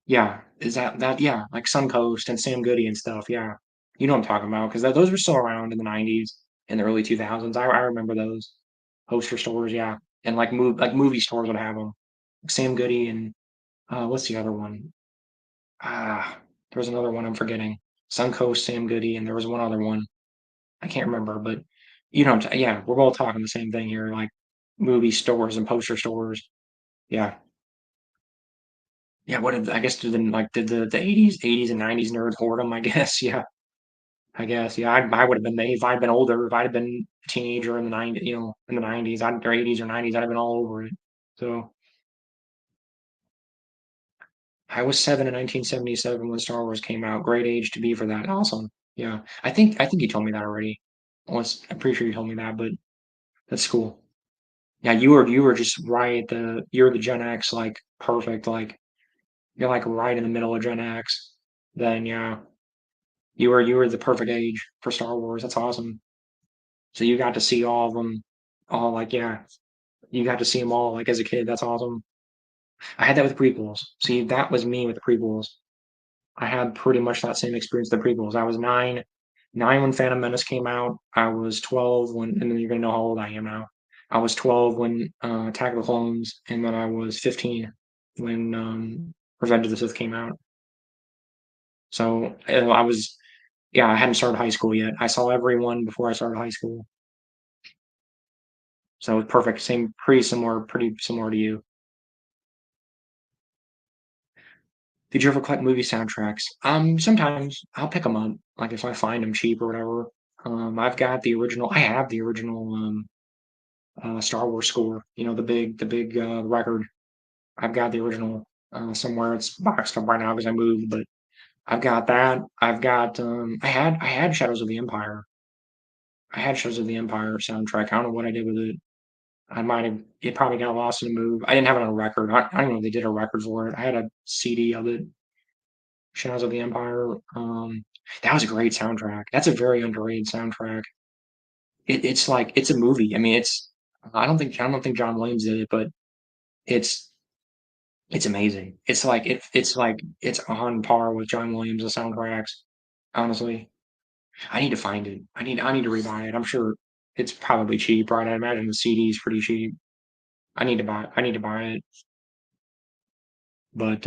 yeah. Is that? Yeah, like Suncoast and Sam Goody and stuff. Yeah, you know what I'm talking about because those were still around in the '90s and the early 2000s. I remember those poster stores. Yeah, and like movie stores would have them. Sam Goody and what's the other one? Ah, there was another one I'm forgetting. Suncoast, Sam Goody, and there was one other one. I can't remember, but yeah, we're both talking the same thing here, like movie stores and poster stores. Yeah. Yeah, what did I guess did the 80s and 90s nerds hoard them, I guess. Yeah. I guess. Yeah, I would have been if I'd been older, if I'd have been a teenager in the 90s, in the 90s, or 80s or 90s, I'd have been all over it. So I was 7 in 1977 when Star Wars came out. Great age to be for that. Awesome. Yeah. I think you told me that already. Once I'm pretty sure you told me that, but that's cool. Yeah, you were just right. You're the Gen X, like perfect. Like you're like right in the middle of Gen X. Then yeah, you were the perfect age for Star Wars. That's awesome. So you got to see all of them, all like yeah, you got to see them all like as a kid. That's awesome. I had that with prequels. See, that was me with the prequels. I had pretty much that same experience with the prequels. I was nine when Phantom Menace came out. I was 12 when, and then you're gonna know how old I am now. I was 12 when Attack of the Clones, and then I was 15 when Revenge of the Sith came out. So yeah, I hadn't started high school yet. I saw everyone before I started high school, so it's perfect. Pretty similar to you. Did you ever collect movie soundtracks? Sometimes I'll pick them up, like if I find them cheap or whatever. I've got the original. I have the original Star Wars score. The big record. I've got the original somewhere. It's boxed up right now because I moved, but I've got that. I've got I had Shadows of the Empire. I had Shadows of the Empire soundtrack. I don't know what I did with it. I might have it probably got lost in the move. I didn't have it on a record. I don't know if they did a record for it. I had a CD of it, Shadows of the Empire. That was a great soundtrack. That's a very underrated soundtrack. It's like it's a movie. I mean, I don't think John Williams did it, but it's it's amazing. It's on par with John Williams' soundtracks. Honestly, I need to find it. I need to rebuy it. I'm sure it's probably cheap, right? I imagine the CD is pretty cheap. I need to buy it, but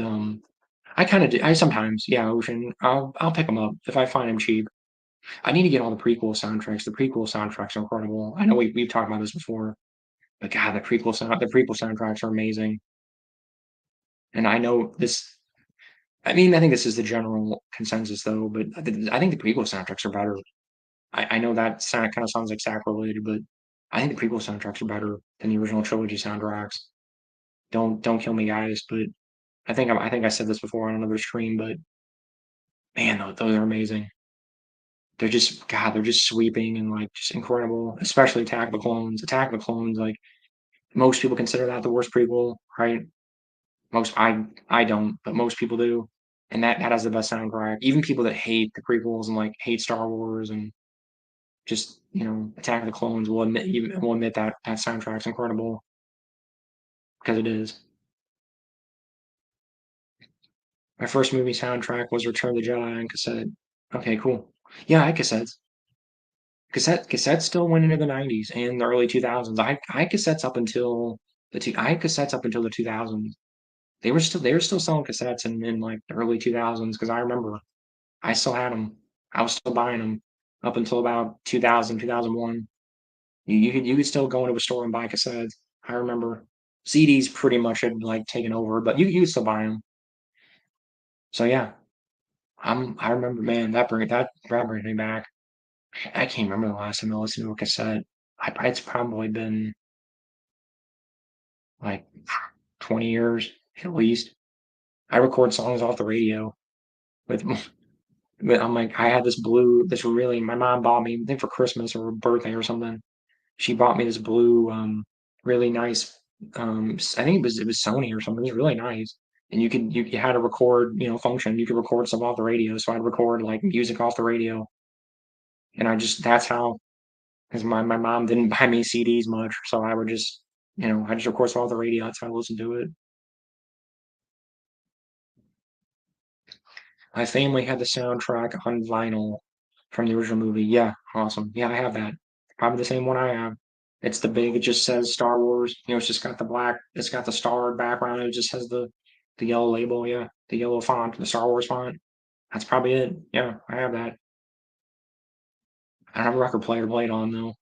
I kind of do. I sometimes, yeah, Ocean. I'll pick them up if I find them cheap. I need to get all the prequel soundtracks. The prequel soundtracks are incredible. I know we've talked about this before, but God, the prequel soundtracks are amazing. And I know this. I mean, I think this is the general consensus, though. But I think the prequel soundtracks are better. I know that kind of sounds like sacrilege, but I think the prequel soundtracks are better than the original trilogy soundtracks. Don't kill me, guys. But I think I said this before on another stream, but man, those are amazing. They're just sweeping and like just incredible. Especially Attack of the Clones. Attack of the Clones, like most people consider that the worst prequel, right? I don't, but most people do. And that has the best soundtrack. Even people that hate the prequels and like hate Star Wars and just Attack of the Clones will admit that that soundtrack's incredible because it is. My first movie soundtrack was Return of the Jedi on cassette. Okay, cool. Yeah, I had cassettes. Cassettes still went into the 90s and the early 2000s. I had cassettes up until I had cassettes up until the 2000s. They were still selling cassettes in like the early 2000s because I remember I still had them. I was still buying them up until about 2000, 2001. You could still go into a store and buy cassettes. I remember CDs pretty much had like taken over, but you could still buy them. So yeah, I remember, man, that brings me back. I can't remember the last time I listened to a cassette. It's probably been like 20 years at least. I record songs off the radio with, but I'm like, I had this really, my mom bought me, I think for Christmas or birthday or something. She bought me this blue, really nice, I think it was Sony or something. It was really nice. And you had a record, function. You could record stuff off the radio. So I'd record like music off the radio. And that's how, because my mom didn't buy me CDs much. So I would just, I just record stuff off the radio. That's how I listened to it. My family had the soundtrack on vinyl from the original movie. Yeah, awesome. Yeah, I have that. Probably the same one I have. It's the big, it just says Star Wars. It's just got the black, it's got the starred background. It just has the yellow label. Yeah, the yellow font, the Star Wars font. That's probably it. Yeah, I have that. I don't have a record player played on though.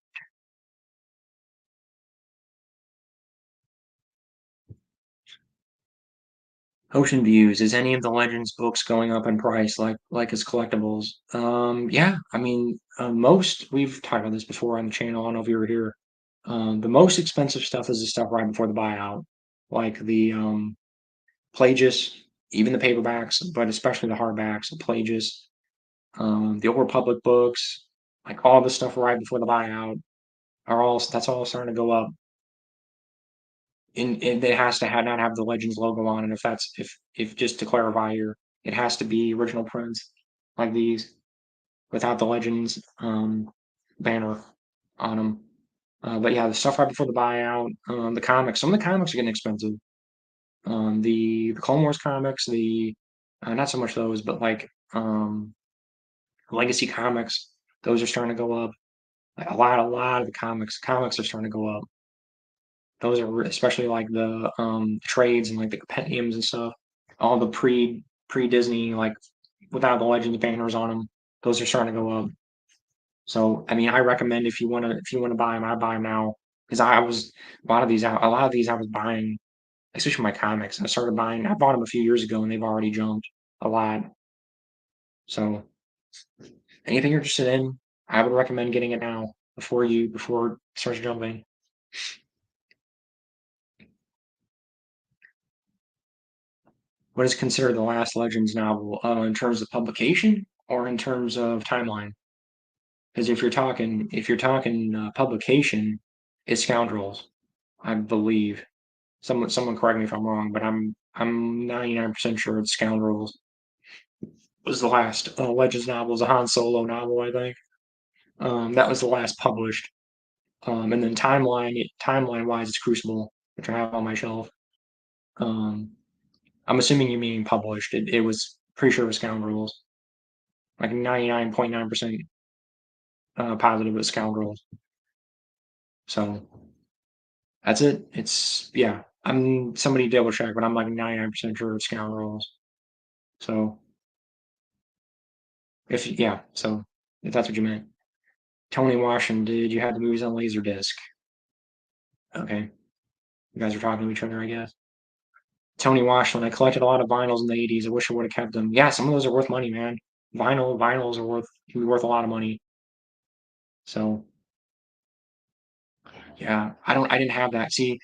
Ocean Views. Is any of the Legends books going up in price like as collectibles? Yeah, I mean, most we've talked about this before on the channel. I don't know if you were here. The most expensive stuff is the stuff right before the buyout, like the Plagius, even the paperbacks, but especially the hardbacks, the Plagius, the Old Republic books, like all the stuff right before the buyout that's all starting to go up. And it has to not have the Legends logo on it. If just to clarify here, it has to be original prints like these without the Legends banner on them. But yeah, the stuff right before the buyout, the comics. Some of the comics are getting expensive. The Clone Wars comics, the not so much those, but like Legacy comics, those are starting to go up. Like a lot of the comics are starting to go up. Those are especially like the trades and like the compendiums and stuff. All the pre Disney like without the Legends banners on them, those are starting to go up. So I mean, I recommend if you want to buy them, I buy them now because I was a lot of these I was buying, especially my comics. I bought them a few years ago and they've already jumped a lot. So anything you're interested in, I would recommend getting it now before it starts jumping. What is considered the last Legends novel in terms of publication or in terms of timeline? Because if you're talking publication, it's Scoundrels, I believe. Someone correct me if I'm wrong, but I'm 99% sure it's Scoundrels was the last Legends novel. It was a Han Solo novel, I think. That was the last published. And then timeline wise, it's Crucible, which I have on my shelf. Um, I'm assuming you mean published. It was pretty sure it was Scoundrels, like 99.9% positive it was Scoundrels. So that's it. It's yeah. I'm somebody double check, but I'm like 99% sure it's Scoundrels. So if that's what you meant. Tony Washington, did you have the movies on Laserdisc? Okay, you guys are talking to each other, I guess. Tony Washington, I collected a lot of vinyls in the 80s. I wish I would have kept them. Yeah, some of those are worth money, man. Vinyls are can be worth a lot of money. So yeah, I didn't have that. See,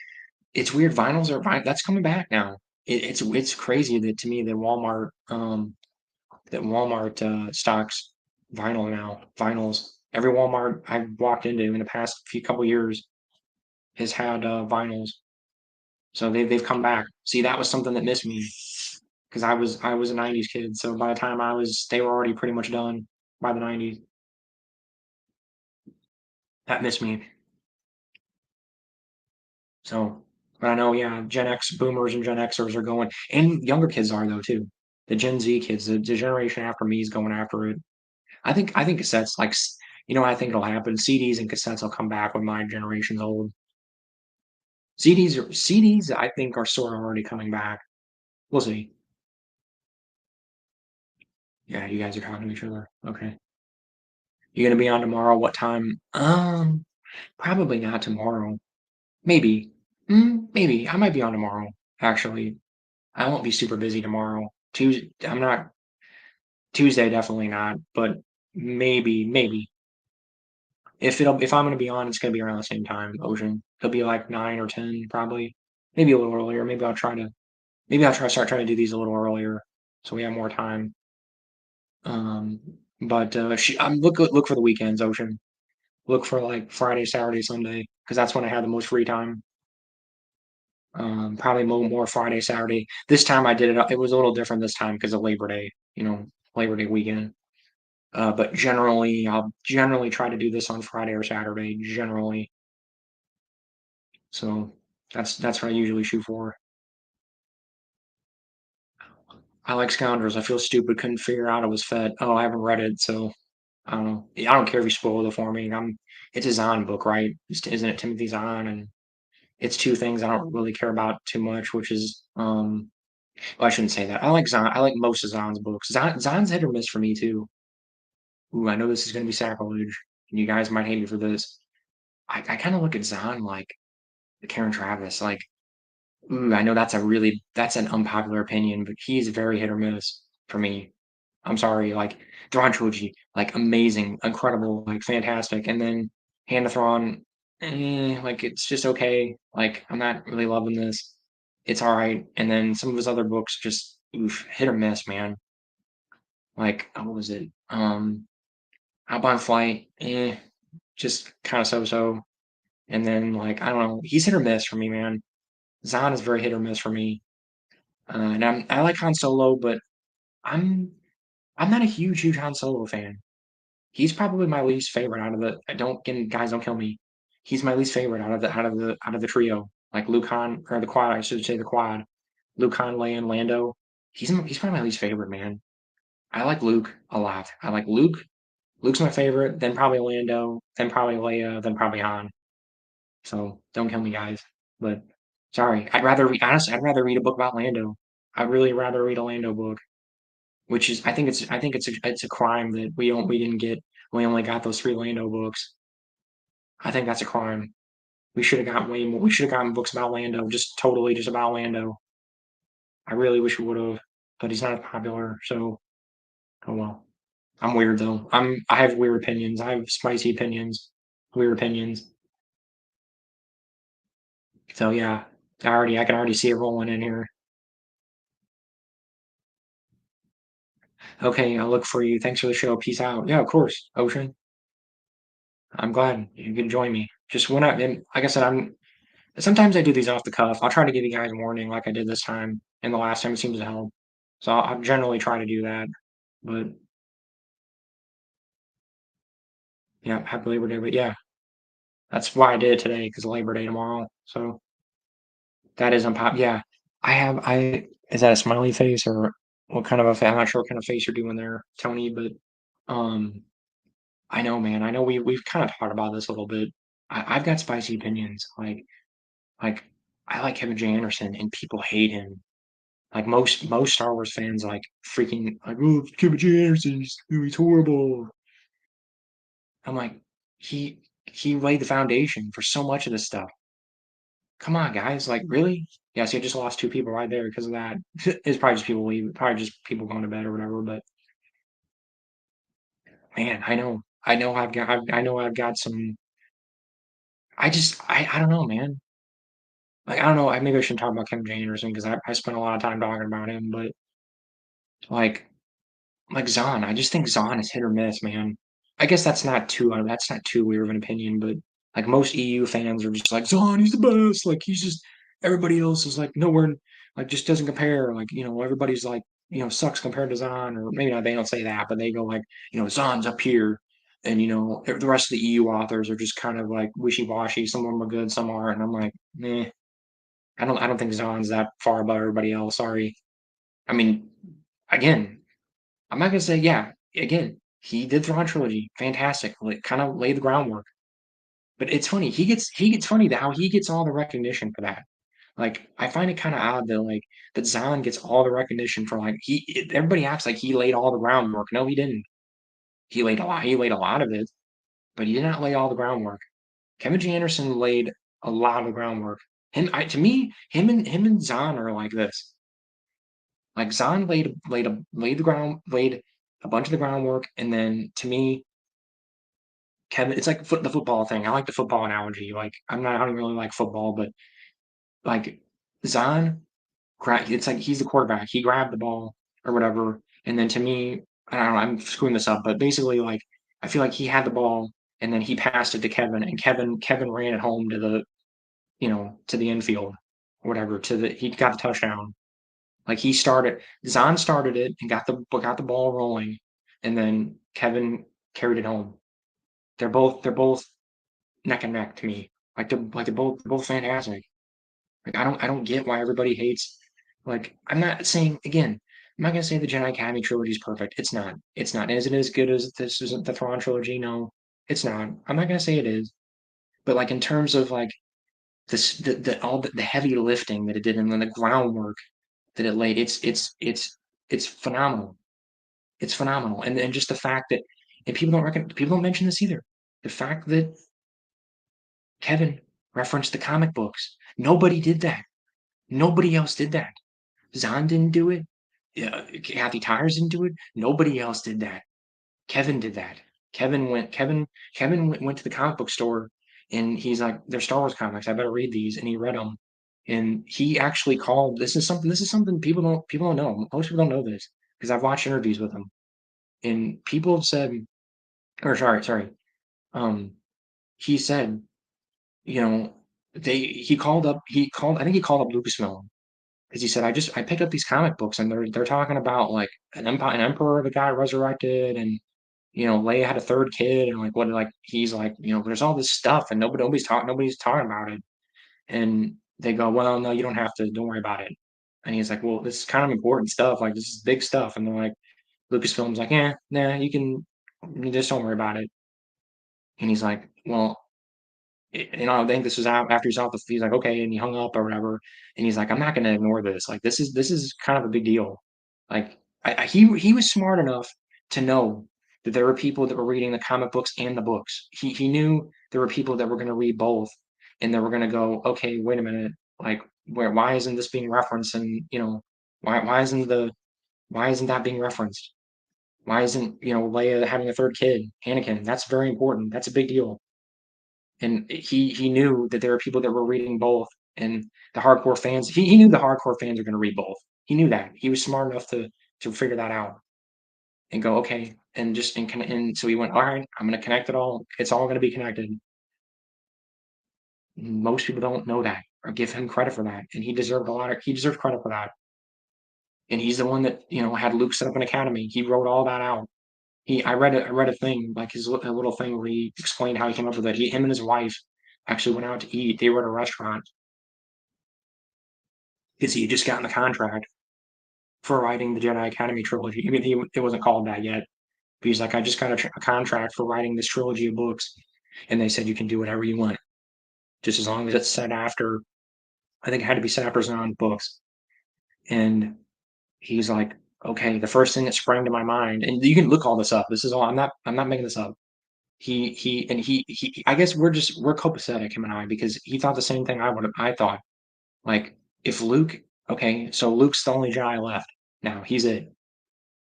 it's weird. That's coming back now. It's crazy that to me that Walmart stocks vinyls. Every Walmart I've walked into in the past few couple years has had vinyls. So they've come back. See, that was something that missed me because I was a 90s kid. So by the time they were already pretty much done by the 90s. That missed me. So, but I know, yeah, Gen X boomers and Gen Xers are going, and younger kids are though too. The Gen Z kids, the generation after me is going after it. I think cassettes You know, I think it'll happen. CDs and cassettes will come back when my generation's old. CDs, I think, are sort of already coming back. We'll see. Yeah, you guys are talking to each other. Okay. You gonna be on tomorrow? What time? Probably not tomorrow. Maybe. Maybe. I might be on tomorrow, actually. I won't be super busy tomorrow. Tuesday, I'm not. Tuesday, definitely not. But maybe. If I'm gonna be on, it's gonna be around the same time. Ocean. It'll be like 9 or 10, probably. Maybe a little earlier. Maybe I'll start trying to do these a little earlier, so we have more time. Um, but I'm look for the weekends, Ocean. Look for like Friday, Saturday, Sunday, because that's when I have the most free time. Probably more Friday, Saturday. This time I did it. It was a little different this time because of Labor Day. Labor Day weekend. But generally, I'll generally try to do this on Friday or Saturday. Generally, so that's what I usually shoot for. I like Scoundrels. I feel stupid. Couldn't figure out it was Fed. Oh, I haven't read it, so I don't know. I don't care if you spoil it for me. It's a Zahn book, right? Isn't it Timothy Zahn? And it's two things I don't really care about too much, which is well, I shouldn't say that. I like Zahn. I like most of Zahn's books. Zahn's hit or miss for me too. Ooh, I know this is gonna be sacrilege, and you guys might hate me for this. I kind of look at Zahn like Karen Travis. Like, ooh, I know that's an unpopular opinion, but he's very hit or miss for me. I'm sorry, like Thrawn trilogy, like amazing, incredible, like fantastic, and then Hand of Thrawn, like it's just okay. Like I'm not really loving this. It's all right, and then some of his other books just oof, hit or miss, man. Like what was it? Outbound Flight, just kind of so-so. And then like I don't know, he's hit or miss for me, man. Zahn is very hit or miss for me. And I like Han Solo, but I'm I'm not a huge Han Solo fan. He's probably my least favorite out of the. Don't get guys, don't kill me. He's my least favorite out of the trio. Like Luke Han or the quad, I should say the quad. Luke Han, Leia, and Lando. He's probably my least favorite, man. I like Luke a lot. I like Luke. Luke's my favorite. Then probably Lando. Then probably Leia. Then probably Han. So don't kill me, guys. But sorry, honestly, I'd rather read a book about Lando. I'd really rather read a Lando book. Which is I think it's a crime that we only got those three Lando books. I think that's a crime. We should have gotten way more. We should have gotten books about Lando, just about Lando. I really wish we would have, but he's not popular, so oh well. I'm weird though. I have weird opinions. I have spicy opinions, weird opinions. So yeah, I can already see it rolling in here. Okay, I'll look for you. Thanks for the show. Peace out. Yeah, of course, Ocean. I'm glad you can join me. Just when and like I said, sometimes I do these off the cuff. I'll try to give you guys a warning like I did this time, and the last time it seems to help. So I'll generally try to do that. But yeah, happy Labor Day. But yeah, that's why I did it today because Labor Day tomorrow. So that is unpop. Yeah, I is that a smiley face or what kind of a I'm not sure what kind of face you're doing there, Tony. But um, I know, man. I know we've kind of talked about this a little bit. I've got spicy opinions. Like I like Kevin J. Anderson, and people hate him. Like most Star Wars fans, like freaking like, oh, Kevin J. Anderson, he's horrible. I'm like, he he laid the foundation for so much of this stuff. Come on, guys, like really? Yes, he just lost two people right there because of that. It's probably just people leaving, probably just people going to bed or whatever. But man, I know I've got some. I don't know, man. Like I don't know. Maybe I shouldn't talk about Kevin J. Anderson because I spent a lot of time talking about him, but like Zahn, I just think Zahn is hit or miss, man. I guess that's not too weird of an opinion, but like most EU fans are just like Zahn, he's the best. Like he's just everybody else is like nowhere, like just doesn't compare. Like everybody's like sucks compared to Zahn, or maybe not. They don't say that, but they go like Zahn's up here, and the rest of the EU authors are just kind of like wishy washy. Some of them are good, some aren't, and I'm like, meh. I don't think Zahn's that far above everybody else. Sorry. I mean, again, I'm not gonna say yeah. Again, He did Thrawn trilogy, fantastic. Like, kind of laid the groundwork. But it's funny. He gets funny that how he gets all the recognition for that. Like, I find it kind of odd that like that Zahn gets all the recognition for like everybody acts like he laid all the groundwork. No, he didn't. He laid a lot. He laid a lot of it, but he did not lay all the groundwork. Kevin G. Anderson laid a lot of the groundwork. To me, him and Zahn are like this. Like Zahn laid a bunch of the groundwork, and then to me, Kevin, it's like the football thing. I like the football analogy. Like I don't really like football, but like Zahn, it's like he's the quarterback. He grabbed the ball or whatever, and then to me, I don't know. I'm screwing this up, but basically, like I feel like he had the ball, and then he passed it to Kevin, and Kevin ran it home to to the infield or whatever. He got the touchdown. Like Zahn started it and got the ball rolling, and then Kevin carried it home. They're both neck and neck to me. They're both fantastic. Like I don't get why everybody hates. Like I'm not saying again. I'm not gonna say the Jedi Academy trilogy is perfect. It's not. It's not. Is it as good as this isn't the Thrawn trilogy? No, it's not. I'm not gonna say it is. But like in terms of like this all the heavy lifting that it did and then the groundwork that it laid, it's phenomenal. It's phenomenal. And just the fact that and people don't mention this either. The fact that Kevin referenced the comic books. Nobody did that. Nobody else did that. Zahn didn't do it. Kathy Tyers didn't do it. Nobody else did that. Kevin did that. Kevin went to the comic book store and he's like, "They're Star Wars comics. I better read these." And he read them. And he actually called. This is something people don't know. Most people don't know this because I've watched interviews with him, and people have said, or sorry, um, he said, you know, I think he called up Lucasfilm because he said, I picked up these comic books and they're talking about like an emperor, the guy resurrected, and Leia had a third kid, and like he's like, there's all this stuff, and nobody's talking about it. And they go, well, no, you don't have to, don't worry about it. And he's like, well, this is kind of important stuff, like this is big stuff. And they're like, Lucasfilm's like, yeah, nah, you just don't worry about it. And he's like, well, I think this was out after he's off he's like, okay, and he hung up or whatever. And he's like, I'm not gonna ignore this. Like this is kind of a big deal. Like he was smart enough to know that there were people that were reading the comic books and the books. He knew there were people that were gonna read both and they were gonna go, okay, wait a minute, like why isn't this being referenced? And why isn't that being referenced? Why isn't, Leia having a third kid, Anakin? That's very important. That's a big deal. And he knew that there were people that were reading both, and the hardcore fans. He knew the hardcore fans are going to read both. He knew that. He was smart enough to figure that out and go okay, and just and so he went, all right, I'm going to connect it all. It's all going to be connected. Most people don't know that or give him credit for that, and he deserved credit for that. And he's the one that had Luke set up an academy. He wrote all that out. I read a thing like a little thing where he explained how he came up with it. Him and his wife actually went out to eat. They were at a restaurant because he had just gotten the contract for writing the Jedi Academy trilogy. I mean, it wasn't called that yet. But he's like, I just got a contract for writing this trilogy of books, and they said you can do whatever you want, just as long as it's set after. I think it had to be set after Zion's books. And he's like, okay. The first thing that sprang to my mind, and you can look all this up. This is all. I'm not making this up. He. I guess we're copacetic, him and I, because he thought the same thing I thought. Like if Luke, okay, so Luke's the only Jedi left. Now he's it.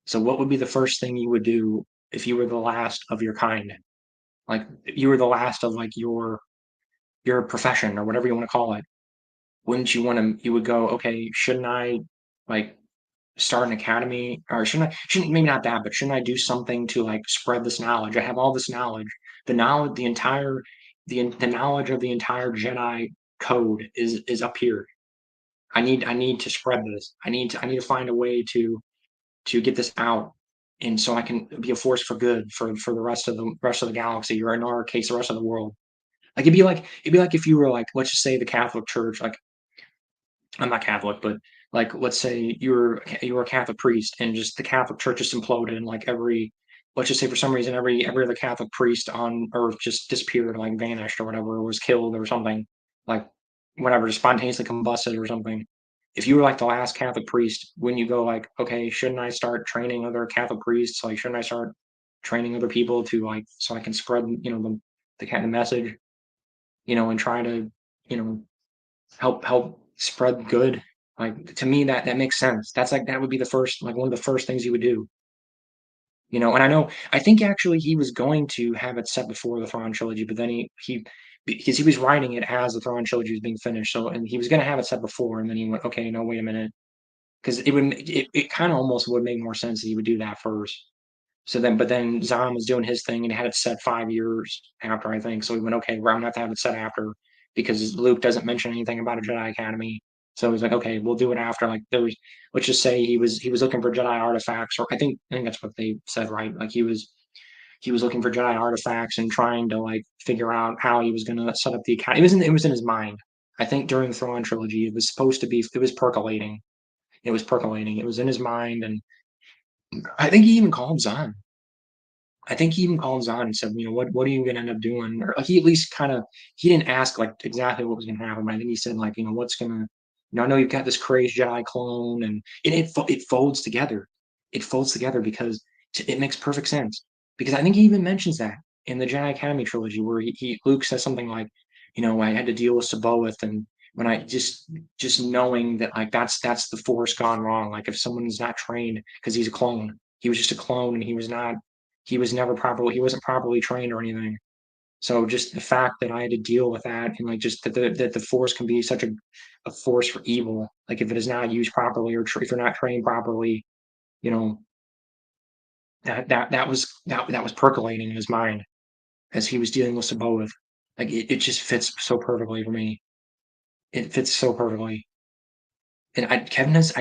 So what would be the first thing you would do if you were the last of your kind? Like you were the last of like your profession or whatever you want to call it. Wouldn't you want to you would go, okay, shouldn't I like start an academy or shouldn't maybe not that, but shouldn't I do something to like spread this knowledge? I have all this knowledge. The knowledge of the entire Jedi code is up here. I need to spread this. I need to find a way to get this out, and so I can be a force for good for the rest of the galaxy, or in our case, the rest of the world. Like it'd be like if you were like, let's just say the Catholic Church. Like I'm not Catholic, but like let's say you were a Catholic priest, and just the Catholic Church just imploded, and like let's just say for some reason every other Catholic priest on Earth just disappeared, like vanished or whatever, or was killed or something, like whatever, just spontaneously combusted or something. If you were like the last Catholic priest, wouldn't you go like, okay, shouldn't I start training other Catholic priests? Like, shouldn't I start training other people to like so I can spread, the kind of message, and try to, you know, help spread good. Like to me that makes sense. That's like that would be the first like one of the first things you would do. And I think actually he was going to have it set before the Thrawn trilogy, but then he because he was writing it as the Thrawn trilogy was being finished, so and he was gonna have it set before, and then he went, okay, no, wait a minute, because it kind of almost would make more sense that he would do that first. So then, but then Zahn was doing his thing and had it set 5 years after, I think. So he went, okay, well, I'm gonna have to have it set after because Luke doesn't mention anything about a Jedi Academy. So he's like, okay, we'll do it after. Like there was, let's just say he was looking for Jedi artifacts, or I think that's what they said, right? Like he was looking for Jedi artifacts and trying to like figure out how he was gonna set up the academy. It was in his mind. I think during the Thrawn trilogy, it was supposed to be. It was percolating. It was percolating. It was in his mind, and I think he even called Zahn. I think he even called Zahn and said, what are you gonna end up doing? Or like he at least kind of he didn't ask like exactly what was gonna happen, but I think he said like, what's gonna I know you've got this crazed Jedi clone and it folds together. It folds together because it makes perfect sense. Because I think he even mentions that in the Jedi Academy trilogy where Luke says something like, I had to deal with Saboeth and when I just knowing that like that's the force gone wrong. Like if someone's not trained because he's a clone, he was just a clone and he wasn't properly trained or anything. So just the fact that I had to deal with that and like just that the force can be such a force for evil, like if it is not used properly or if you're not trained properly, you know, that was percolating in his mind as he was dealing with Saboth. Like it just fits so perfectly for me. It fits so perfectly. And I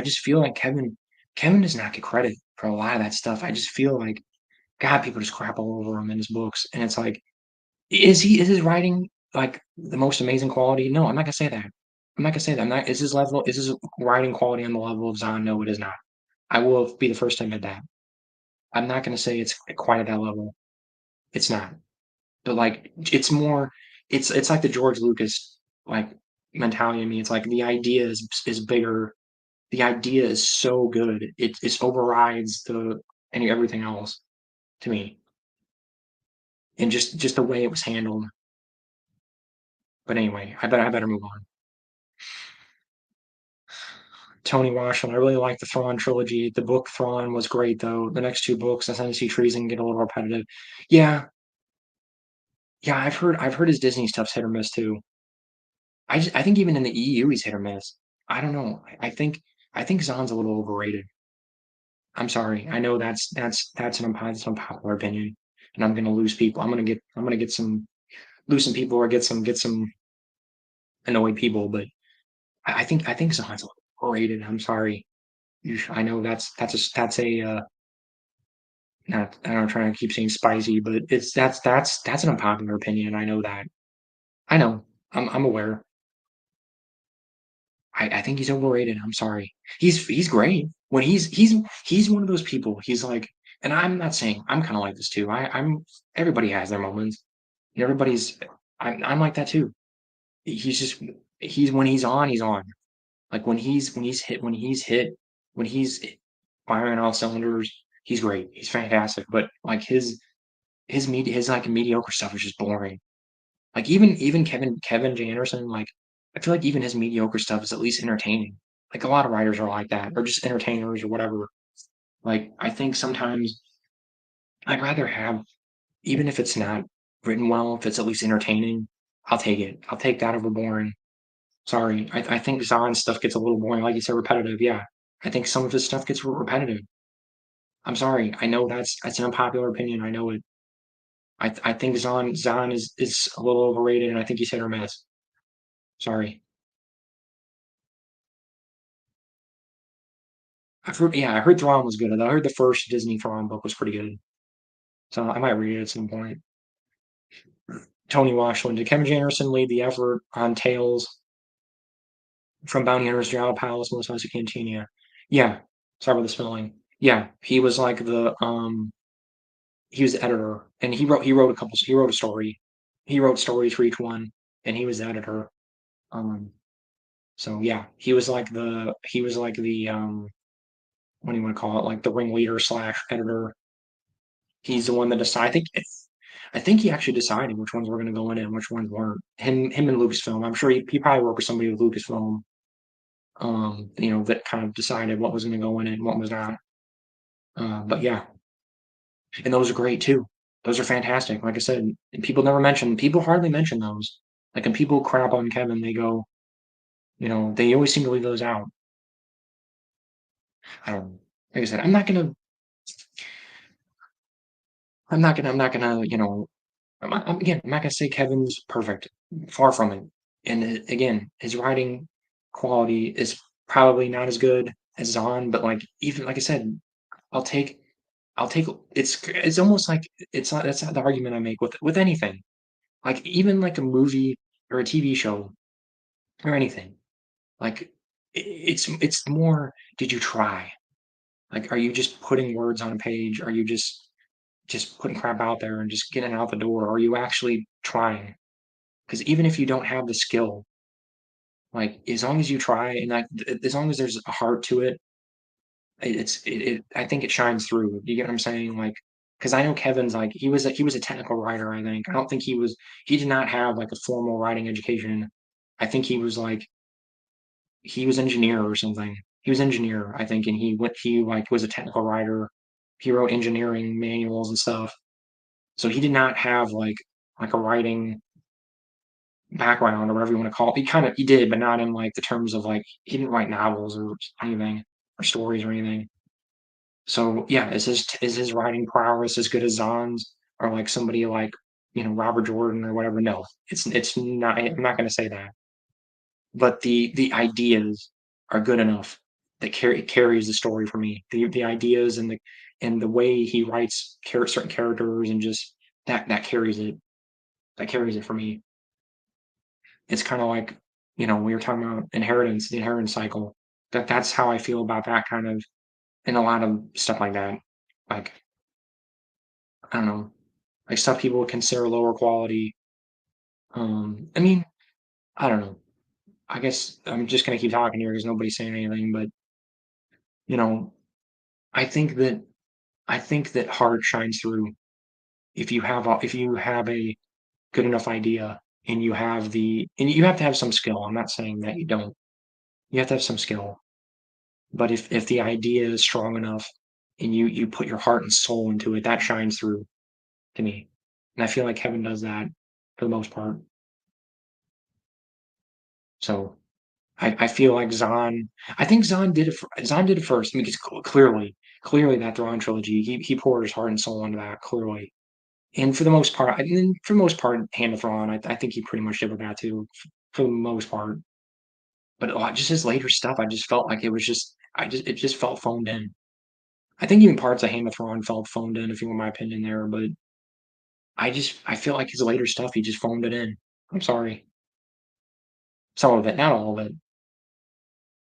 just feel like Kevin does not get credit for a lot of that stuff. I just feel like God, people just crap all over him in his books. And it's like, is his writing like the most amazing quality? No, I'm not gonna say that. I'm not gonna say that. Is his writing quality on the level of Zahn? No, it is not. I will be the first to admit that. I'm not gonna say it's quite at that level. It's not. But like it's more it's like the George Lucas like mentality in me. It's like the idea is bigger. The idea is so good. It overrides everything else to me. And just the way it was handled. But anyway, I better move on. Tony Washington. I really like the Thrawn trilogy. The book Thrawn was great though. The next two books, Ascendancy Treason, get a little repetitive. Yeah, yeah. I've heard his Disney stuff's hit or miss too. I think even in the EU he's hit or miss. I don't know. I think Zahn's a little overrated. I'm sorry. I know that's an unpopular opinion, and I'm gonna lose people. I'm gonna get some lose some people or get some annoyed people. But I think Zahn's a little overrated. I'm sorry. I know that's a not I don't trying to keep saying spicy, but that's an unpopular opinion. I know that. I know. I'm aware. I think he's overrated. I'm sorry. He's great. When he's one of those people. He's like, and I'm not saying I'm kind of like this too. I'm everybody has their moments. Everybody's I'm like that too. He's just he's when he's on, he's on. Like when he's firing on all cylinders, he's great. He's fantastic. But like his like mediocre stuff is just boring. Like even Kevin J. Anderson, like I feel like even his mediocre stuff is at least entertaining. Like a lot of writers are like that, or just entertainers or whatever. Like I think sometimes I'd rather have even if it's not written well, if it's at least entertaining, I'll take it. I'll take that over boring. Sorry, I think Zahn's stuff gets a little boring, like you said, repetitive. Yeah, I think some of his stuff gets repetitive. I'm sorry. I know that's an unpopular opinion. I know it. I think Zahn is a little overrated, and I think he's hit or miss. Sorry. I heard Thrawn was good. I heard the first Disney Thrawn book was pretty good, so I might read it at some point. Tony Washington. Did Kevin J. Anderson lead the effort on Tales from Bounty Hunters to Jabba Palace, Mos Eisley Cantina? Yeah. Sorry about the spelling. Yeah, he was like he was the editor, and he wrote a story. He wrote stories for each one, and he was the editor. Um, so yeah, he was like the what do you want to call it? Like the ringleader slash editor. He's the one that decided. I think he actually decided which ones were going to go in and which ones weren't. Him and Lucasfilm. I'm sure he probably worked with somebody with Lucasfilm. That kind of decided what was going to go in and what was not. But yeah, and those are great too. Those are fantastic. Like I said, and people hardly mention those. Like when people crap on Kevin, they go, they always seem to leave those out. I don't know. Like I said, I'm not gonna, I'm not gonna say Kevin's perfect. Far from it. And again, his writing quality is probably not as good as Zahn, but like even like I said, I'll take I'll take it's almost like it's not that's not the argument I make with anything. Like even like a movie or a TV show or anything. Like it's more, did you try? Like are you just putting words on a page? Are you just putting crap out there and just getting it out the door? Or are you actually trying? Because even if you don't have the skill, like as long as you try and like as long as there's a heart to it, I think it shines through. You get what I'm saying? Like, because I know Kevin's like he was a technical writer. I think I don't think he did not have like a formal writing education. I think he was engineer or something. He was engineer, I think, and he like was a technical writer. He wrote engineering manuals and stuff. So he did not have like a writing background or whatever you want to call it. He did, but not in like the terms of like he didn't write novels or anything or stories or anything. So yeah, is his writing prowess as good as Zahn's or like somebody like Robert Jordan or whatever? No, it's not. I'm not going to say that, but the ideas are good enough that carries the story for me. The ideas and the way he writes certain characters and just that carries it. That carries it for me. It's kind of like we were talking about inheritance, the inheritance cycle. That's how I feel about that kind of and a lot of stuff like that. Like I don't know, like stuff people would consider lower quality. I mean, I don't know. I guess I'm just gonna keep talking here because nobody's saying anything. But you know, I think that heart shines through if you have a good enough idea and you have to have some skill. I'm not saying that you don't. You have to have some skill. But if the idea is strong enough and you put your heart and soul into it, that shines through to me. And I feel like Kevin does that for the most part. So I feel like Zahn. I think Zahn did it. Zahn did it first. I mean, because clearly that Thrawn trilogy, he poured his heart and soul into that clearly. And for the most part, Hand of Thrawn, I think he pretty much did with that too, for the most part. But just his later stuff, I just felt like it just felt phoned in. I think even parts of Hand of Thrawn felt phoned in, if you want my opinion there. But I feel like his later stuff, he just phoned it in. I'm sorry, some of it, not all of it.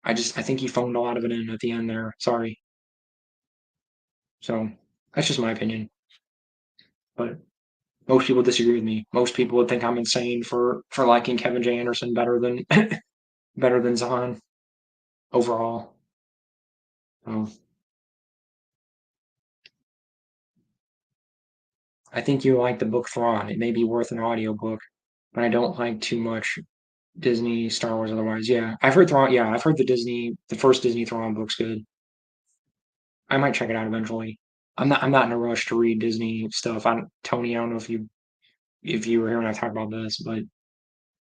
I think he phoned a lot of it in at the end there. Sorry. So that's just my opinion. But most people disagree with me. Most people would think I'm insane for liking Kevin J. Anderson better than better than Zahn overall. Um, I think you like the book Thrawn. It may be worth an audiobook, but I don't like too much Disney, Star Wars otherwise. Yeah. I've heard Thrawn, yeah, I've heard the first Disney Thrawn book's good. I might check it out eventually. I'm not in a rush to read Disney stuff. Tony, I don't know if you were here when I talked about this, but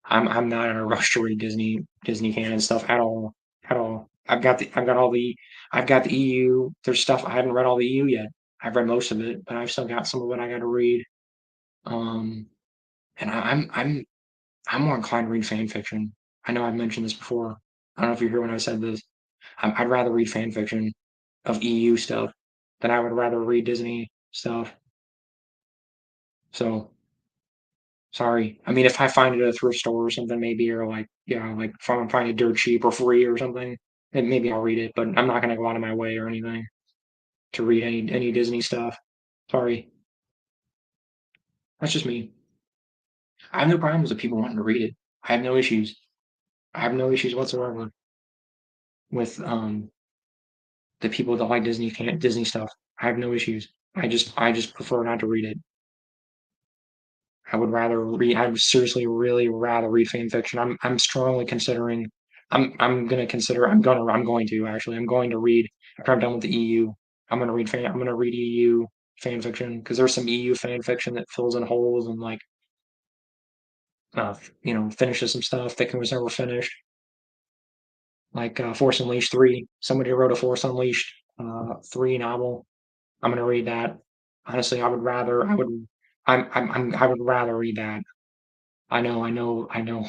I'm not in a rush to read Disney canon stuff at all. At all. I've got the EU. There's stuff I haven't read all the EU yet. I've read most of it, but I've still got some of it I got to read. Um, and I'm more inclined to read fan fiction. I know I've mentioned this before. I don't know if you're here when I said this. I'd rather read fan fiction of EU stuff than I would rather read Disney stuff. So sorry. I mean, if I find it at a thrift store or something, maybe, or like, yeah, like if I'm finding it dirt cheap or free or something, then maybe I'll read it. But I'm not gonna go out of my way or anything to read any Disney stuff. Sorry. That's just me. I have no problems with people wanting to read it. I have no issues. I have no issues whatsoever with the people that like Disney stuff. I have no issues. I just prefer not to read it. I would rather read. I would seriously really rather read fan fiction. I'm strongly considering. I'm gonna consider. I'm going to actually. I'm going to read after I'm done with the EU. I'm gonna read EU fan fiction because there's some EU fan fiction that fills in holes and like finishes some stuff that was never finished. Like Force Unleashed 3. Somebody wrote a Force Unleashed 3 novel. I'm gonna read that. Honestly, I would rather read that. I know.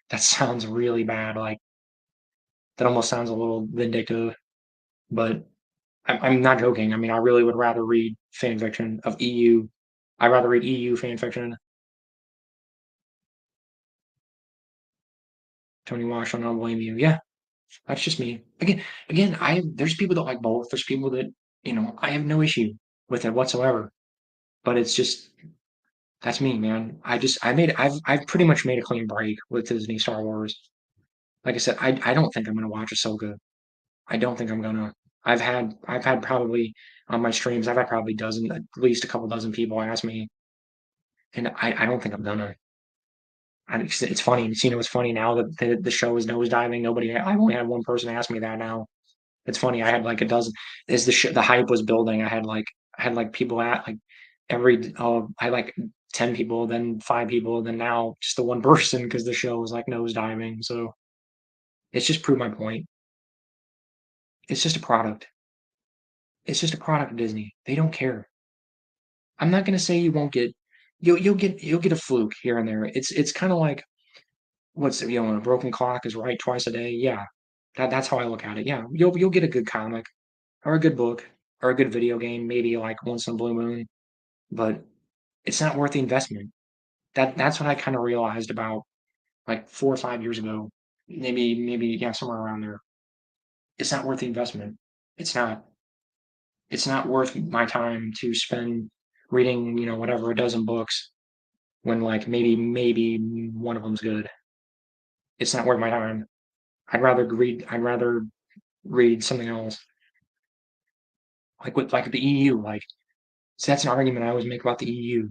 That sounds really bad. Like that almost sounds a little vindictive, but I'm not joking. I mean, I really would rather read fan fiction of EU. I'd rather read EU fan fiction. Tony Wash, I don't blame you. Yeah, that's just me. Again, I there's people that like both. There's people that I have no issue with it whatsoever. But it's just that's me, man. I've pretty much made a clean break with Disney Star Wars. Like I said, I don't think I'm gonna watch Ahsoka. I don't think I'm gonna. I've had probably on my streams, I've had probably at least a couple dozen people ask me, and I don't think I'm gonna. It's funny. It's funny now that the show is nosediving. I've only had one person ask me that now. It's funny. I had like a dozen. As the hype was building, I had like people at like I had like 10 people, then 5 people, then now just the one person because the show was like nosediving. So it's just proved my point. It's just a product. It's just a product of Disney. They don't care. I'm not gonna say you won't get you'll get a fluke here and there. It's kind of like a broken clock is right twice a day. Yeah, that's how I look at it. Yeah, you'll get a good comic or a good book or a good video game maybe like once in a blue moon, but it's not worth the investment. That's what I kind of realized about like 4 or 5 years ago, maybe yeah somewhere around there. It's not worth the investment. It's not. It's not worth my time to spend reading whatever a dozen books when like maybe one of them's good. It's not worth my time. I'd rather read something else. Like with the EU, like so that's an argument I always make about the EU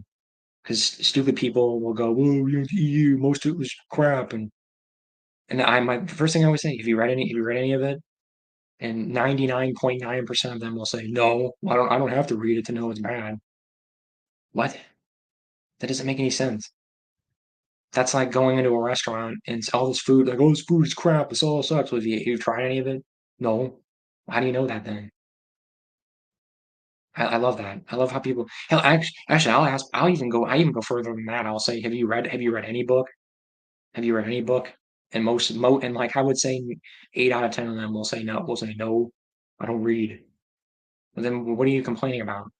because stupid people will go, "Oh, the EU, most of it was crap," and the first thing I always say, have you read any of it? And 99.9% of them will say, "No, I don't have to read it to know it's bad." What? That doesn't make any sense. That's like going into a restaurant and it's all this food, like, "Oh, this food is crap. It's all sucks." Well, have you tried any of it? No. How do you know that then? I love that. I love how people. Hell, actually, I'll ask. I even go further than that. I'll say, Have you read any book? Have you read any book? And like I would say, 8 out of 10 of them will say no. Will say no. I don't read. But then what are you complaining about?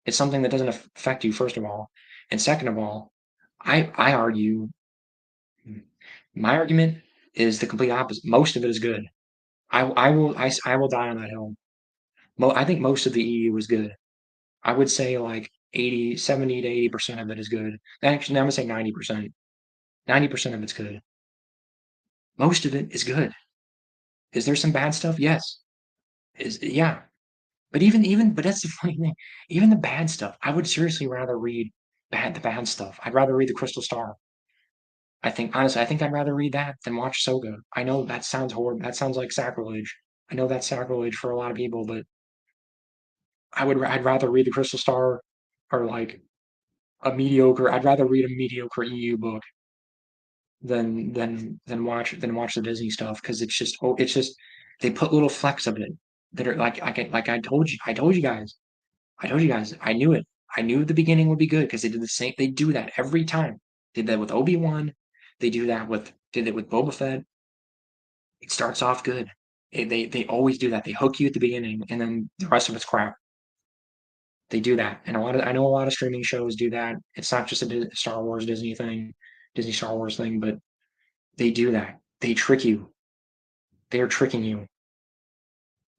It's something that doesn't affect you, first of all, and second of all, I argue. My argument is the complete opposite. Most of it is good. I will die on that hill. I think most of the EU is good. I would say like 70 to 80% of it is good. Actually, I'm gonna say 90%. 90% of it's good. Most of it is good. Is there some bad stuff? Yes. Yeah. But that's the funny thing. Even the bad stuff, I would seriously rather read the bad stuff. I'd rather read the Crystal Star. Honestly, I think I'd rather read that than watch Soga. I know that sounds horrible. That sounds like sacrilege. I know that's sacrilege for a lot of people, but I'd rather read the Crystal Star or like I'd rather read a mediocre EU book than watch the Disney stuff because it's just they put little flecks of it that are like I told you guys I knew it. I knew the beginning would be good because they did the same. They do that every time. Did that with Obi-Wan. They did it with Boba Fett. It starts off good. They always do that. They hook you at the beginning and then the rest of it's crap. They do that, and I know a lot of streaming shows do that. It's not just a Star Wars Disney thing, Disney Star Wars thing, but they do that. They trick you. They are tricking you.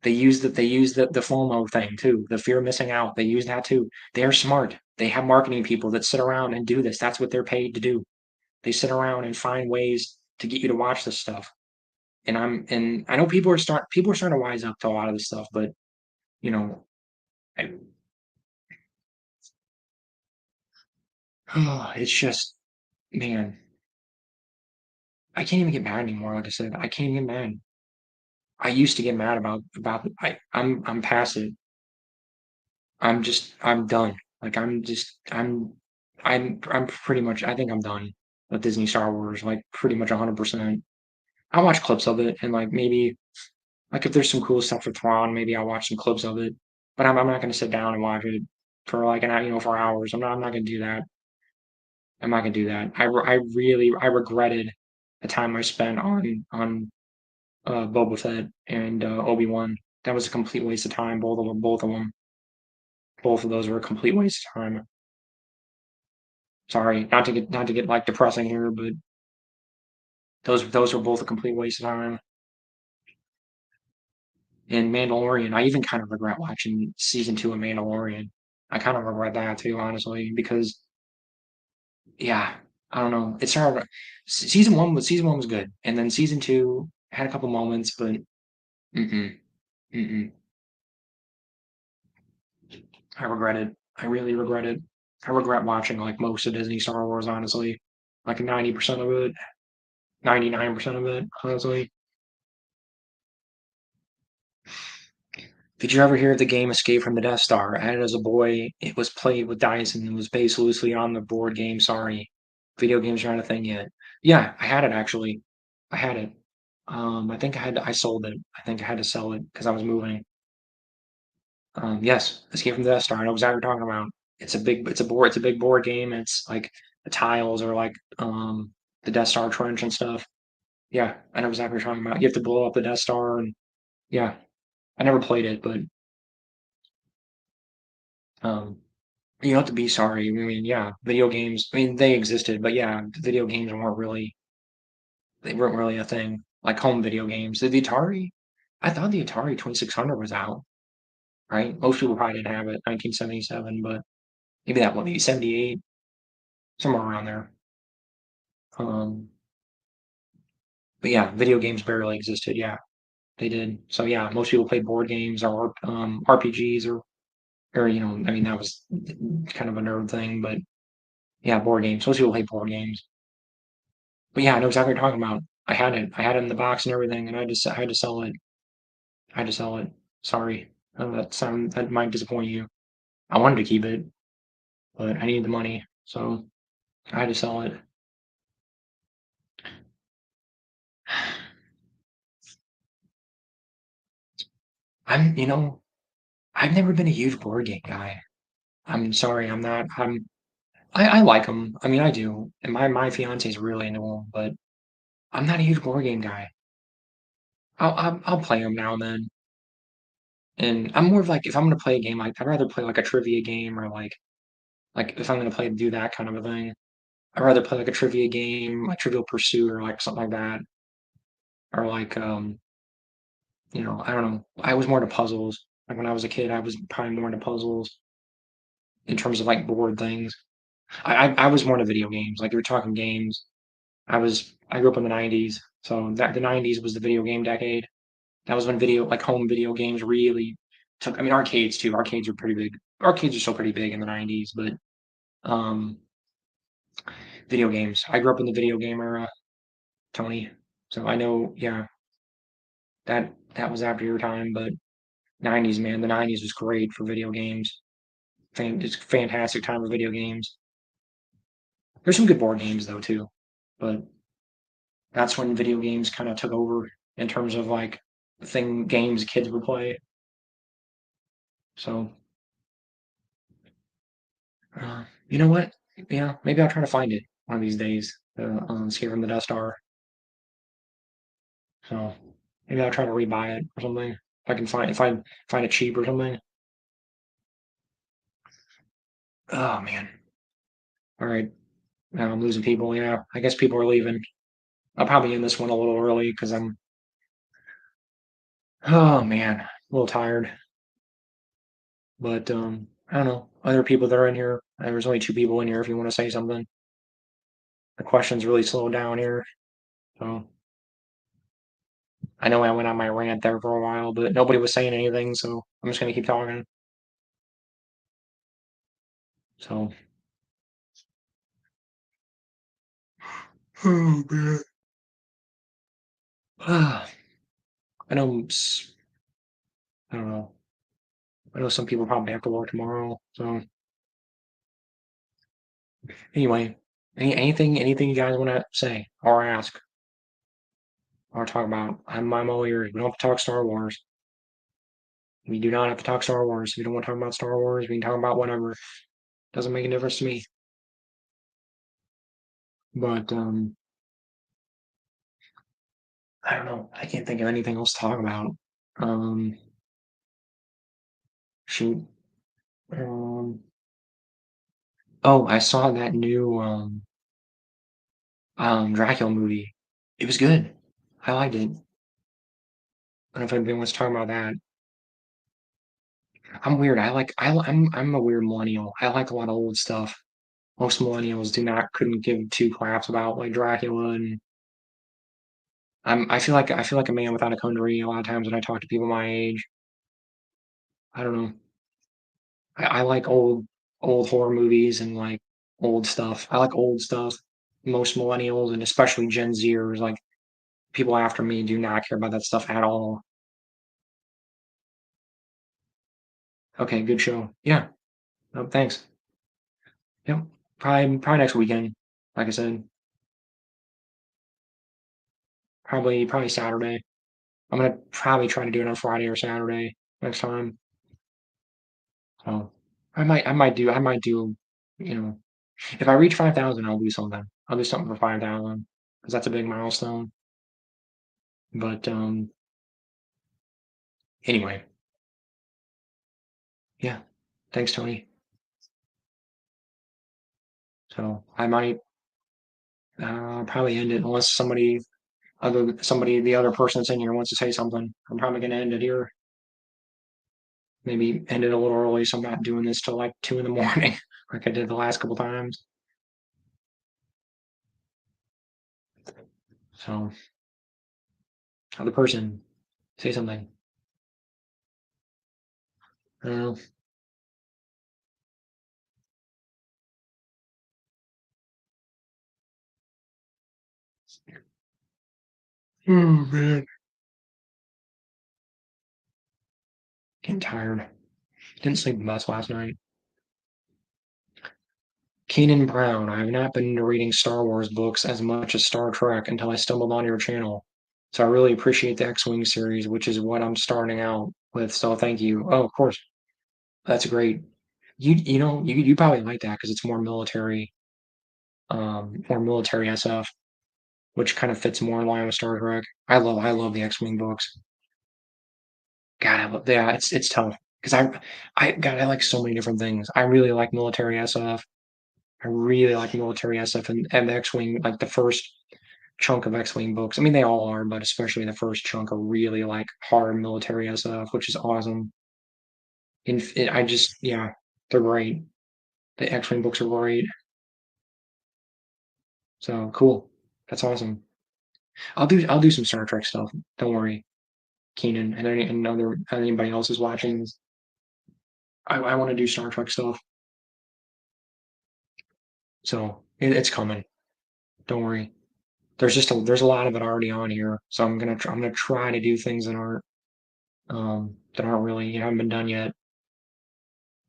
They use the FOMO thing too, the fear of missing out. They use that too. They are smart. they have marketing people that sit around and do this. That's what they're paid to do. They sit around and find ways to get you to watch this stuff. And I know people are starting to wise up to a lot of this stuff, but you know, I, it's just, man, I can't even get mad anymore. Like I said, I can't even get mad. I used to get mad I'm past it. I'm done. Like I'm pretty much I think I'm done with Disney Star Wars, like pretty much 100%. I watch clips of it and like maybe like if there's some cool stuff for Thrawn, maybe I'll watch some clips of it. But I'm not gonna sit down and watch it for like an hour, for hours. I'm not gonna do that. I'm not gonna do that. I regretted the time I spent on Boba Fett and Obi-Wan. That was a complete waste of time. Both of those were a complete waste of time. Sorry, not to get like depressing here, but those were both a complete waste of time. And Mandalorian, I even kind of regret watching season two of Mandalorian. I kind of regret that too, honestly, because yeah, I don't know. It's hard. Season one was good, and then season two had a couple moments, but mm-mm, mm-mm. I regret it. I really regret it. I regret watching like most of Disney Star Wars, honestly. Like 90% of it, 99% of it, honestly. Did you ever hear of the game Escape from the Death Star? I had it as a boy. It was played with dice and it was based loosely on the board game. Sorry, video games aren't a thing yet. Yeah, I had it actually. I had it. I think I sold it. I think I had to sell it because I was moving. Yes, Escape from the Death Star. I know exactly what you're talking about. It's a big board game. It's like the tiles are like the Death Star trench and stuff. Yeah, I know exactly what you're talking about. You have to blow up the Death Star and yeah, I never played it, but um you don't have to be sorry. I mean, yeah, video games. I mean, they existed, but yeah, video games they weren't really a thing. Like home video games. The Atari, I thought the Atari 2600 was out, right? Most people probably didn't have it, 1977, but maybe that one, maybe 78, somewhere around there. Um, but yeah, video games barely existed. Yeah, they did. So yeah, most people played board games or RPGs or I mean that was kind of a nerd thing, but yeah, board games. Most people play board games. But yeah, I know exactly what you're talking about. I had it in the box and everything, and I had to sell it. I had to sell it. Sorry, that might disappoint you. I wanted to keep it, but I needed the money, so I had to sell it. I'm, you know, I've never been a huge board game guy. I'm sorry, I'm not. I like them. I mean, I do, and my fiance's really into them, but I'm not a huge board game guy. I'll play them now and then, and I'm more of like if I'm gonna play a game, like I'd rather play like a trivia game or like if I'm gonna play do that kind of a thing. I'd rather play like a trivia game, like Trivial Pursuit or like something like that, or like I don't know. I was more into puzzles. Like when I was a kid, I was probably more into puzzles in terms of like board things. I was more into video games. Like if you're talking games, I grew up in the '90s, so that the '90s was the video game decade. That was when home video games really took. I mean, arcades too. Arcades were pretty big. Arcades are still pretty big in the '90s, but um, video games. I grew up in the video game era, Tony. So I know, yeah, that was after your time, but '90s, man, the '90s was great for video games. It's a fantastic time for video games. There's some good board games though too, but that's when video games kind of took over in terms of like the thing games kids would play. So, you know what? Yeah, maybe I'll try to find it one of these days. Escape from the Death Star. So maybe I'll try to rebuy it or something. If I can find it cheap or something. Oh man. All right. Now I'm losing people. Yeah, I guess people are leaving. I'll probably end this one a little early because oh man, a little tired. But I don't know, other people that are in here. There's only 2 people in here if you wanna say something. The questions really slowed down here, so I know I went on my rant there for a while, but nobody was saying anything, so I'm just gonna keep talking. So, oh man. I know I don't know. I know some people probably have to work tomorrow. So anyway, anything you guys want to say or ask or talk about? I'm all ears. We don't have to talk Star Wars. We do not have to talk Star Wars. If you don't want to talk about Star Wars, we can talk about whatever. Doesn't make a difference to me. But I don't know. I can't think of anything else to talk about. Um, shoot. Um, oh, I saw that new Dracula movie. It was good. I liked it. I don't know if anybody wants to talk about that. I'm weird. I'm a weird millennial. I like a lot of old stuff. Most millennials do not couldn't give two craps about like Dracula and I feel like a man without a country a lot of times when I talk to people my age. I don't know. I like old horror movies and like old stuff. I like old stuff. Most millennials and especially Gen Zers, like people after me do not care about that stuff at all. Okay, good show. Yeah. No, thanks. Yep. Probably next weekend. Like I said, probably Saturday. I'm gonna probably try to do it on Friday or Saturday next time. So I might do, you know, if I reach 5,000, I'll do something. I'll do something for 5,000 because that's a big milestone. But anyway, yeah. Thanks, Tony. So I might probably end it unless the other person that's in here wants to say something. I'm probably gonna end it here. Maybe end it a little early so I'm not doing this till like 2 in the morning like I did the last couple times. So other person, say something. I don't know. Oh man, getting tired. Didn't sleep much last night. Keenan Brown, I have not been into reading Star Wars books as much as Star Trek until I stumbled on your channel. So I really appreciate the X-Wing series, which is what I'm starting out with. So thank you. Oh, of course, that's great. You probably like that because it's more military SF, which kind of fits more in line with Star Trek. I love the X-Wing books. God, yeah, it's tough because God, I like so many different things. I really like military SF. I really like military SF and the X-Wing, like the first chunk of X-Wing books. I mean, they all are, but especially the first chunk are really like hard military SF, which is awesome. I just, yeah, they're great. The X-Wing books are great. So cool. That's awesome. I'll do some Star Trek stuff. Don't worry, Keenan, and anybody else is watching. I want to do Star Trek stuff. So it's coming. Don't worry. There's a lot of it already on here. So I'm gonna try to do things that aren't really haven't been done yet.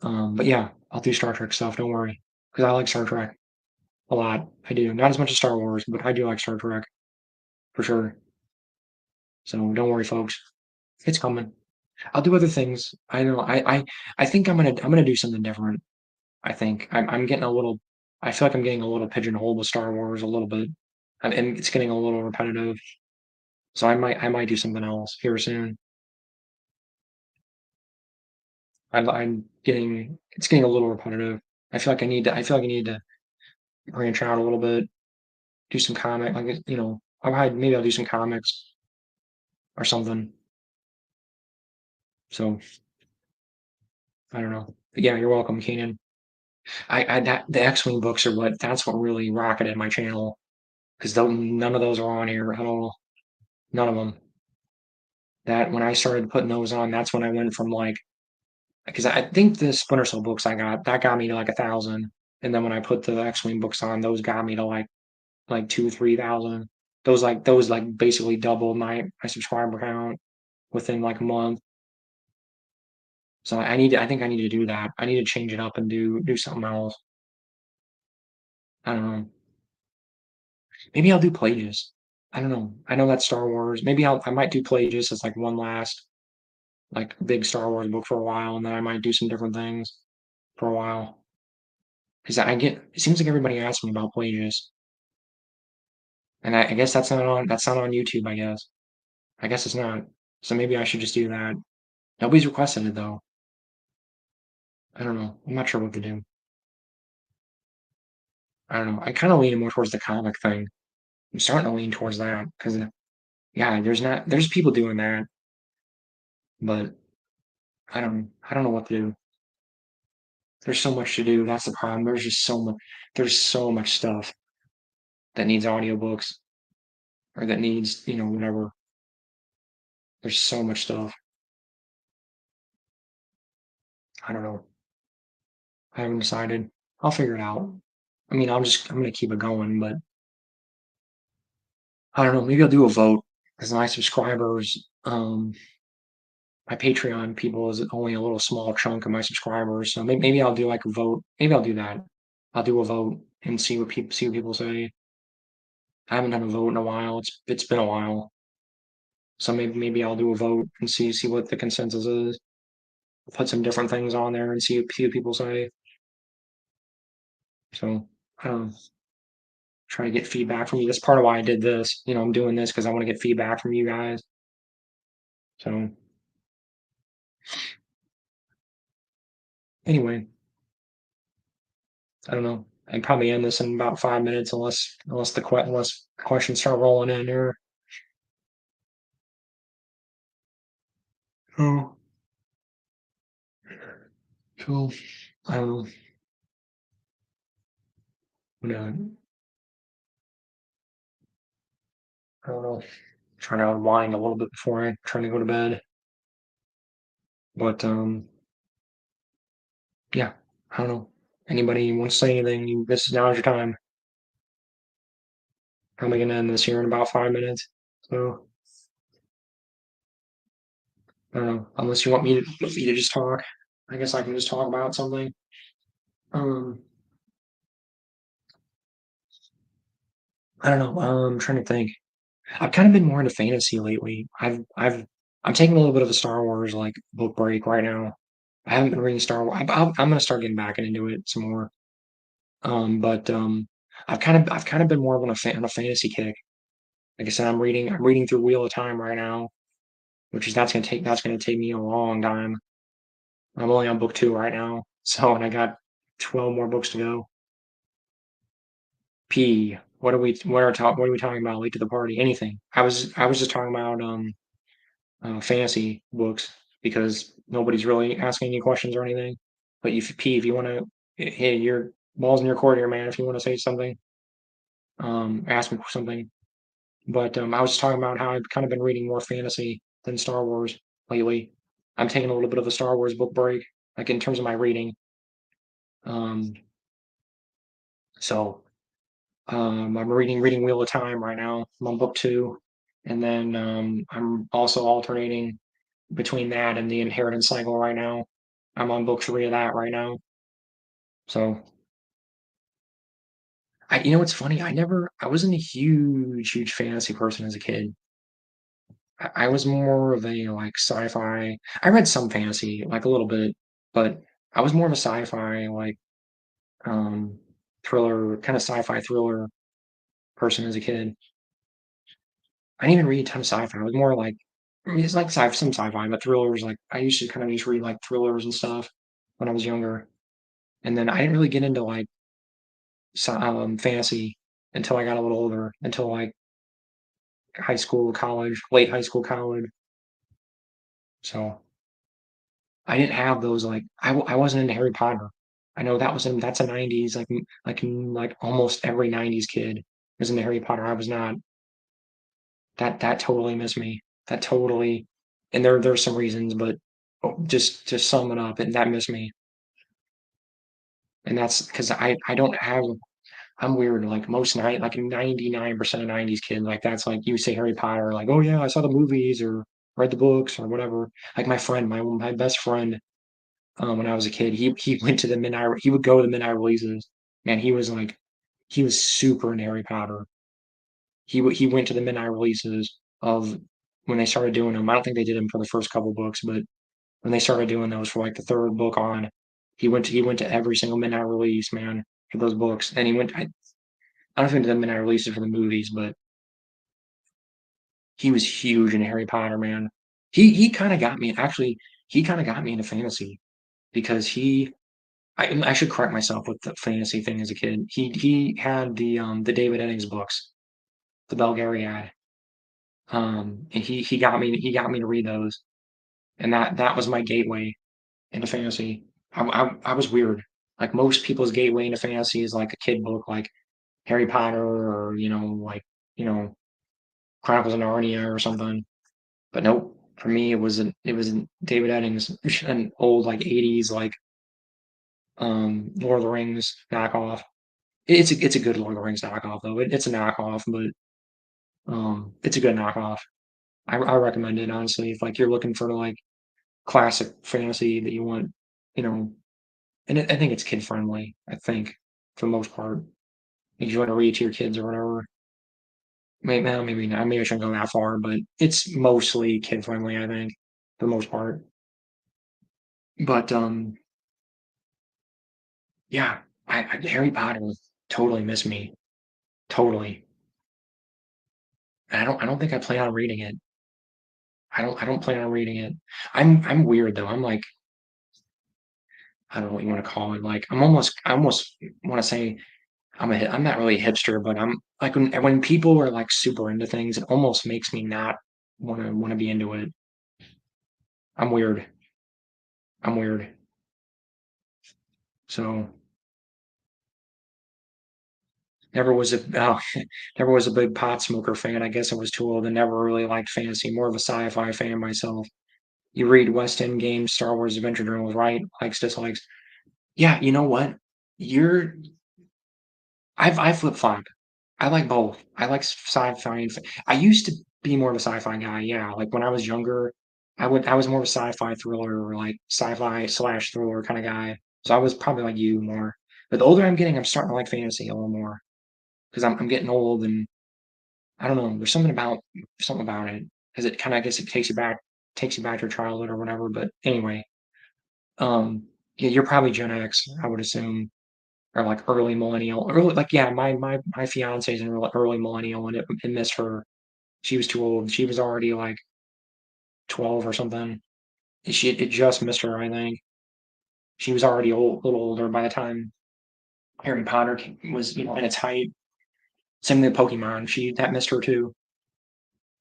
But yeah, I'll do Star Trek stuff. Don't worry, because I like Star Trek a lot. I do not as much as Star Wars, but I do like Star Trek for sure. So don't worry, folks. It's coming. I'll do other things. I don't know. I think I'm gonna do something different. I'm getting a little. I feel like I'm getting a little pigeonholed with Star Wars a little bit, and it's getting a little repetitive. So I might do something else here soon. I'm getting it's getting a little repetitive. I feel like I need to branch out a little bit, do some comic like maybe I'll do some comics or something. So I don't know. But yeah, you're welcome, Keenan. I that the X-Wing books are that's what really rocketed my channel because none of those are on here at all. None of them. That when I started putting those on, that's when I went from like because I think the Splinter Cell books I got that got me to like 1,000, and then when I put the X-Wing books on, those got me to like 2 3,000. Those like basically doubled my subscriber count within like a month. So I think I need to do that. I need to change it up and do something else. I don't know. Maybe I'll do Plagueis. I don't know. I know that's Star Wars. I might do Plagueis as like one last like big Star Wars book for a while, and then I might do some different things for a while. Because it seems like everybody asks me about Plagueis, and I guess that's not on YouTube. I guess it's not. So maybe I should just do that. Nobody's requested it though. I don't know. I'm not sure what to do. I don't know. I kind of lean more towards the comic thing. I'm starting to lean towards that because yeah, there's people doing that, but I don't know what to do. There's so much to do. That's the problem. There's so much stuff that needs audiobooks or that needs, whatever. There's so much stuff. I don't know. I haven't decided. I'll figure it out. I mean, I'm gonna keep it going, but I don't know. Maybe I'll do a vote because my subscribers, my Patreon people is only a little small chunk of my subscribers. So maybe I'll do like a vote. Maybe I'll do that. I'll do a vote and see what people say. I haven't done a vote in a while. It's been a while. So maybe I'll do a vote and see what the consensus is. Put some different things on there and see what people say. So try to get feedback from you. That's part of why I did this. I'm doing this because I want to get feedback from you guys. So anyway, I don't know. I'd probably end this in about 5 minutes unless questions start rolling in here. Oh, cool. I don't know. I'm I don't know. Trying to unwind a little bit before I try to go to bed. But yeah, I don't know. Anybody wants to say anything? Now's your time. Probably gonna end this here in about 5 minutes. So I don't know. Unless you want me to just talk. I guess I can just talk about something. Um, I don't know. I'm trying to think. I've kind of been more into fantasy lately. I'm taking a little bit of a Star Wars like book break right now. I haven't been reading Star Wars. I'm gonna start getting back into it some more. But I've kind of been more on on a fantasy kick. Like I said, I'm reading through Wheel of Time right now, which is that's gonna take me a long time. I'm only on book two right now, so and I got 12 more books to go. P. What are we talking about? Late to the party? Anything? I was just talking about fantasy books because nobody's really asking any questions or anything. But if you want to, hey, your balls in your court here, man. If you want to say something, ask me something. But I was just talking about how I've kind of been reading more fantasy than Star Wars lately. I'm taking a little bit of a Star Wars book break, like in terms of my reading. Um, so I'm reading Wheel of Time right now. I'm on book two, and then I'm also alternating between that and the Inheritance Cycle right now. I'm on book three of that right now. So you know what's funny? I wasn't a huge fantasy person as a kid. I was more of a like sci-fi. I read some fantasy, like a little bit, but I was more of a sci-fi like um thriller, kind of sci-fi thriller person as a kid. I didn't even read a ton of sci-fi. I was more like I mean, it's like some sci-fi, but thrillers. Like I used to kind of just read like thrillers and stuff when I was younger, and then I didn't really get into like fantasy until I got a little older, until like high school, college, late high school, college. So I didn't have those like I wasn't into Harry Potter. I know that's a 90s like almost every 90s kid was into Harry Potter. I was not. That totally missed me. That totally, and there's some reasons, but just to sum it up, and that missed me. And that's because I don't have. I'm weird. Like most night, like 99% of 90s kids, like that's like you say Harry Potter, like oh yeah, I saw the movies or read the books or whatever. Like my friend, my best friend, when I was a kid, he went to the midnight. He would go to the midnight releases. Man, he was super into Harry Potter. He went to the midnight releases of when they started doing them. I don't think they did them for the first couple books, but when they started doing those for like the third book on, he went to every single midnight release, man, for those books. And he went. I don't know if he went to the midnight releases for the movies, but he was huge in Harry Potter, man. He kind of got me. Actually, he kind of got me into fantasy because I should correct myself with the fantasy thing as a kid. He had the David Eddings books, the Belgariad. And he got me to read those, and that was my gateway into fantasy. I was weird. Like most people's gateway into fantasy is like a kid book, like Harry Potter, or like you know, Chronicles of Narnia or something. But nope, for me it was an David Eddings, an old like '80s like Lord of the Rings knockoff. It's a good Lord of the Rings knockoff though. It's a knockoff, but it's a good knockoff. I recommend it honestly if like you're looking for like classic fantasy that you want, you know, and I think it's kid friendly. I think for the most part, if you want to read to your kids or whatever. Maybe well, maybe not. Maybe I shouldn't go that far, but it's mostly kid friendly. I think for the most part. But yeah, Harry Potter totally missed me. Totally. And I don't think I plan on reading it. I don't plan on reading it. I'm weird though. I'm like I don't know what you want to call it. Like I almost want to say I'm not really a hipster, but I'm like when people are like super into things, it almost makes me not want to be into it. I'm weird. I'm weird. So never was a never was a big pot smoker fan. I guess I was too old and never really liked fantasy. More of a sci-fi fan myself. You read West End games, Star Wars Adventure Journals, right? Likes, dislikes. Yeah, you know what? You're I flip flop. I like both. I like sci-fi and I used to be more of a sci-fi guy. Yeah, like when I was younger, I was more of a sci-fi thriller or like sci-fi slash thriller kind of guy. So I was probably like you more. But the older I'm getting, I'm starting to like fantasy a little more because I'm getting old and I don't know. There's something about it because it kind of I guess it takes you back to your childhood or whatever. But anyway, yeah, you're probably Gen X, I would assume, or like early millennial, early like yeah. My fiance is an early millennial, and it missed her. She was too old. She was already like 12 or something. It just missed her. I think she was already old, a little older by the time Harry Potter was in its height. Same thing with Pokemon. She that missed her too.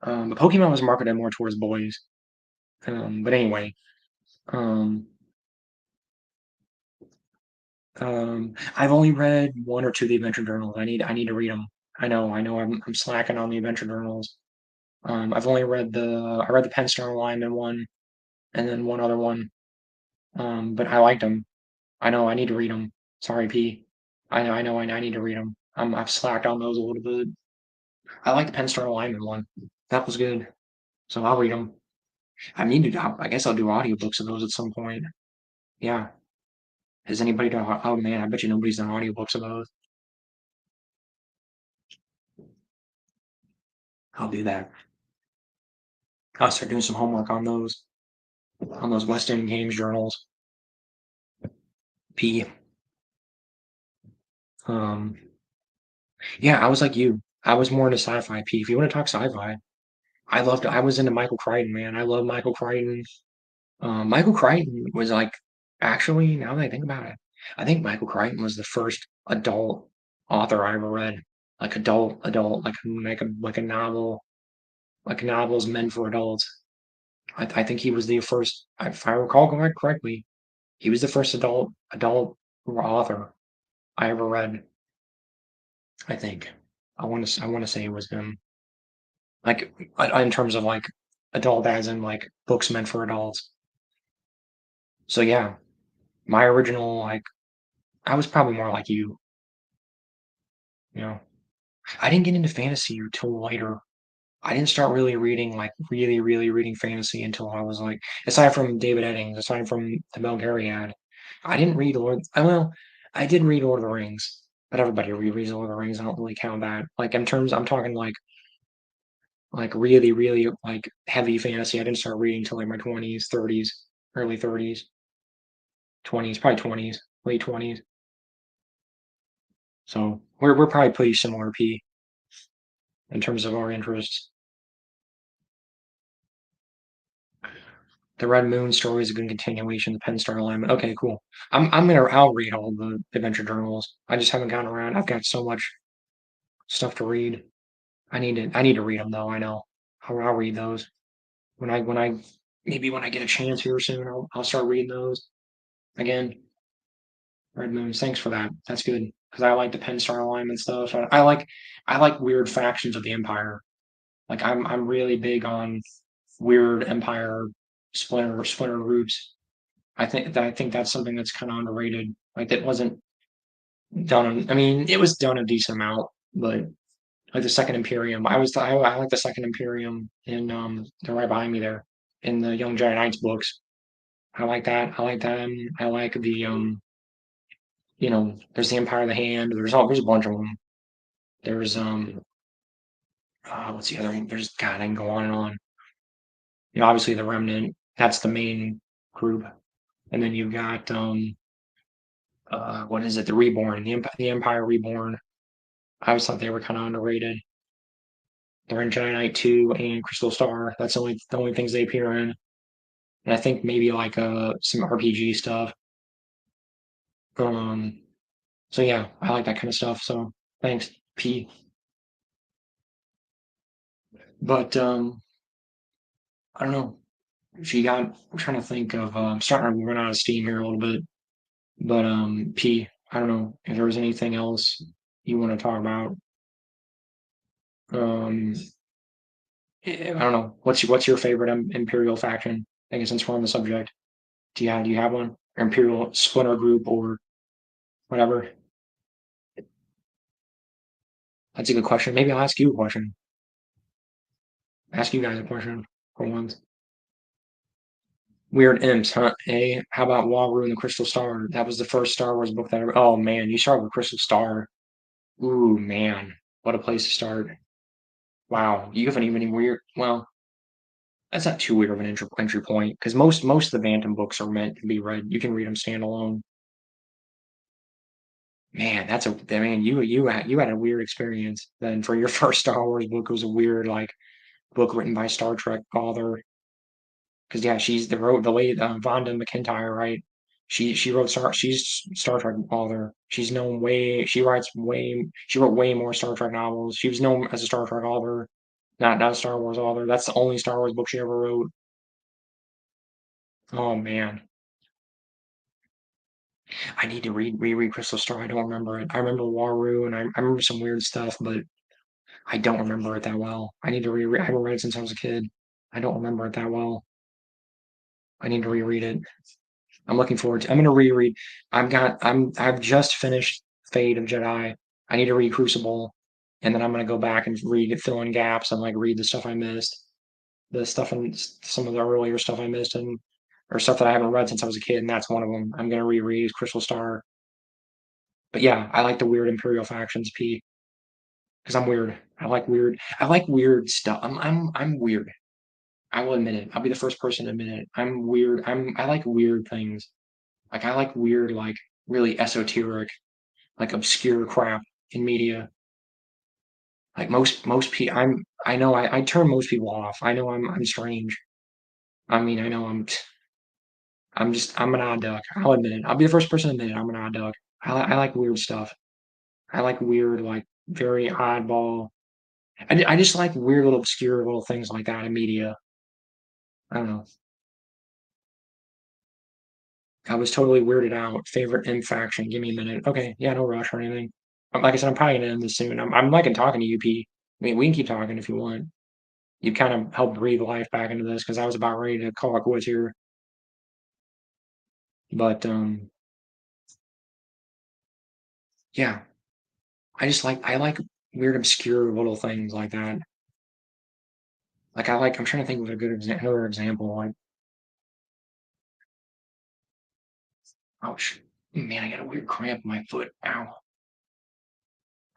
But Pokemon was marketed more towards boys. But anyway, um, I've only read one or two of the adventure journals. I need to read them. I know I'm slacking on the adventure journals. I've only read I read the Penstone Alignment one and then one other one. But I liked them. I know I need to read them. Sorry, P. I need to read them. I've slacked on those a little bit. I like the Penstone Alignment one. That was good. So I'll read them. I guess I'll do audiobooks of those at some point. Yeah. Has anybody done? Oh man, I bet you nobody's done audiobooks of those. I'll do that. I'll start doing some homework on those West End Games journals. P. Um, yeah, I was like you. I was more into sci-fi. P. If you want to talk sci-fi, I was into Michael Crichton, man. I love Michael Crichton. Michael Crichton was like, actually, now that I think about it, I think Michael Crichton was the first adult author I ever read. Like adult, like a novel, like novels meant for adults. I think he was the first, if I recall correctly, he was the first adult author I ever read. I think I want to say it was him. Like in terms of like adult, as in like books meant for adults. So yeah, my original like I was probably more like you know. I didn't get into fantasy until later. I didn't start really reading, like, really reading fantasy until I was, like, aside from David Eddings, aside from the Belgariad, I didn't read well, I did read Lord of the Rings, but everybody rereads Lord of the Rings, I don't really count that. Like, in terms I'm talking, like, really, like, heavy fantasy, I didn't start reading till, like, my 20s, 30s, early 30s, 20s, probably 20s, late 20s. So, we're probably pretty similar, P, in terms of our interests. The Red Moon story is a good continuation of the Penn Star alignment. Okay, cool. I'll read all the adventure journals. I just haven't gotten around. I've got so much stuff to read. I need to read them though. I know. I'll read those when I maybe when I get a chance here soon. I'll start reading those again. Red Moons. Thanks for that. That's good because I like the Penn Star alignment stuff. I like weird factions of the Empire. Like I'm really big on weird Empire splinter groups. I think that's something that's kind of underrated. Like that wasn't done. I mean, it was done a decent amount, but like the Second Imperium, I like the Second Imperium in they're right behind me there in the Young Giant Knights books. I like that. I like them. I like the there's the Empire of the Hand. There's a bunch of them. There's what's the other one? There's God, I can go on and on. Obviously the Remnant. That's the main group, and then you've got what is it? The Reborn, the Empire Reborn. I always thought they were kind of underrated. They're in Jedi Knight 2 and Crystal Star. That's the only things they appear in. And I think maybe like some RPG stuff. Um so yeah, I like that kind of stuff. So thanks, P. But I don't know. I'm trying to think of I'm starting to run out of steam here a little bit. But P, I don't know if there was anything else you want to talk about. Um I don't know. What's your favorite Imperial faction? I guess since we're on the subject. Do you have one? Or Imperial splinter group or whatever? That's a good question. Maybe I'll ask you a question. Ask you guys a question for once. Weird imps, huh? Hey, how about Waru and the Crystal Star? That was the first Star Wars book that I read. Oh man, you start with Crystal Star. Ooh man, what a place to start. Wow, you haven't even weird. Well, that's not too weird of an entry point because most of the Bantam books are meant to be read. You can read them standalone. Man, I mean, you had a weird experience then for your first Star Wars book. It was a weird like book written by Star Trek author. Because yeah, she's the late Vonda McIntyre, right? She wrote she's Star Trek author. She's known way she wrote way more Star Trek novels. She was known as a Star Trek author, not a Star Wars author. That's the only Star Wars book she ever wrote. Oh man, I need to reread Crystal Star. I don't remember it. I remember Waru and I remember some weird stuff, but I don't remember it that well. I need to reread. I haven't read it since I was a kid. I don't remember it that well. I need to reread it. I'm looking forward to. I'm gonna reread. I've just finished Fate of Jedi. I need to read Crucible, and then I'm gonna go back and read it, fill in gaps, and like read the stuff I missed, the stuff and some of the earlier stuff I missed, and or stuff that I haven't read since I was a kid, and that's one of them. I'm gonna reread Crystal Star. But yeah, I like the weird Imperial factions, P, because I'm weird. I like weird stuff. I'm weird. I will admit it. I'll be the first person to admit it. I'm weird. I like weird things. Like I like weird, like really esoteric, like obscure crap in media. Like most people, I know I turn most people off. I know I'm strange. I mean, I know I'm an odd duck. I'll admit it. I'll be the first person to admit it. I'm an odd duck. I like weird stuff. I like weird, like very oddball. I just like weird little obscure little things like that in media. I don't know. I was totally weirded out. Favorite M faction. Give me a minute. Okay, yeah, no rush or anything. Like I said, I'm probably gonna end this soon. I'm liking talking to you, P. I mean, we can keep talking if you want. You kind of helped breathe life back into this because I was about ready to call it quits here. But yeah, I like weird, obscure little things like that. Like I'm trying to think of a good another example. Like, ouch, man, I got a weird cramp in my foot. Ow.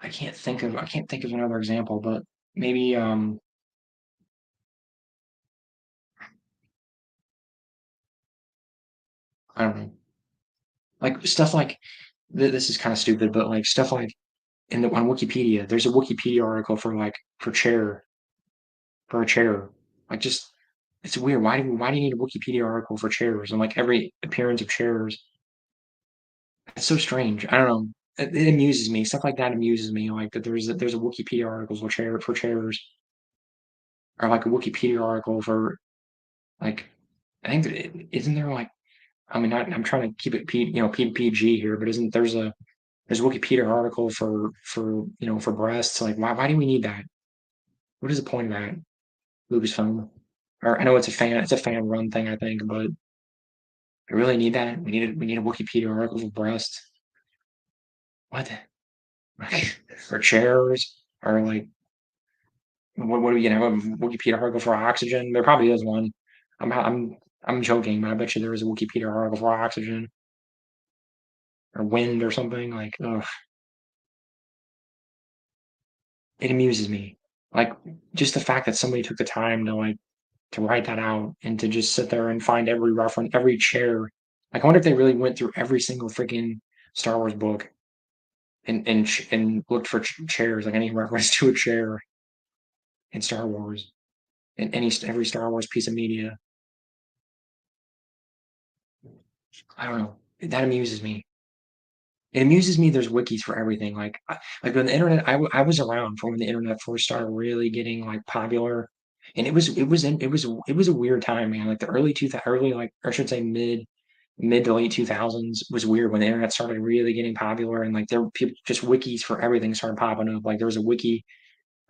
I can't think of another example, but maybe I don't know. Like stuff like this is kind of stupid, but like stuff like on Wikipedia, there's a Wikipedia article for like for a chair. Like just it's weird. Why do you need a Wikipedia article for chairs and like every appearance of chairs? It's so strange. I don't know. It amuses me. Stuff like that amuses me. Like that there's a Wikipedia article for chairs, or like a Wikipedia article for like I think isn't there like I mean I'm trying to keep it PG here, but isn't there's a Wikipedia article for for breasts? Like why do we need that? What is the point of that? Lucasfilm. Or I know it's a fan run thing I think, but we really need that. We need a Wikipedia article for breasts. What? Or chairs or like what do we get? Have a Wikipedia article for oxygen? There probably is one. I'm I'm I'm joking, but I bet you there is a Wikipedia article for oxygen or wind or something. Like, ugh, it amuses me. Like just the fact that somebody took the time to like to write that out and to just sit there and find every reference, every chair. Like, I wonder if they really went through every single freaking Star Wars book and looked for chairs, like any reference to a chair in Star Wars in every Star Wars piece of media. I don't know. That amuses me. It amuses me there's wikis for everything. Like when the internet, I was around for when the internet first started really getting like popular, and it was a weird time, man. Like the early 2000, early like or I should say mid to late 2000s was weird when the internet started really getting popular, and like there were people just wikis for everything started popping up. Like there was a wiki,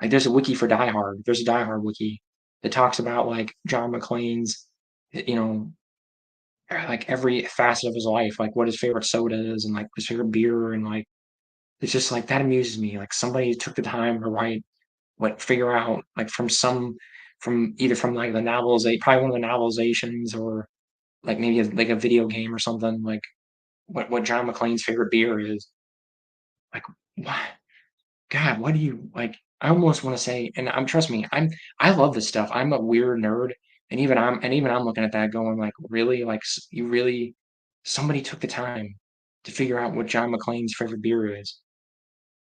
like there's a wiki for Die Hard. There's a Die Hard wiki that talks about like John McClane's, you know, like every facet of his life, like what his favorite soda is and like his favorite beer and like it's just like that amuses me. Like somebody took the time to write what figure out like from either from like the novelization, probably one of the novelizations or like maybe like a video game or something like what John McClane's favorite beer is. Like what God, what do you like? I almost want to say, and I'm trust me, I love this stuff. I'm a weird nerd, and even I'm looking at that going like, really, like you really somebody took the time to figure out what John McClane's favorite beer is.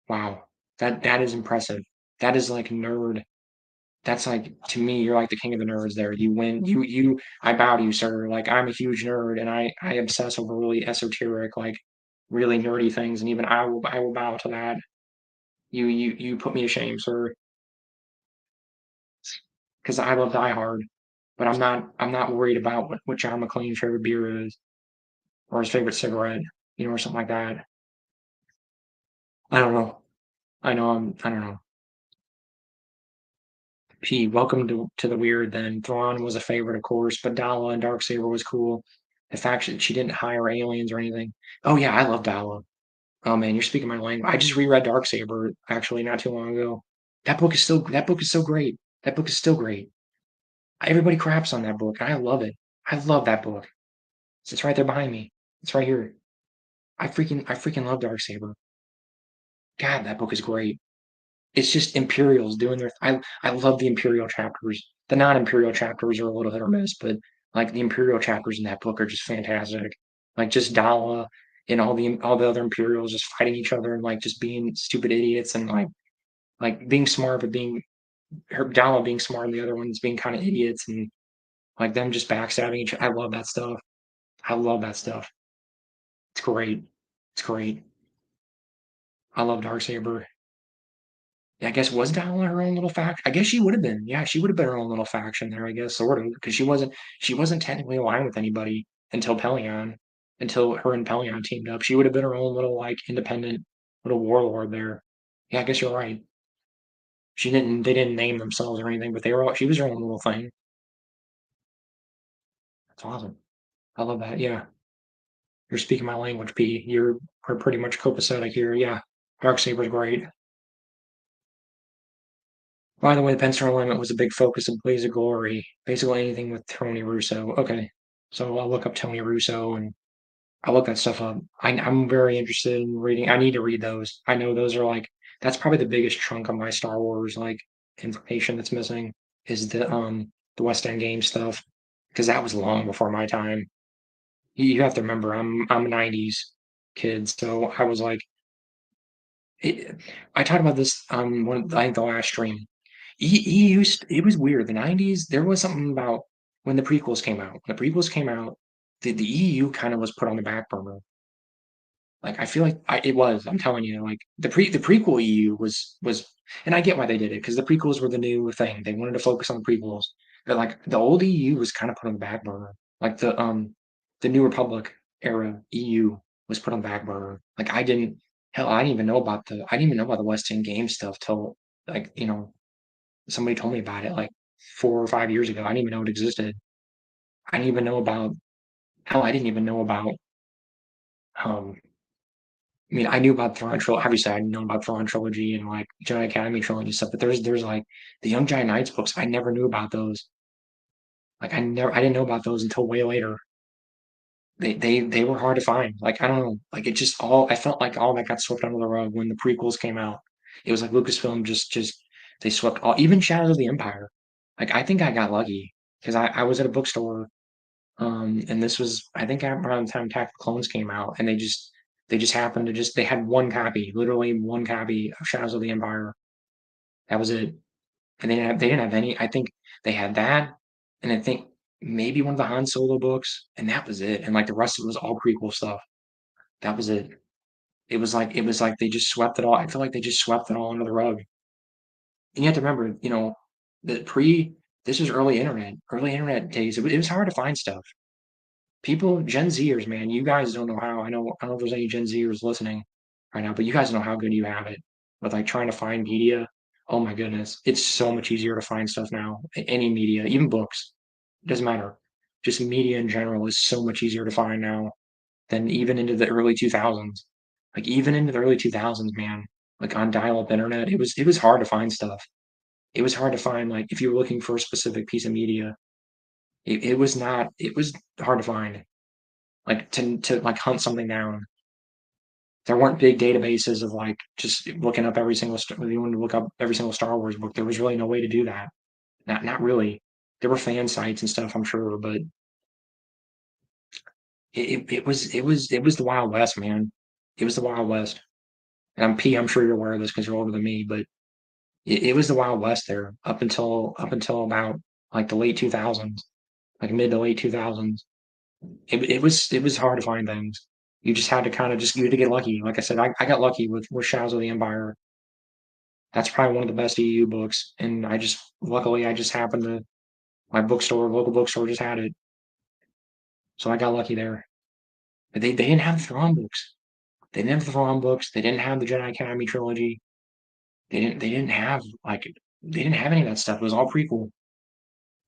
Wow, that is impressive. That is like nerd. That's like to me, you're like the king of the nerds. There, you win. I bow to you, sir. Like I'm a huge nerd, and I obsess over really esoteric, like really nerdy things, and even I will bow to that. You put me to shame, sir, because I love Die Hard, but I'm not worried about what John McClane's favorite beer is or his favorite cigarette, or something like that. I don't know. I don't know. P, welcome to the weird then. Thrawn was a favorite, of course, but Dala and Darksaber was cool. The fact that she didn't hire aliens or anything. Oh yeah, I love Dala. Oh man, you're speaking my language. I just reread Darksaber actually not too long ago. That book is so great. That book is still great. Everybody craps on that book. I love it. I love that book. It's right there behind me. It's right here. I freaking love Darksaber. God, that book is great. It's just Imperials doing their I love the Imperial chapters. The non-Imperial chapters are a little hit or miss, but like the Imperial chapters in that book are just fantastic. Like just Dala and all the other Imperials just fighting each other and like just being stupid idiots and like being smart but being her Dala being smart and the other ones being kind of idiots and like them just backstabbing each. I love that stuff. I love that stuff. It's great. It's great. I love Darksaber. I guess was Dial her own little faction? I guess she would have been. Yeah, she would have been her own little faction there. I guess sort of because she wasn't technically aligned with anybody until Pelion, until her and Pelion teamed up. She would have been her own little like independent little warlord there. Yeah, I guess you're right. She didn't. They didn't name themselves or anything, but they were all. She was her own little thing. That's awesome. I love that. Yeah, you're speaking my language, P. We're pretty much copacetic here. Yeah, Darksaber's great. By the way, the Penstoner alignment was a big focus of Blaze of Glory. Basically anything with Tony Russo. Okay, so I'll look up Tony Russo and I'll look that stuff up. I'm very interested in reading. I need to read those. I know those are like that's probably the biggest chunk of my Star Wars like information that's missing is the West End game stuff because that was long before my time. You have to remember I'm a '90s kid, so I was like it, I talked about this on one I think the last stream. He used it was weird. The '90s, there was something about when the prequels came out. When the prequels came out, the EU kind of was put on the back burner. Like I feel like it was. I'm telling you, like the prequel EU was, and I get why they did it because the prequels were the new thing. They wanted to focus on the prequels, but like the old EU was kind of put on the back burner. Like the New Republic era EU was put on the back burner. Like I didn't hell I didn't even know about the West End game stuff till like somebody told me about it like 4 or 5 years ago. I didn't even know it existed. I didn't even know about hell. I didn't even know about um I mean, I knew about Thrawn trilogy. Obviously, I know about Thrawn trilogy and like Jedi Academy trilogy stuff. But there's like the Young Giant Knights books. I never knew about those. Like I didn't know about those until way later. They were hard to find. Like I don't know. Like it just all. I felt like all that got swept under the rug when the prequels came out. It was like Lucasfilm just they swept all. Even Shadows of the Empire. Like I think I got lucky because I was at a bookstore. And this was I think around the time Attack of the Clones came out, and they just happened to just they had one copy, literally one copy of Shadows of the Empire. That was it. And they didn't have any. I think they had that, and I think maybe one of the Han Solo books, and that was it. And like the rest of it was all prequel stuff. That was it. It was like they just swept it all. I feel like they just swept it all under the rug. And you have to remember, that this was early internet days. It was hard to find stuff. People, Gen Zers, man, you guys don't know how. I don't know if there's any Gen Zers listening right now, but you guys know how good you have it with like trying to find media. Oh my goodness, it's so much easier to find stuff now. Any media, even books, it doesn't matter. Just media in general is so much easier to find now than even into the early 2000s. Like even into the early 2000s, man, like on dial-up internet, it was hard to find stuff. It was hard to find like if you were looking for a specific piece of media, it was not. It was hard to find like to like hunt something down. There weren't big databases of like just looking up every single if you wanted to look up every single Star Wars book. There was really no way to do that. Not really. There were fan sites and stuff, I'm sure, but it was the Wild West, man. It was the Wild West. And I'm sure you're aware of this because you're older than me, but it was the Wild West there up until about like the late 2000s, like mid to late 2000s. It was hard to find things. You just had to kind of just you had to get lucky. Like I said, I got lucky with Shadows of the Empire. That's probably one of the best EU books, and luckily I just happened to my local bookstore just had it, so I got lucky there. But they didn't have the Thrawn books. They didn't have the Thrawn books. They didn't have the Jedi Academy trilogy. They didn't have like they didn't have any of that stuff. It was all prequel.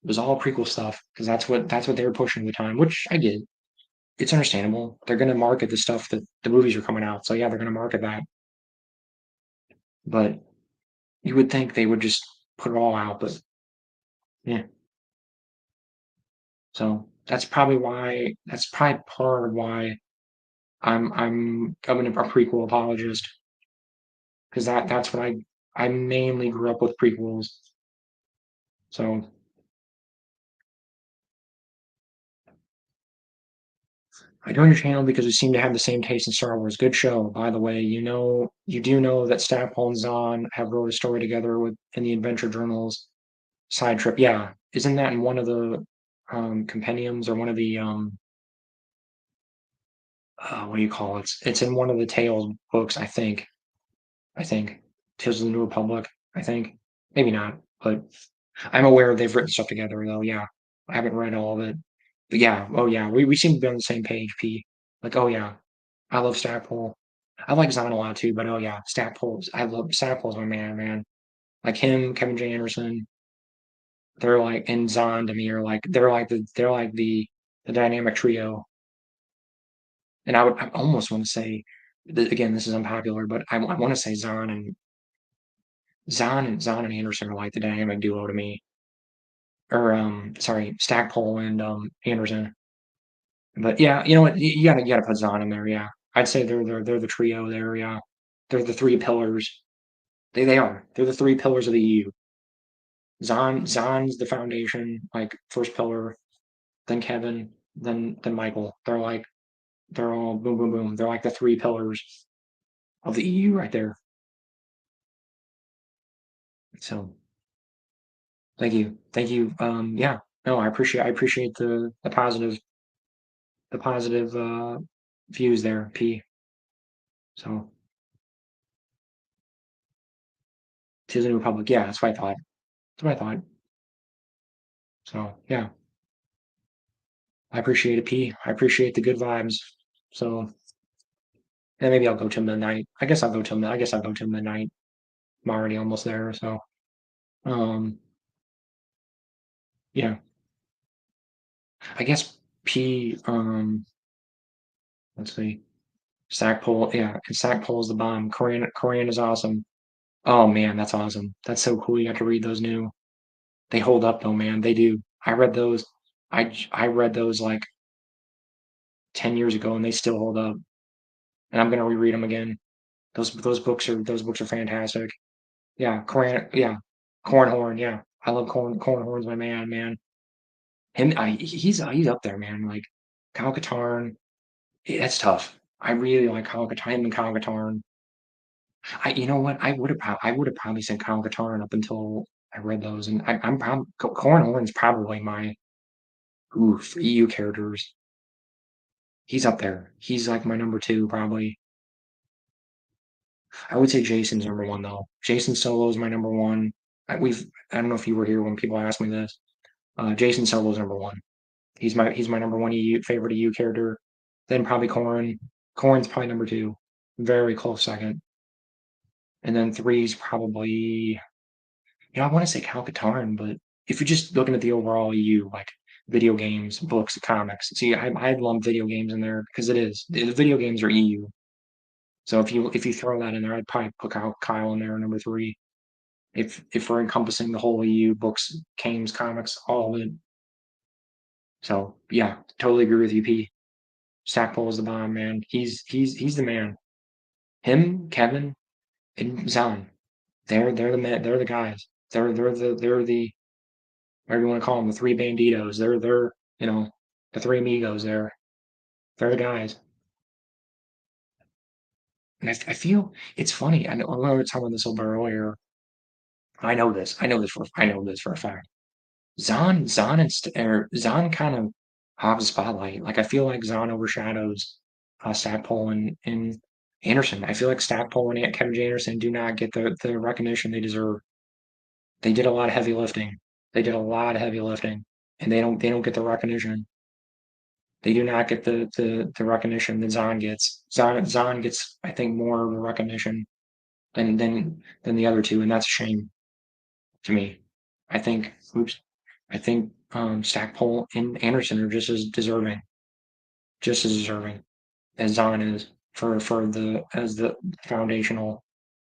It was all prequel stuff because that's what they were pushing at the time, which I get. It's understandable. They're going to market the stuff that the movies are coming out. So yeah, they're going to market that. But you would think they would just put it all out. But yeah, so that's probably part of why I'm a prequel apologist because that's what I mainly grew up with prequels. So I joined your channel because we seem to have the same taste in Star Wars. Good show, by the way. You do know that Stackpole and Zahn have wrote a story together with in the Adventure Journals side trip. Yeah, isn't that in one of the compendiums or one of the what do you call it? It's in one of the Tales books, I think. I think Tales of the New Republic. I think. Maybe not, but I'm aware they've written stuff together though, yeah. I haven't read all of it. But yeah, oh yeah, we seem to be on the same page, P. Like, oh yeah, I love Stackpole. I like Zahn a lot too, but oh yeah, I love Stackpole's my man, man. Like him, Kevin J. Anderson, they're like, and Zahn to me are like, they're like the dynamic trio. And I almost want to say, again, this is unpopular, but I want to say Zahn and Anderson are like the dynamic duo to me. Or sorry, Stackpole and Anderson. But yeah, you know what? You gotta put Zahn in there. Yeah, I'd say they're the trio there. Yeah, they're the three pillars. They are. They're the three pillars of the EU. Zahn's the foundation, like first pillar. Then Kevin. Then Michael. They're all boom boom boom. They're like the three pillars of the EU right there. So thank you. Yeah, no, I appreciate the positive views there, P. So to the New Republic, yeah, that's what I thought. That's what I thought. So yeah, I appreciate it, P. I appreciate the good vibes. So yeah, maybe I'll go to midnight. I guess I'll go to midnight. I'm already almost there. So um, yeah, I guess P. Let's see. Stackpole, yeah, and Stackpole's the bomb. Korean is awesome. Oh man, that's awesome. That's so cool. You got to read those new. They hold up though, man. They do. I read those. I read those like 10 years ago, and they still hold up. And I'm gonna reread them again. Those books are fantastic. Yeah, Cornhorn. Yeah, I love Cornhorn's my man, man. He's up there, man. Like Kyle Katarn, that's tough. I really like Kyle Katarn. Him and Kyle Katarn. You know what? I would have probably said Kyle Katarn up until I read those, and I'm probably Cornhorn's probably my oof EU characters. He's up there. He's like my number two, probably. I would say Jason's number one though. Jason Solo is my number one. I don't know if you were here when people asked me this. Jason Solo's number one. He's my number one favorite EU character. Then probably Corrin. Corrin's probably number two. Very close second. And then three's probably I want to say Cal Katarn, but if you're just looking at the overall EU, like video games, books, comics, see, I lump video games in there because the video games are EU. So if you throw that in there, I'd probably put Kyle in there number three. If we're encompassing the whole EU, books, games, comics, all of it. So yeah, totally agree with you, P. Stackpole is the bomb, man. He's the man. Him, Kevin, and Zahn. They're the men. They're the guys. They're the whatever you want to call them, the three banditos. They're the three amigos. They're the guys. And I feel it's funny. I know we were talking about this a little bit earlier. I know this for a fact. Zahn kind of have the spotlight. Like I feel like Zahn overshadows Stackpole and Anderson. I feel like Stackpole and Kevin J. Anderson do not get the recognition they deserve. They did a lot of heavy lifting. They did a lot of heavy lifting, and they don't get the recognition. They do not get the recognition that Zahn gets. Zahn gets, I think, more of a recognition than the other two, and that's a shame to me. I think, oops, I think Stackpole and Anderson are just as deserving as Zahn is for the as the foundational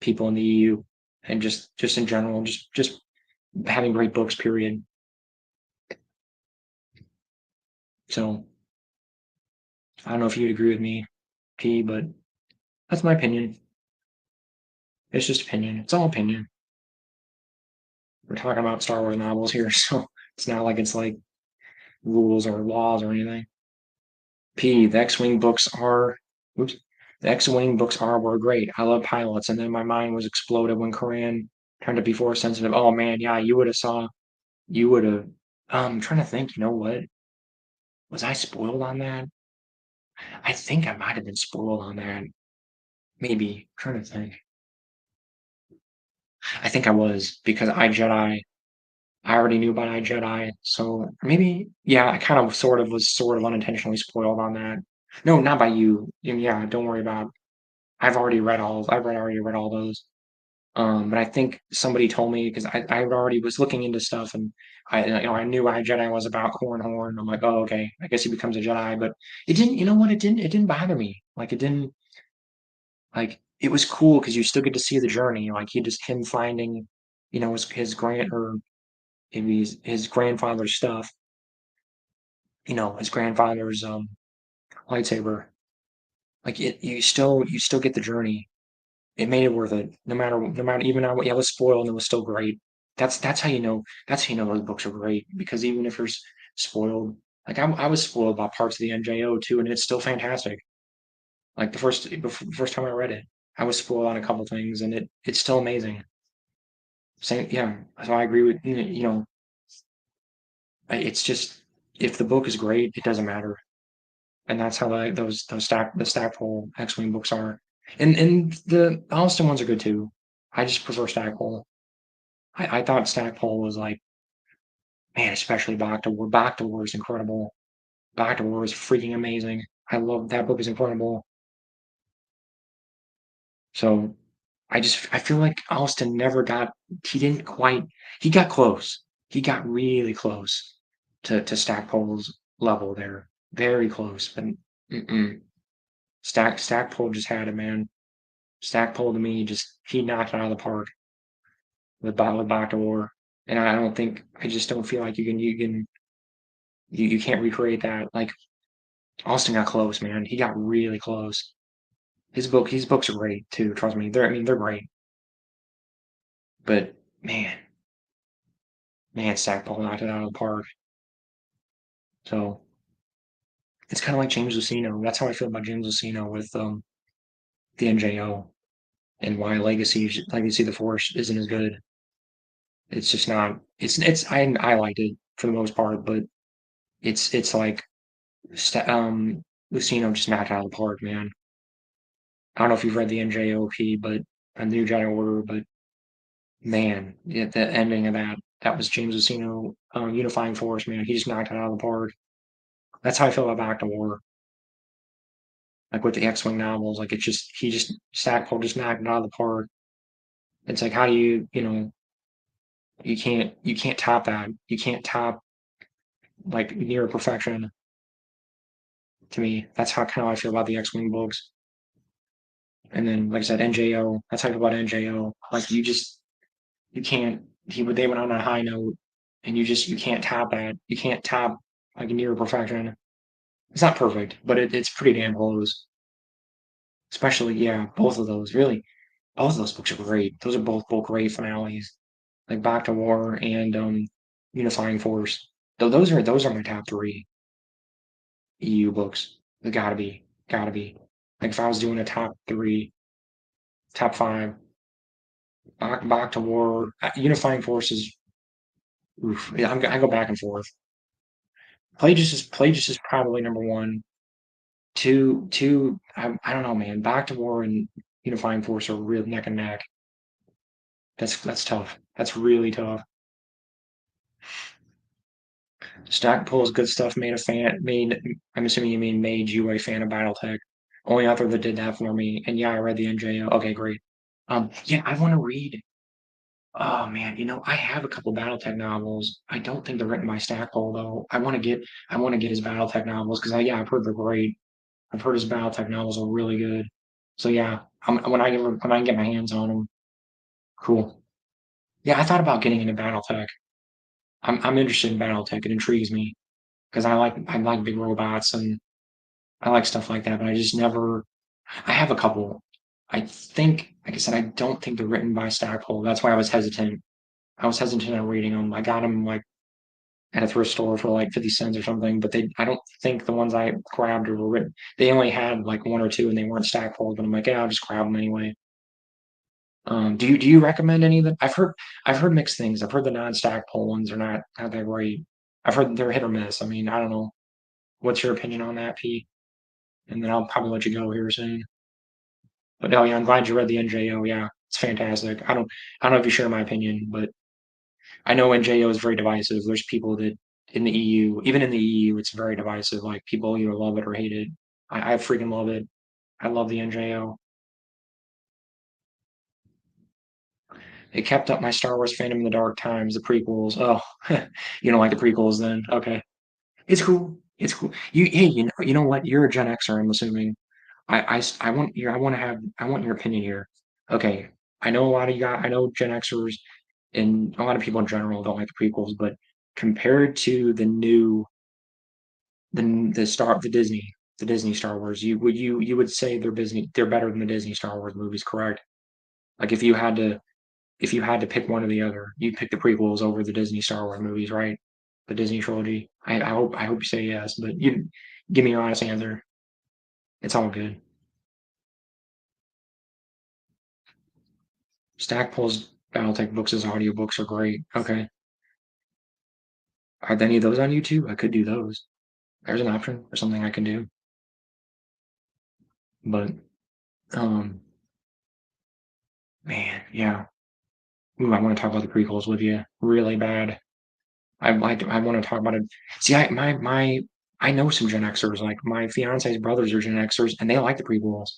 people in the EU, and just in general, just having great books. Period. So I don't know if you'd agree with me, P, but that's my opinion. It's just opinion. It's all opinion. We're talking about Star Wars novels here, so it's not like it's like rules or laws or anything. P, the X-Wing books are, oops, the X-Wing books were great. I love pilots, and then my mind was exploded when Koran turned to be force sensitive. Oh man, yeah, you would have. I'm trying to think. You know what? Was I spoiled on that? I think I might have been spoiled on that. Maybe. I'm trying to think. I think I was because I already knew about I Jedi, so maybe yeah, I kind of sort of unintentionally spoiled on that. No, not by you. Yeah, don't worry about. I've already read all those. But I think somebody told me because I already was looking into stuff and I knew I Jedi was about Horn. I'm like, oh okay, I guess he becomes a Jedi, but it didn't. You know what? It didn't bother me. Like it didn't like it was cool because you still get to see the journey. Like him finding, his grandfather's stuff. His grandfather's lightsaber. Like you still get the journey. It made it worth it. No matter even though it was spoiled and it was still great. That's how you know those books are great because even if you're spoiled, like I was spoiled by parts of the NJO too, and it's still fantastic. Like the first time I read it, I was spoiled on a couple things, and it's still amazing. Same, yeah. So I agree with it's just if the book is great, it doesn't matter, and that's how the Stackpole X-wing books are, and the Austin ones are good too. I just prefer Stackpole. I thought Stackpole was like, man, especially Back to War. Back to War is incredible. Back to War is freaking amazing. I love that book is incredible. So I feel like Austin never got he didn't quite he got close. He got really close to Stackpole's level there. Very close. But mm-mm. Stackpole just had it, man. Stackpole to me just he knocked it out of the park with Back to War. And I just don't feel like you can't recreate that. Like Austin got close, man. He got really close. His books are great too. Trust me, they're great. But man, Stackpole knocked it out of the park. So it's kind of like James Luceno. That's how I feel about James Luceno with the NJO and why Legacy of the Force isn't as good. It's just not. I liked it for the most part, but it's like Luceno just knocked it out of the park, man. I don't know if you've read the NJOP, but a New Jedi Order, but man, yeah, the ending of that was James Luceno, unifying force, man. He just knocked it out of the park. That's how I feel about Back to War. Like with the X-Wing novels, like he just Stackpole just knocked it out of the park. It's like how do you can't top that. You can't top like near perfection to me. That's how I feel about the X-Wing books. And then like I said, NJO, that's how I feel about NJO. Like you can't they went on a high note and you can't top that. You can't top like near perfection. It's not perfect, but it's pretty damn close. Especially, yeah, both of those. Really, both of those books are great. Those are both great finales. Like Back to War and Unifying Force. Those are my top three EU books. They gotta be. Like if I was doing a top three, top five, Back to War, Unifying Forces. Oof, yeah, I go back and forth. Plagueis is probably number one. Two. I don't know, man. Back to War and Unifying Force are real neck and neck. That's tough. That's really tough. Stackpole's good stuff made. I'm assuming you mean made you a fan of BattleTech. Only author that did that for me. And yeah, I read the NJO. Okay, great. Yeah, I want to read. Oh man, I have a couple BattleTech novels. I don't think they're written by Stackpole though. I want to get his BattleTech novels because yeah, I've heard they're great. I've heard his BattleTech novels are really good. So yeah, when I get my hands on them, cool. Yeah, I thought about getting into BattleTech. I'm interested in BattleTech. It intrigues me because I like big robots and I like stuff like that. But I just never. I have a couple. I think, like I said, I don't think they're written by Stackpole. That's why I was hesitant. I was hesitant on reading them. I got them like at a thrift store for like 50 cents or something. But I don't think the ones I grabbed were written. They only had like one or two, and they weren't Stackpole. But I'm like, yeah, I'll just grab them anyway. Do you recommend any of them? I've heard mixed things. I've heard the non-Stackpole ones are not that great. I've heard they're hit or miss. I mean, I don't know. What's your opinion on that, P? And then I'll probably let you go here soon. But oh yeah, I'm glad you read the NJO. Yeah, It's fantastic. I don't know if you share my opinion, but I know NJO is very divisive. There's people that in the EU, even in the EU, it's very divisive. Like people either love it or hate it. I freaking love it. I love the NJO. It kept up my Star Wars fandom in the dark times, the prequels. Oh, you don't like the prequels then? Okay. It's cool. It's cool. Hey, you know what? You're a Gen Xer, I'm assuming. I want I want your opinion here. Okay. I know a lot of you got, I know Gen Xers and a lot of people in general don't like the prequels, but compared to the new, the Disney Star Wars, you would say they're better than the Disney Star Wars movies, correct? Like if you had to pick one or the other, you'd pick the prequels over the Disney Star Wars movies, right? The Disney trilogy. I hope you say yes, but you give me your honest answer. It's all good. Stackpole's Battletech books as audiobooks are great. Okay. Are any of those on YouTube? I could do those. There's an option or something I can do. But um man, yeah. Ooh, I want to talk about the prequels with you really bad. I want to talk about it. See, I know some Gen Xers. Like my fiance's brothers are Gen Xers, and they like the prequels.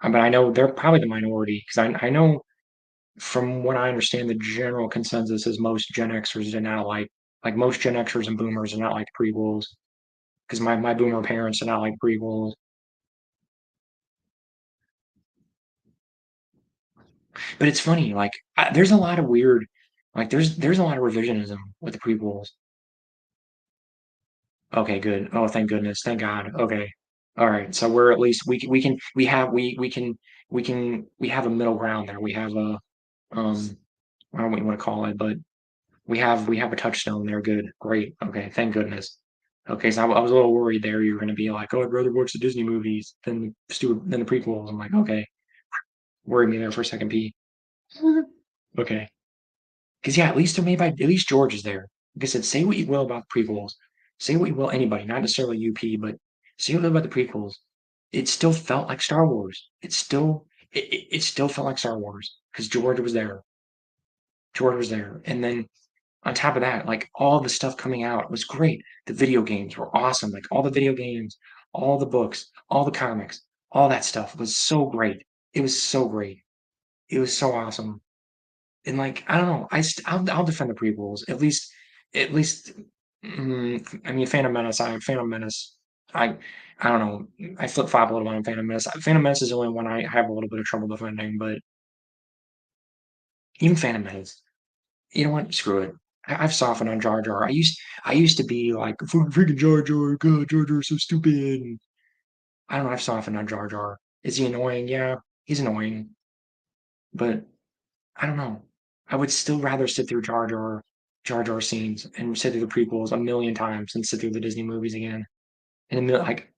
But I know they're probably the minority because I know from what I understand, the general consensus is most Gen Xers do not like most Gen Xers and Boomers do not like the prequels because my Boomer parents do not like prequels. But it's funny, like there's a lot of weird, like there's a lot of revisionism with the prequels. Okay, good. Oh, thank goodness. Thank God. Okay. All right. So we're at least we can we have a middle ground there. We have a I don't know what you want to call it, but we have a touchstone there. Good. Great. Okay. Thank goodness. Okay, so I was a little worried there. You were going to be like, "Oh, I'd rather watch the Disney movies than the prequels." I'm like, "Okay." Worried me there for a second, P. Okay. Because yeah, at least they're made by at least George is there. Like I said, say what you will about the prequels, say what you will anybody, not necessarily UP, but say what you will about the prequels. It still felt like Star Wars. It still felt like Star Wars because George was there. George was there, and then on top of that, like all the stuff coming out was great. The video games were awesome. Like all the video games, all the books, all the comics, all that stuff was so great. It was so great. It was so awesome. And like I don't know, I'll defend the prequels at least. I mean, Phantom Menace. I I don't know. I flip flop a little bit on Phantom Menace. Phantom Menace is the only one I have a little bit of trouble defending, but even Phantom Menace. You know what? Screw it. I've softened on Jar Jar. I used to be like freaking Jar Jar. God, Jar Jar's so stupid. And I don't know. I've softened on Jar Jar. Is he annoying? Yeah, he's annoying, but I don't know. I would still rather sit through Jar Jar scenes and sit through the prequels a million times than sit through the Disney movies again. Like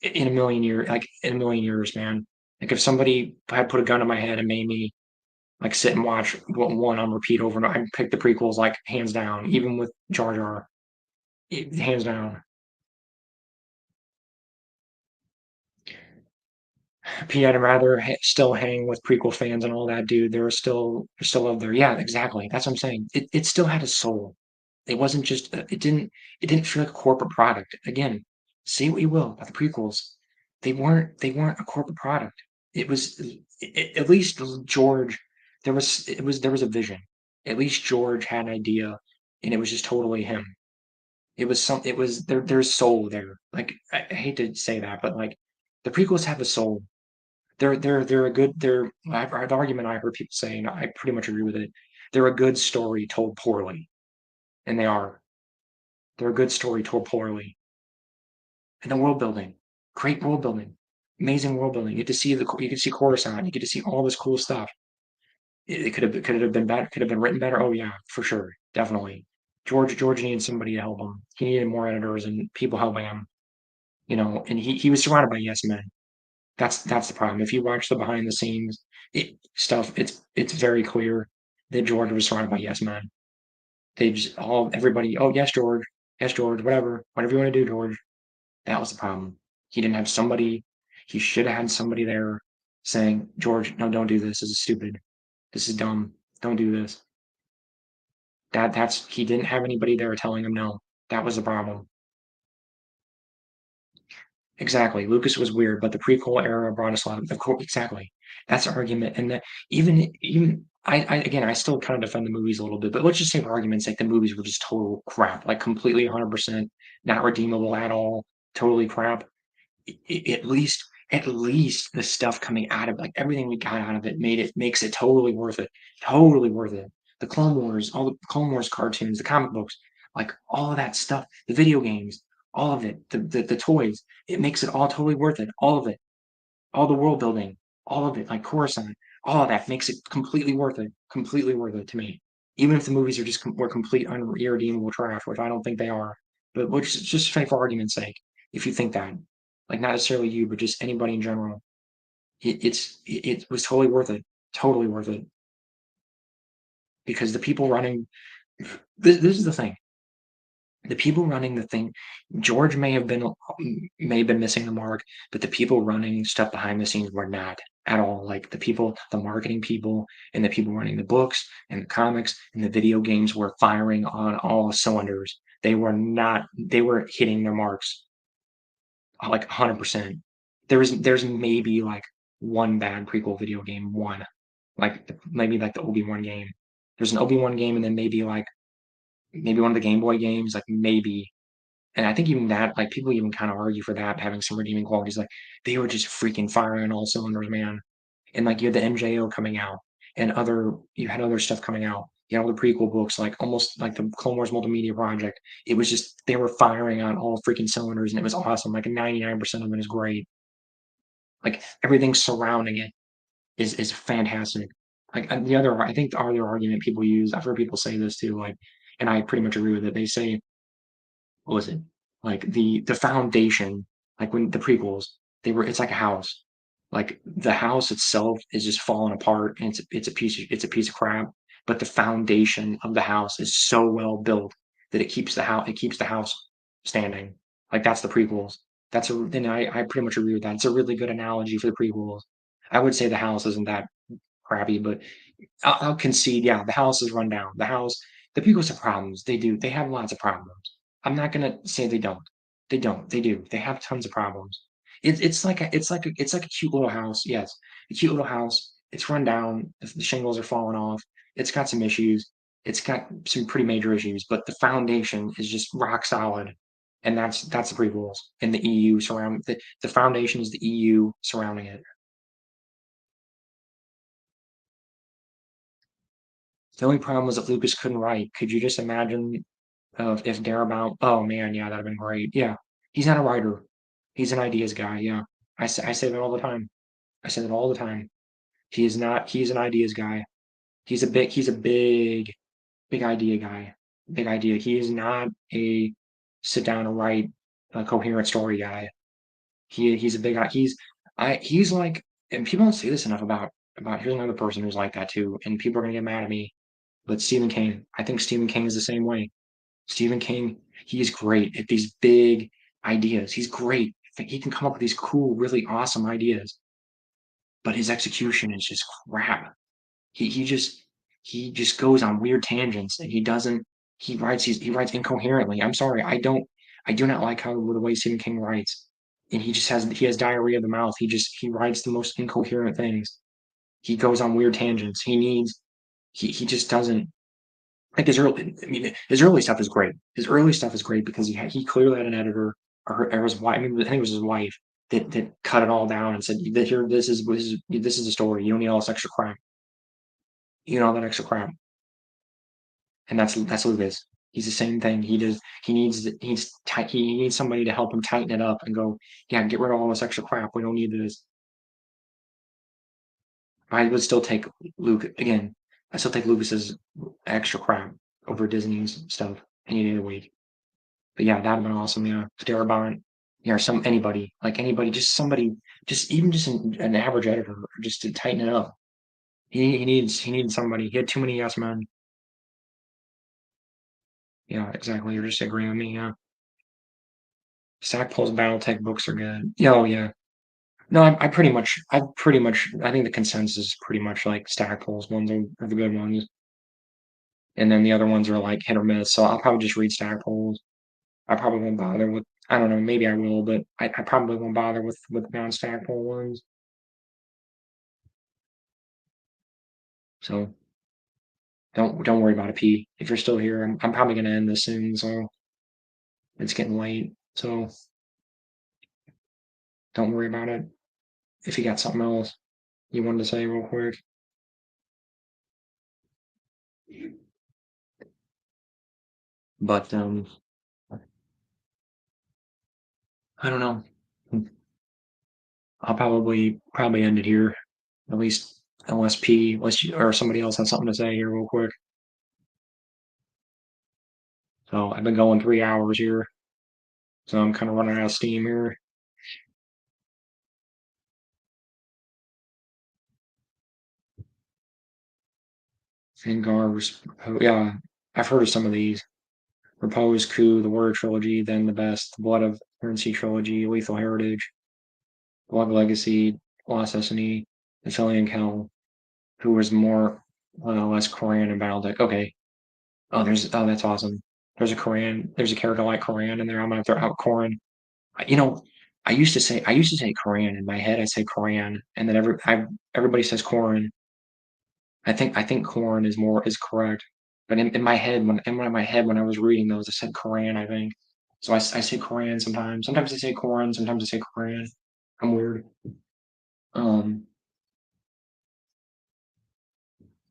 in a million years, like in a million years, man. Like if somebody had put a gun to my head and made me like sit and watch one on repeat over and over, I'd pick the prequels like hands down, even with Jar Jar, hands down. P. I'd rather still hang with prequel fans and all that, dude. They're still up there. Yeah, exactly. That's what I'm saying. It still had a soul. It wasn't just it didn't feel like a corporate product. Again, say what you will about the prequels, they weren't a corporate product. It was at least George. There was a vision. At least George had an idea, and it was just totally him. It was there's soul there. Like I hate to say that, but like the prequels have a soul. They're a good I've the argument I heard people say, and I pretty much agree with it. They're a good story told poorly, and they are. They're a good story told poorly. And the world building, great world building, amazing world building. You get to see you get to see Coruscant. You get to see all this cool stuff. It could have been better. Could have been written better. Oh yeah, for sure, definitely. George needed somebody to help him. He needed more editors and people helping him. You know, and he was surrounded by yes men. That's the problem. If you watch the behind the scenes stuff, it's very clear that George was surrounded by yes men. They just all everybody. Oh yes George, whatever you want to do, George. That was the problem. He didn't have somebody. He should have had somebody there, saying, George, no, don't do this. This is stupid. This is dumb. Don't do this. That's he didn't have anybody there telling him no. That was the problem. Exactly. Lucas was weird, but the prequel era brought us a lot of course, exactly. That's the argument. And that even I again I still kind of defend the movies a little bit, but let's just say for argument's sake, the movies were just total crap, like completely 100% not redeemable at all, totally crap. At least the stuff coming out of like everything we got out of it makes it totally worth it. Totally worth it. The Clone Wars, all the Clone Wars cartoons, the comic books, like all of that stuff, the video games, all of it, the toys, it makes it all totally worth it. All of it. All the world building, all of it, like Coruscant, all of that makes it completely worth it. Completely worth it to me. Even if the movies are just were complete irredeemable trash, which I don't think they are. But which just say for argument's sake, if you think that, like not necessarily you, but just anybody in general, it was totally worth it. Totally worth it because the people running this is the thing. The people running the thing, George may have been missing the mark, but the people running stuff behind the scenes were not at all. Like the people, the marketing people, and the people running the books and the comics and the video games were firing on all cylinders. They were not. They were hitting their marks like 100%. There's maybe like one bad prequel video game, one like maybe like the Obi-Wan game. There's an Obi-Wan game, and then maybe one of the Game Boy games, like maybe. And I think even that, like people even kind of argue for that having some redeeming qualities. Like they were just freaking firing on all cylinders, man. And like you had the MJO coming out, and you had other stuff coming out. You had all the prequel books, like almost like the Clone Wars multimedia project. It was just they were firing on all freaking cylinders, and it was awesome. Like 99% of it is great. Like everything surrounding it is fantastic. Like I think the other argument people use, I've heard people say this too, like, and I pretty much agree with it. They say what was it? Like the foundation, like when the prequels, it's like a house. Like the house itself is just falling apart and it's a piece of crap. But the foundation of the house is so well built that it keeps the house standing. Like that's the prequels. Then I pretty much agree with that. It's a really good analogy for the prequels. I would say the house isn't that crappy, but I'll concede, yeah, the house is run down. The people have problems. They do. They have lots of problems. I'm not gonna say they don't. They don't. They do. They have tons of problems. It's like a cute little house. Yes, a cute little house. It's run down. The shingles are falling off. It's got some issues. It's got some pretty major issues, but the foundation is just rock solid. And that's the prequels and the EU surround the foundation is the EU surrounding it. The only problem was that Lucas couldn't write. Could you just imagine if Darabont? Oh man, yeah, that'd have been great. Yeah, he's not a writer. He's an ideas guy. Yeah, I say that all the time. I say that all the time. He is not. He's an ideas guy. He's a big idea guy. Big idea. He is not a sit down and write a coherent story guy. He's a big guy. He's like, and people don't say this enough about. Here's another person who's like that too, and people are gonna get mad at me. But Stephen King, I think Stephen King is the same way. Stephen King, he's great at these big ideas. He's great. He can come up with these cool, really awesome ideas, but his execution is just crap. He he just he just goes on weird tangents and he writes incoherently. I'm sorry, I do not like how the way Stephen King writes. And he has diarrhea of the mouth. He writes the most incoherent things. He goes on weird tangents. He just doesn't like his early stuff is great. His early stuff is great because he clearly had an editor or his wife. I mean, I think it was his wife that cut it all down and said, "Here, this is the story. You don't need all this extra crap. You know all that extra crap." And that's Lucas. He's the same thing. He needs somebody to help him tighten it up and go, yeah, get rid of all this extra crap. We don't need this. I would still take Luke again. I still take Lucas's extra crap over Disney's stuff any day of the week. But yeah, that'd been awesome. Yeah, Darabont. Yeah, or anybody, like anybody, just somebody, just even just an average editor, just to tighten it up. He needs somebody. He had too many yes men. Yeah, exactly. You're just agreeing with me. Yeah, Stackpole's BattleTech books are good. Yeah, oh yeah. No, I think the consensus is pretty much like Stackpole's ones are the good ones, and then the other ones are like hit or miss. So I'll probably just read Stackpole's. I probably won't bother with. I don't know. Maybe I will, but I probably won't bother with non-Stackpole ones. So don't worry about a P. If you're still here, I'm probably gonna end this soon. So it's getting late. So don't worry about it. If you got something else you wanted to say real quick, but I don't know. I'll probably end it here. At least unless unless you or somebody else has something to say here real quick. So I've been going 3 hours here, so I'm kind of running out of steam here. Fingar's, yeah, I've heard of some of these. Repose, Coup, the Warrior Trilogy, Then the Best, the Blood of Currency Trilogy, Lethal Heritage, Blood Legacy, Lost Destiny, Italian Hell, who was more less Korean and Battletech. Okay. That's awesome. There's a character like Korean in there. I'm gonna throw out Korean. You know, I used to say Korean in my head. I say Korean, and then everybody says Korean. I think corn is correct. But in my head in my head when I was reading those, I said Korean, I think. So I say Korean sometimes. Sometimes I say Korean, sometimes I say Korean. I'm weird. Um,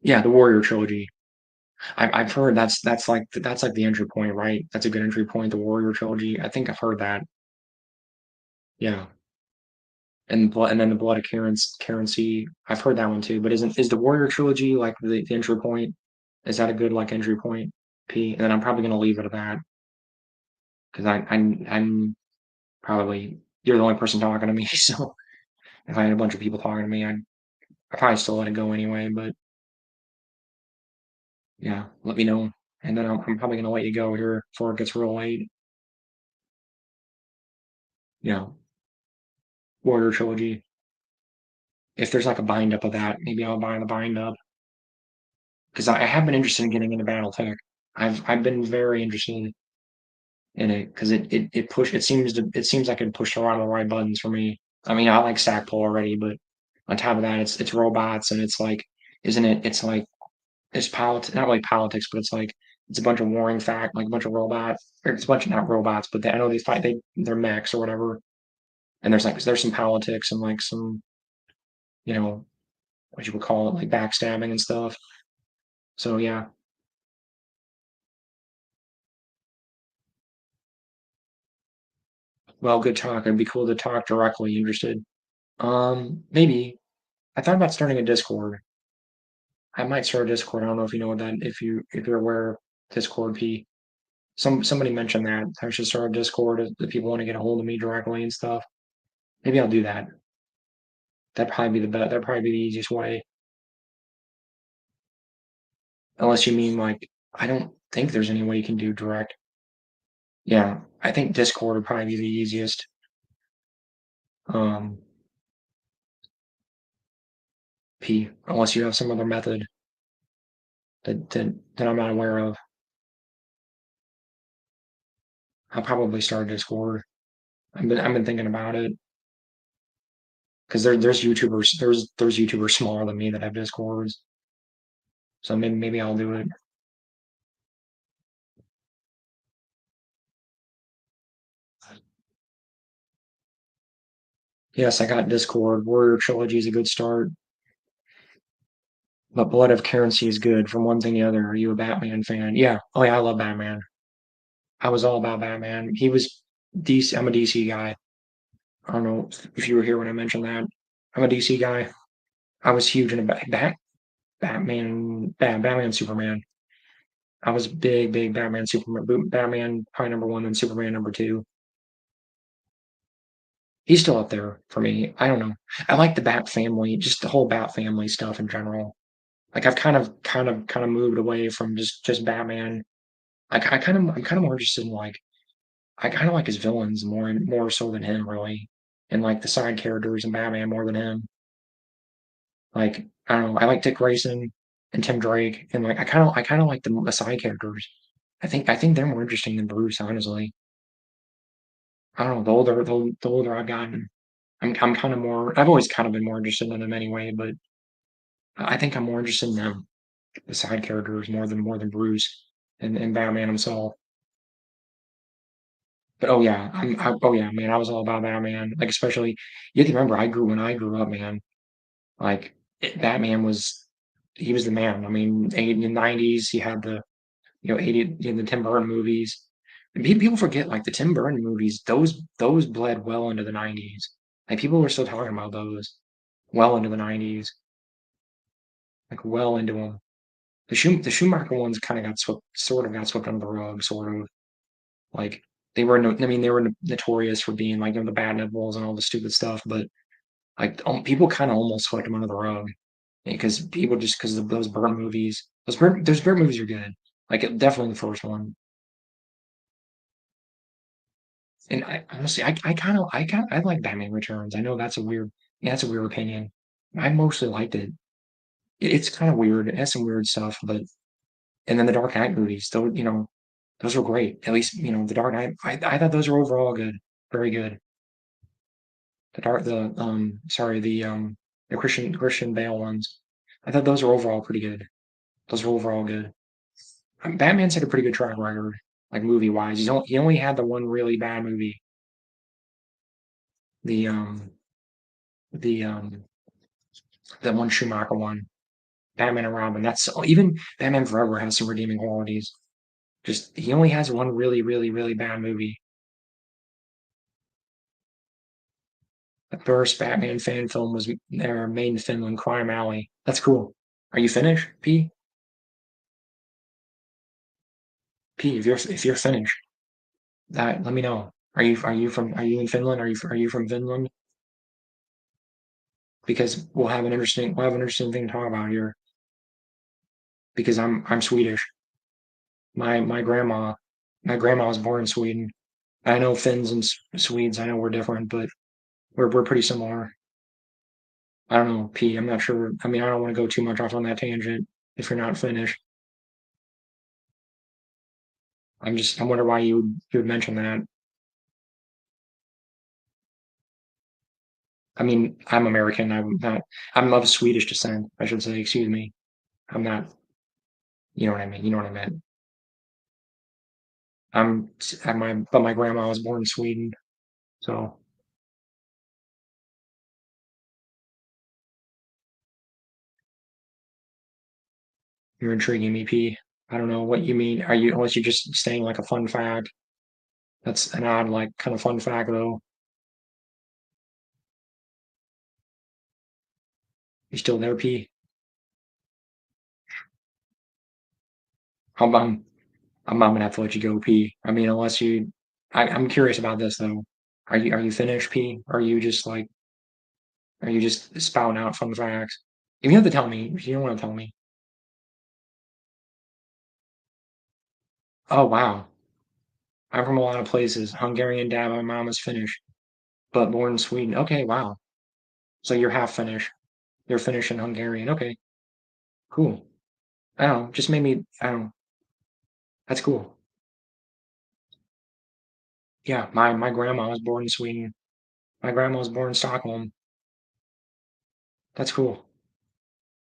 yeah, the Warrior trilogy. I've heard that's like the entry point, right? That's a good entry point, the Warrior trilogy. I think I've heard that. Yeah. And then the Blood of Currency. I've heard that one too. But is the Warrior trilogy like the entry point? Is that a good like entry point? P. And then I'm probably gonna leave it at that because I'm probably you're the only person talking to me. So if I had a bunch of people talking to me, I'd probably still let it go anyway. But yeah, let me know. And then I'm probably gonna let you go here before it gets real late. Yeah, Warrior trilogy. If there's like a bind up of that, maybe I'll buy the bind up because I have been interested in getting into BattleTech. I've been very interested in it because it seems like it pushed a lot of the right buttons for me. I mean, I like Stackpole already, but on top of that, it's robots and it's like, isn't it? It's like it's politics, not really politics, but it's like it's a bunch of warring like a bunch of robots. Or it's a bunch of not robots, but I know they're mechs or whatever. And there's some politics and like some you know what you would call it like backstabbing and stuff. So yeah, well, good talk. It'd be cool to talk directly. Interested? Maybe I thought about starting a Discord. I might start a Discord. I don't know if you know what that if you're aware of Discord P. Somebody mentioned that I should start a Discord if people want to get a hold of me directly and stuff. Maybe I'll do that. That'd probably be the easiest way. Unless you mean like I don't think there's any way you can do direct. Yeah, I think Discord would probably be the easiest. Um, P. Unless you have some other method that I'm not aware of. I'll probably start a Discord. I've been thinking about it because there's YouTubers smaller than me that have Discords. So maybe I'll do it. Yes, I got Discord. Warrior Trilogy is a good start, but Blood of Currency is good. From one thing to the other, are you a Batman fan? Yeah. Oh yeah, I love Batman. I was all about Batman. He was DC. I'm a DC guy. I don't know if you were here when I mentioned that. I'm a DC guy. I was huge into Batman, Superman. I was big Batman, Superman, Batman probably number one, then Superman number two. He's still up there for me. I don't know. I like the Bat family, just the whole Bat family stuff in general. Like I've kind of moved away from just Batman. I'm kind of more interested in like I kind of like his villains more so than him really. and like the side characters in Batman more than him. Like I don't know, I like Dick Grayson and Tim Drake, and like I kind of like the side characters. I think they're more interesting than Bruce, honestly. I don't know. The older I've gotten, I'm kind of more. I've always kind of been more interested in them anyway, but I think I'm more interested in them, the side characters, more than Bruce and Batman himself. But oh yeah, oh yeah, man, I was all about Batman. Like especially, you have to remember, when I grew up, man. Like Batman was, he was the man. I mean, in the '90s, he had the 80 in the Tim Burton movies. And people forget like the Tim Burton movies; those bled well into the '90s. Like people were still talking about those well into the '90s, like well into them. The Schumacher ones kind of got swept, sort of got swept under the rug, sort of like they were. No, I mean, they were notorious for being like the bad nipples and all the stupid stuff, but like people kind of almost swept them under the rug because people just because of those Burton movies. Those Burton movies are good. Like definitely the first one. And I honestly, I like Batman Returns. I know that's a weird, yeah, that's a weird opinion. I mostly liked it. It's kind of weird. It has some weird stuff, but and then the Dark Knight movies, those were great. At least the Dark Knight. I thought those were overall good, very good. The Christian Bale ones. I thought those were overall pretty good. Those were overall good. Batman's had a pretty good track record, like movie wise. He only had the one really bad movie, the the that one Schumacher one, Batman and Robin. That's even Batman Forever has some redeeming qualities. Just he only has one really, really, really bad movie. The first Batman fan film was made in Finland, Crime Alley. That's cool. Are you finished, P? P, if you're finished, that let me know. Are you in Finland? Are you from Finland? Because we'll have an interesting thing to talk about here. Because I'm Swedish. My grandma was born in Sweden. I know Finns and Swedes. I know we're different, but we're pretty similar. I don't know, P. I'm not sure. I mean, I don't want to go too much off on that tangent if you're not Finnish. I wonder why you would mention that. I mean, I'm American. I'm of Swedish descent, I should say. Excuse me. I'm not. You know what I mean. You know what I meant. But my grandma was born in Sweden, so you're intriguing me, P. I don't know what you mean. Unless you're just saying like a fun fact. That's an odd, like, kind of fun fact, though. You still there, P? I'm, I'm gonna have to let you go, P. I mean, unless I'm curious about this though. Are you finished, P? Are you just spouting out fun facts? If you have to tell me, if you don't want to tell me. Oh wow, I'm from a lot of places. Hungarian dad, my mom is Finnish, but born in Sweden. Okay, wow. So you're half Finnish. You're Finnish and Hungarian. Okay, cool. I don't know. Just made me. I don't know. That's cool. Yeah, my grandma was born in Sweden. My grandma was born in Stockholm. That's cool.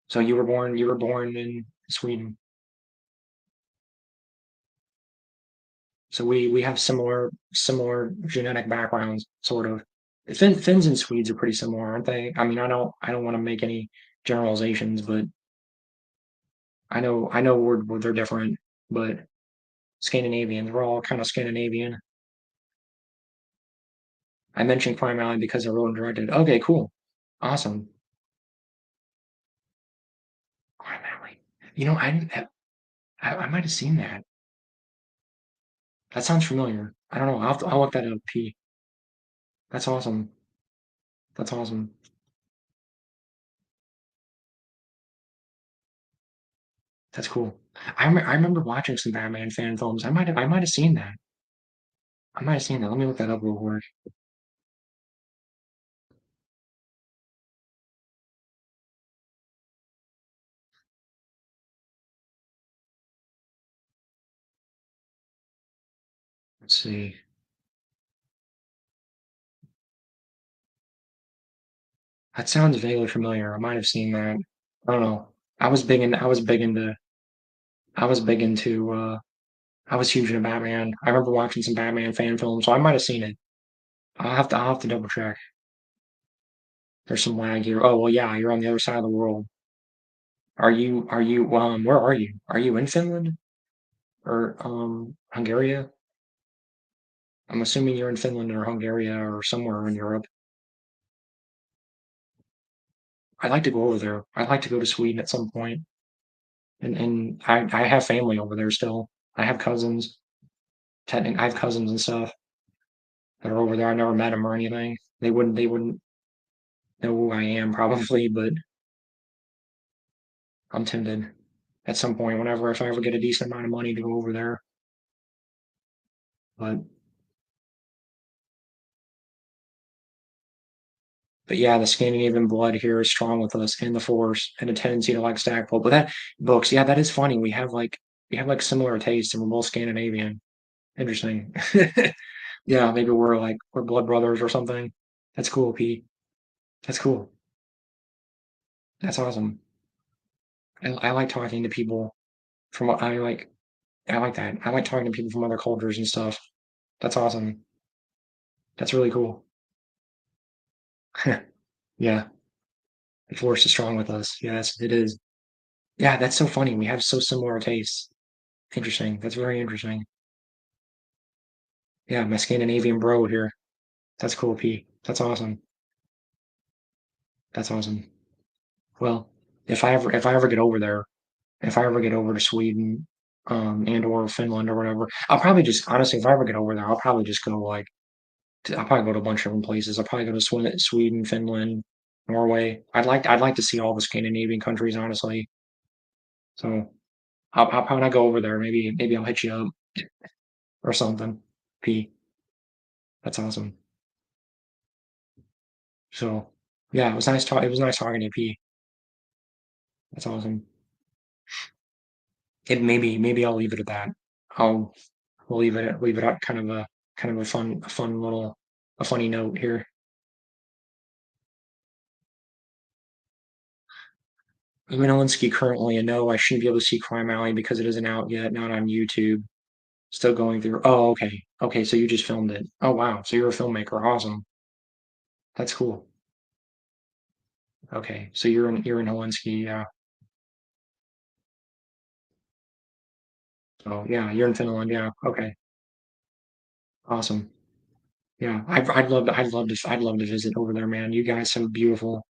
So you were born in Sweden. So we have similar genetic backgrounds, sort of. Finns and Swedes are pretty similar, aren't they? I mean, I don't want to make any generalizations, but I know they're different, but Scandinavians, we're all kind of Scandinavian. I mentioned Crime Alley because I wrote and directed. Okay, cool, awesome. Crime Alley. I didn't. I might have seen that. That sounds familiar. I don't know. I'll look that up. P. That's awesome. That's awesome. That's cool. I remember watching some Batman fan films. I might have seen that. I might have seen that. Let me look that up real quick. Let's see. That sounds vaguely familiar. I might have seen that. I don't know. I was big into I was huge into Batman. I remember watching some Batman fan films, so I might have seen it. I'll have to double check. There's some lag here. Oh well, yeah, you're on the other side of the world. Where are you? Are you in Finland or Hungary? I'm assuming you're in Finland or Hungary or somewhere in Europe. I'd like to go over there. I'd like to go to Sweden at some point. And I have family over there still. I have cousins. I have cousins and stuff that are over there. I never met them or anything. They wouldn't know who I am probably, but I'm tempted at some point whenever if I ever get a decent amount of money to go over there. But but yeah, the Scandinavian blood here is strong with us and the Force and a tendency to like Stackpole. But that books, yeah, that is funny. We have like similar tastes and we're both Scandinavian. Interesting. Yeah, maybe we're blood brothers or something. That's cool, Pete. That's cool. That's awesome. I like talking to people from what I like. I like that. I like talking to people from other cultures and stuff. That's awesome. That's really cool. Yeah, the force is strong with us. Yes, it is. Yeah, that's so funny. We have so similar tastes. Interesting. That's very interesting. Yeah, my Scandinavian bro here. That's cool, P. That's awesome. That's awesome. Well, if I ever get over there, if I ever get over to Sweden, and or Finland or whatever, I'll probably just honestly, if I ever get over there, I'll probably just go like I'll probably go to a bunch of different places. I'll probably go to Sweden, Finland, Norway. I'd like to see all the Scandinavian countries, honestly. So I'll probably not go over there. Maybe I'll hit you up or something. P. That's awesome. So yeah, it was nice talking to you, P. That's awesome. It maybe I'll leave it at that. I'll we'll leave it at kind of a fun little a funny note here. Minelinsky currently, and no, I shouldn't be able to see Crime Alley because it isn't out yet, not on YouTube. Still going through. Oh, okay. Okay, so you just filmed it. Oh, wow. So you're a filmmaker. Awesome. That's cool. Okay, so you're in Helsinki. Yeah. Oh, yeah. You're in Finland. Yeah. Okay. Awesome. Yeah. I'd love to visit over there, man. You guys have beautiful.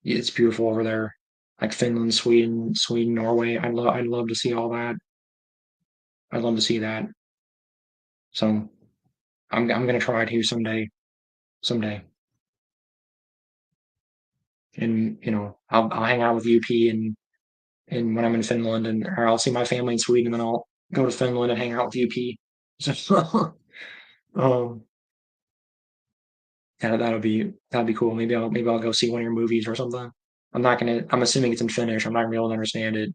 It's beautiful over there. Like Finland, Sweden, Norway. I'd love to see all that. I'd love to see that. So I'm gonna try it here someday. Someday. And I'll hang out with UP and when I'm in Finland, and or I'll see my family in Sweden, and then I'll go to Finland and hang out with UP. So, um, yeah, that'll be cool. Maybe I'll go see one of your movies or something. I'm assuming it's in Finnish. I'm not gonna be able to understand it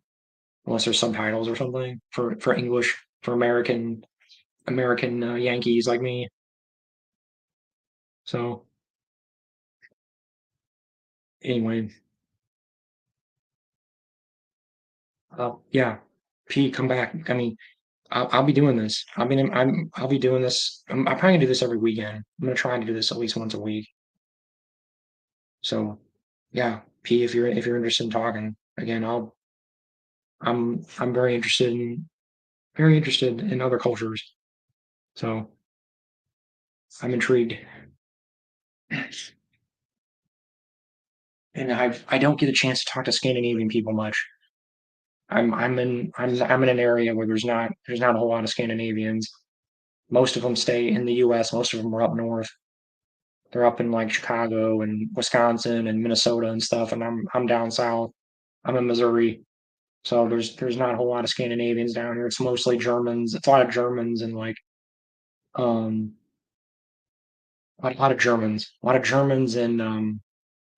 unless there's subtitles or something for English for American Yankees like me. So anyway, yeah, Pete, come back. I mean, I'll be doing this. I'll be doing this. I'm probably gonna do this every weekend. I'm gonna try to do this at least once a week. So yeah, P, if you're interested in talking again, I'm very interested in other cultures. So I'm intrigued, and I don't get a chance to talk to Scandinavian people much. I'm in an area where there's not a whole lot of Scandinavians. Most of them stay in the U.S. Most of them are up north. They're up in like Chicago and Wisconsin and Minnesota and stuff, and I'm down south. I'm in Missouri, so there's not a whole lot of Scandinavians down here. It's mostly Germans. It's a lot of Germans and like um a lot of Germans, and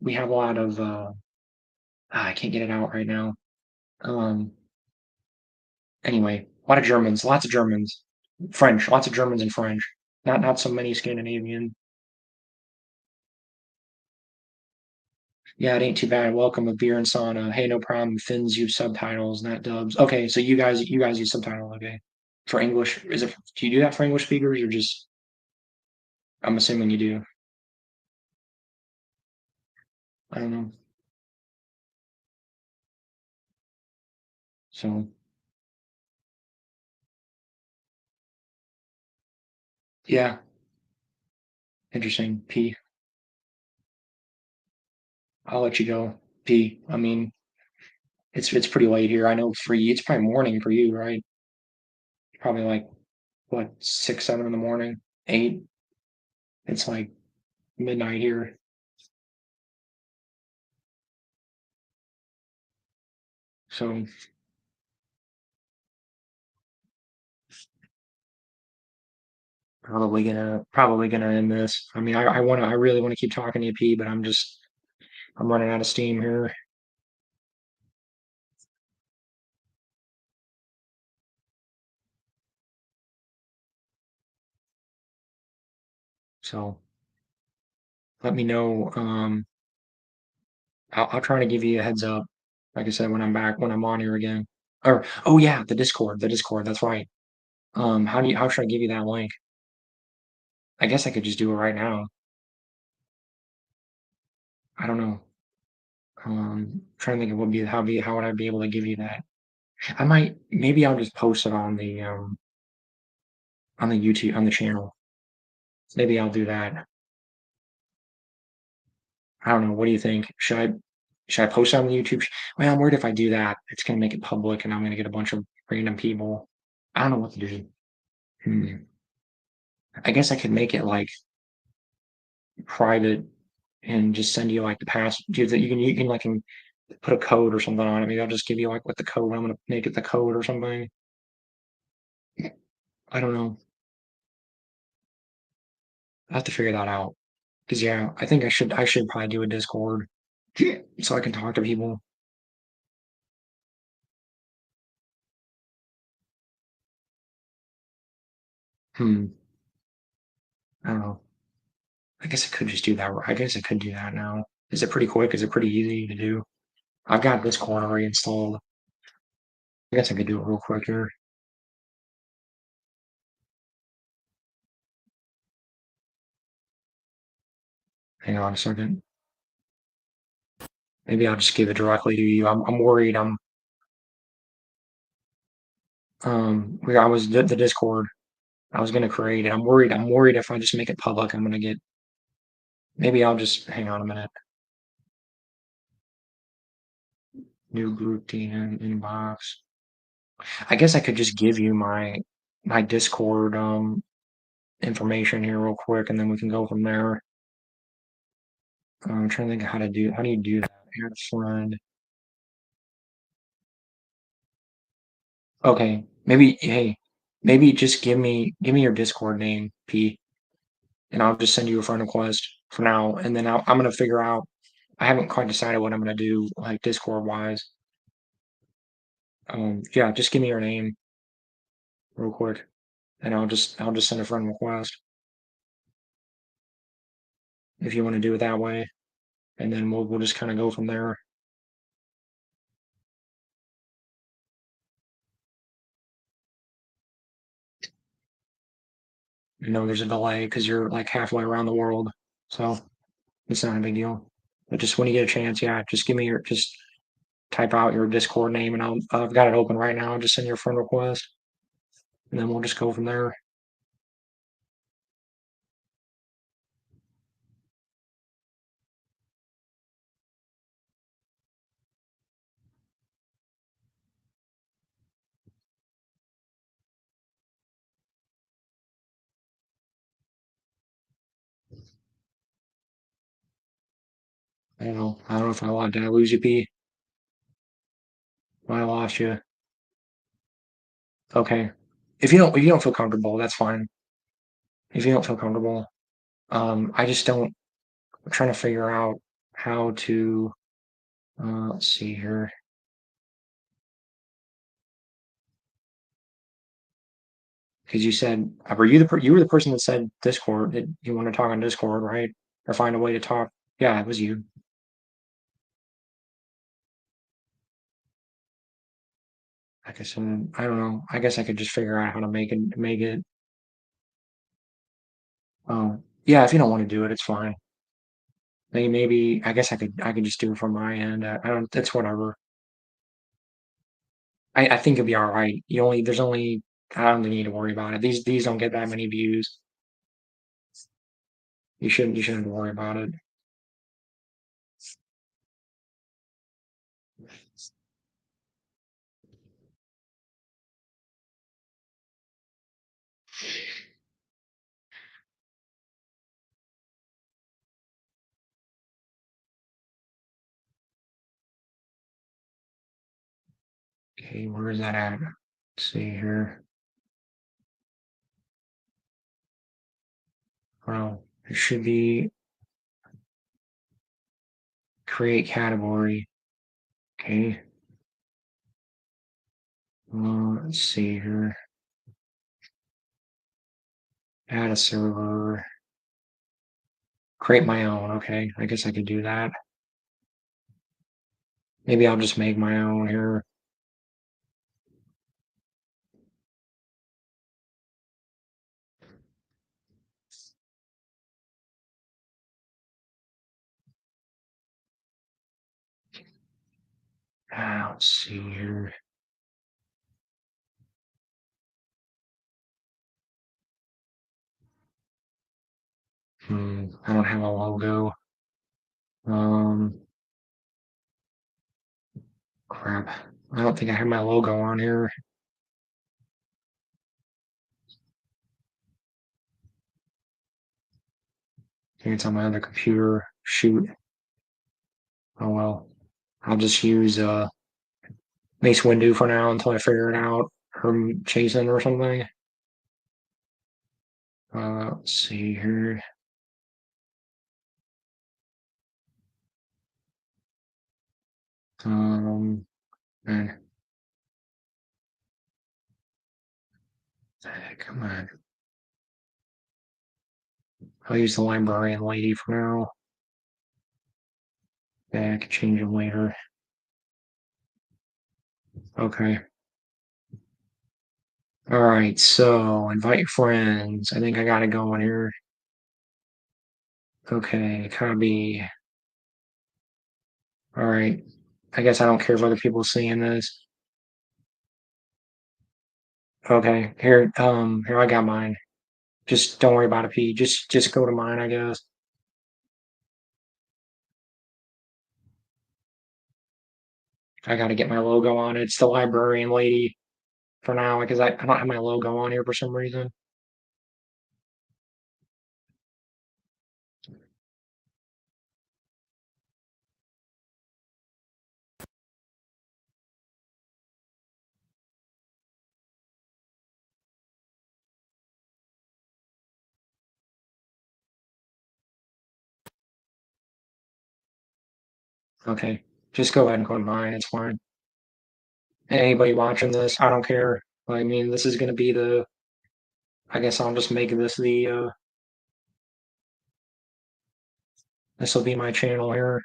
we have a lot of I can't get it out right now. Um, anyway, a lot of Germans, lots of Germans. French, lots of Germans and French. Not so many Scandinavian. Yeah, it ain't too bad. Welcome a beer and sauna. Hey, no problem. Finns use subtitles, not dubs. Okay, so you guys use subtitles, okay. For English, do you do that for English speakers or just I'm assuming you do. I don't know. So yeah, interesting. P. I'll let you go. P. I mean, it's pretty late here. I know for you, it's probably morning for you, right? Probably like what, 6, 7 in the morning, 8. It's like midnight here. So probably gonna end this. I mean, I really want to keep talking to you, P, but I'm running out of steam here. So let me know. I'll try to give you a heads up. Like I said, when I'm back, when I'm on here again. Or oh yeah, the Discord. That's right. How should I give you that link? I guess I could just do it right now. I don't know. Trying to think of how would I be able to give you that? Maybe I'll just post it on the YouTube on the channel. Maybe I'll do that. I don't know. What do you think? Should I post it on the YouTube? Well, I'm worried if I do that, it's gonna make it public, and I'm gonna get a bunch of random people. I don't know what to do. Hmm. I guess I could make it like private and just send you like the pass. You can like put a code or something on it. Maybe I'll just give you like what the code. I'm gonna make it the code or something. I don't know. I have to figure that out. Cause yeah, I think I should probably do a Discord so I can talk to people. Hmm. I don't know. I guess I could just do that. I guess I could do that now. Is it pretty quick? Is it pretty easy to do? I've got Discord already installed. I guess I could do it real quick here. Hang on a second. Maybe I'll just give it directly to you. I'm worried. I was the Discord I was gonna create it. I'm worried if I just make it public, I'm gonna get. Maybe I'll just hang on a minute. New group DM inbox. I guess I could just give you my Discord information here real quick, and then we can go from there. I'm trying to think of how do you do that? Add friend. Okay, maybe just give me your Discord name, P, and I'll just send you a friend request for now, and then I'm gonna figure out. I haven't quite decided what I'm gonna do, like Discord wise. Yeah, just give me your name real quick, and I'll just send a friend request if you want to do it that way, and then we'll just kind of go from there. There's a delay because you're like halfway around the world, so it's not a big deal. But just when you get a chance, yeah, just type out your Discord name, and I've got it open right now. I'll just send your friend request, and then we'll just go from there. I don't know if I lost. Did I lose you, P? I lost you. Okay. If you don't feel comfortable, that's fine. If you don't feel comfortable, I just don't. I'm trying to figure out how to. Let's see here. Because you said, were you you were the person that said Discord, that you want to talk on Discord, right? Or find a way to talk. Yeah, it was you. Like I said, I don't know. I guess I could just figure out how to make it. Yeah, if you don't want to do it, it's fine. Maybe I guess I could just do it from my end. I don't. It's whatever. I think it'll be all right. There's only I don't need to worry about it. These don't get that many views. You shouldn't worry about it. Okay, where is that at? Let's see here. Well, it should be create category. Okay. Let's see here. Add a server. Create my own. Okay, I guess I could do that. Maybe I'll just make my own here. Let's see here. I don't have a logo. Um, Crap. I don't think I have my logo on here. I think it's on my other computer. Shoot. Oh well. I'll just use Mace Windu for now until I figure it out. Or Chasen or something. Let's see here. Um, man, come on. I'll use the librarian lady for now. Yeah, I can change them later. Okay. All right. So invite your friends. I think I got it going here. Okay. Copy. All right. I guess I don't care if other people seeing this. Okay. Here I got mine. Just don't worry about it, P. Just go to mine, I guess. I gotta get my logo on it. It's the librarian lady for now because I don't have my logo on here for some reason. Okay. Just go ahead and go to mine. It's fine. Anybody watching this, I don't care. I mean, this is gonna be the. I guess I'll just make this the. This will be my channel here.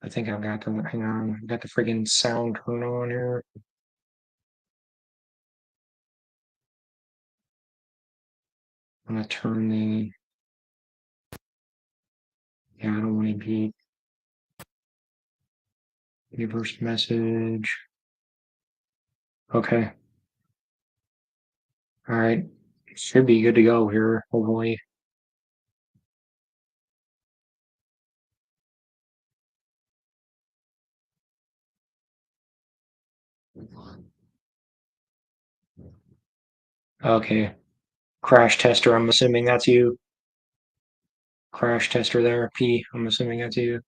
I think I've got the. Hang on. I've got the friggin' sound turned on here. I'm gonna turn the. Yeah, I don't want to be. Reverse message. Okay. All right. Should be good to go here, hopefully. Okay. Crash tester, I'm assuming that's you. Crash tester there, P. I'm assuming that's you.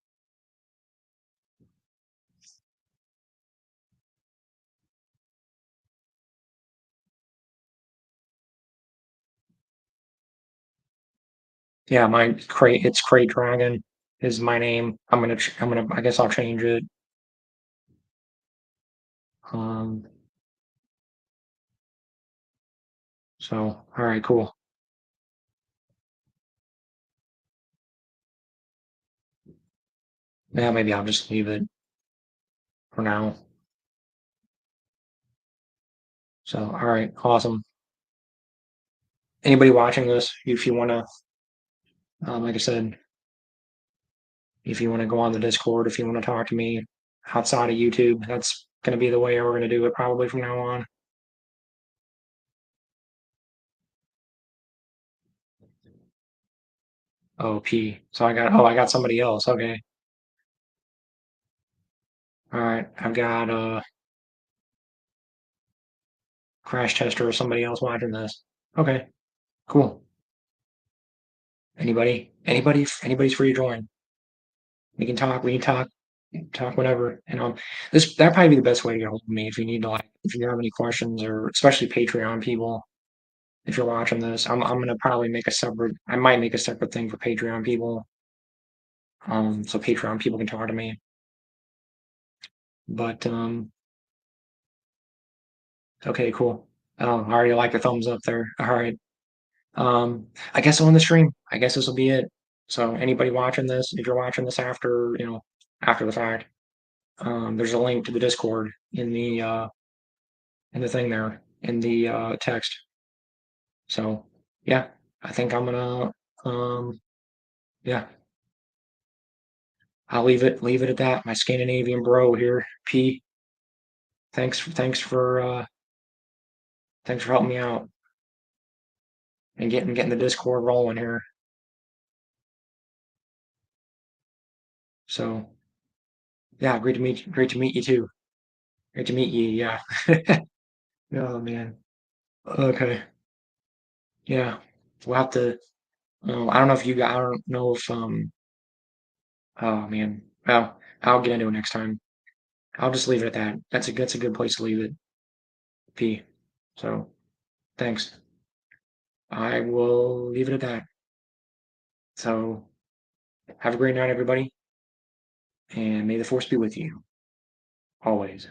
Yeah, it's Crate Dragon is my name. I guess I'll change it. Um, So, all right, cool. Yeah, maybe I'll just leave it for now. So, all right, awesome. Anybody watching this, if you want to, like I said, if you want to go on the Discord, if you want to talk to me outside of YouTube, that's going to be the way we're going to do it probably from now on. Oh, P. So I got somebody else. Okay. All right. I've got Crash Tester or somebody else watching this. Okay. Cool. Anybody's free to join. We can talk. We can talk whenever. And this that probably be the best way to get hold of me if you need to if you have any questions or especially Patreon people. If you're watching this, I'm gonna probably make a separate. I might make a separate thing for Patreon people. So Patreon people can talk to me. But okay, cool. Oh, I already like the thumbs up there. All right. I guess on the stream. I guess this will be it. So anybody watching this, if you're watching this after, after the fact, there's a link to the Discord in the thing there in the text. So yeah, I think I'm gonna yeah, I'll leave it at that. My Scandinavian bro here, P. Thanks for helping me out and getting the Discord rolling here. So yeah, great to meet you too. Great to meet you. Yeah. Oh man. Okay. Yeah. We'll have to. I don't know if you got. I don't know if. Oh man. Well, I'll get into it next time. I'll just leave it at that. That's a good place to leave it. P. So thanks. I will leave it at that. So have a great night, everybody, and may the force be with you always.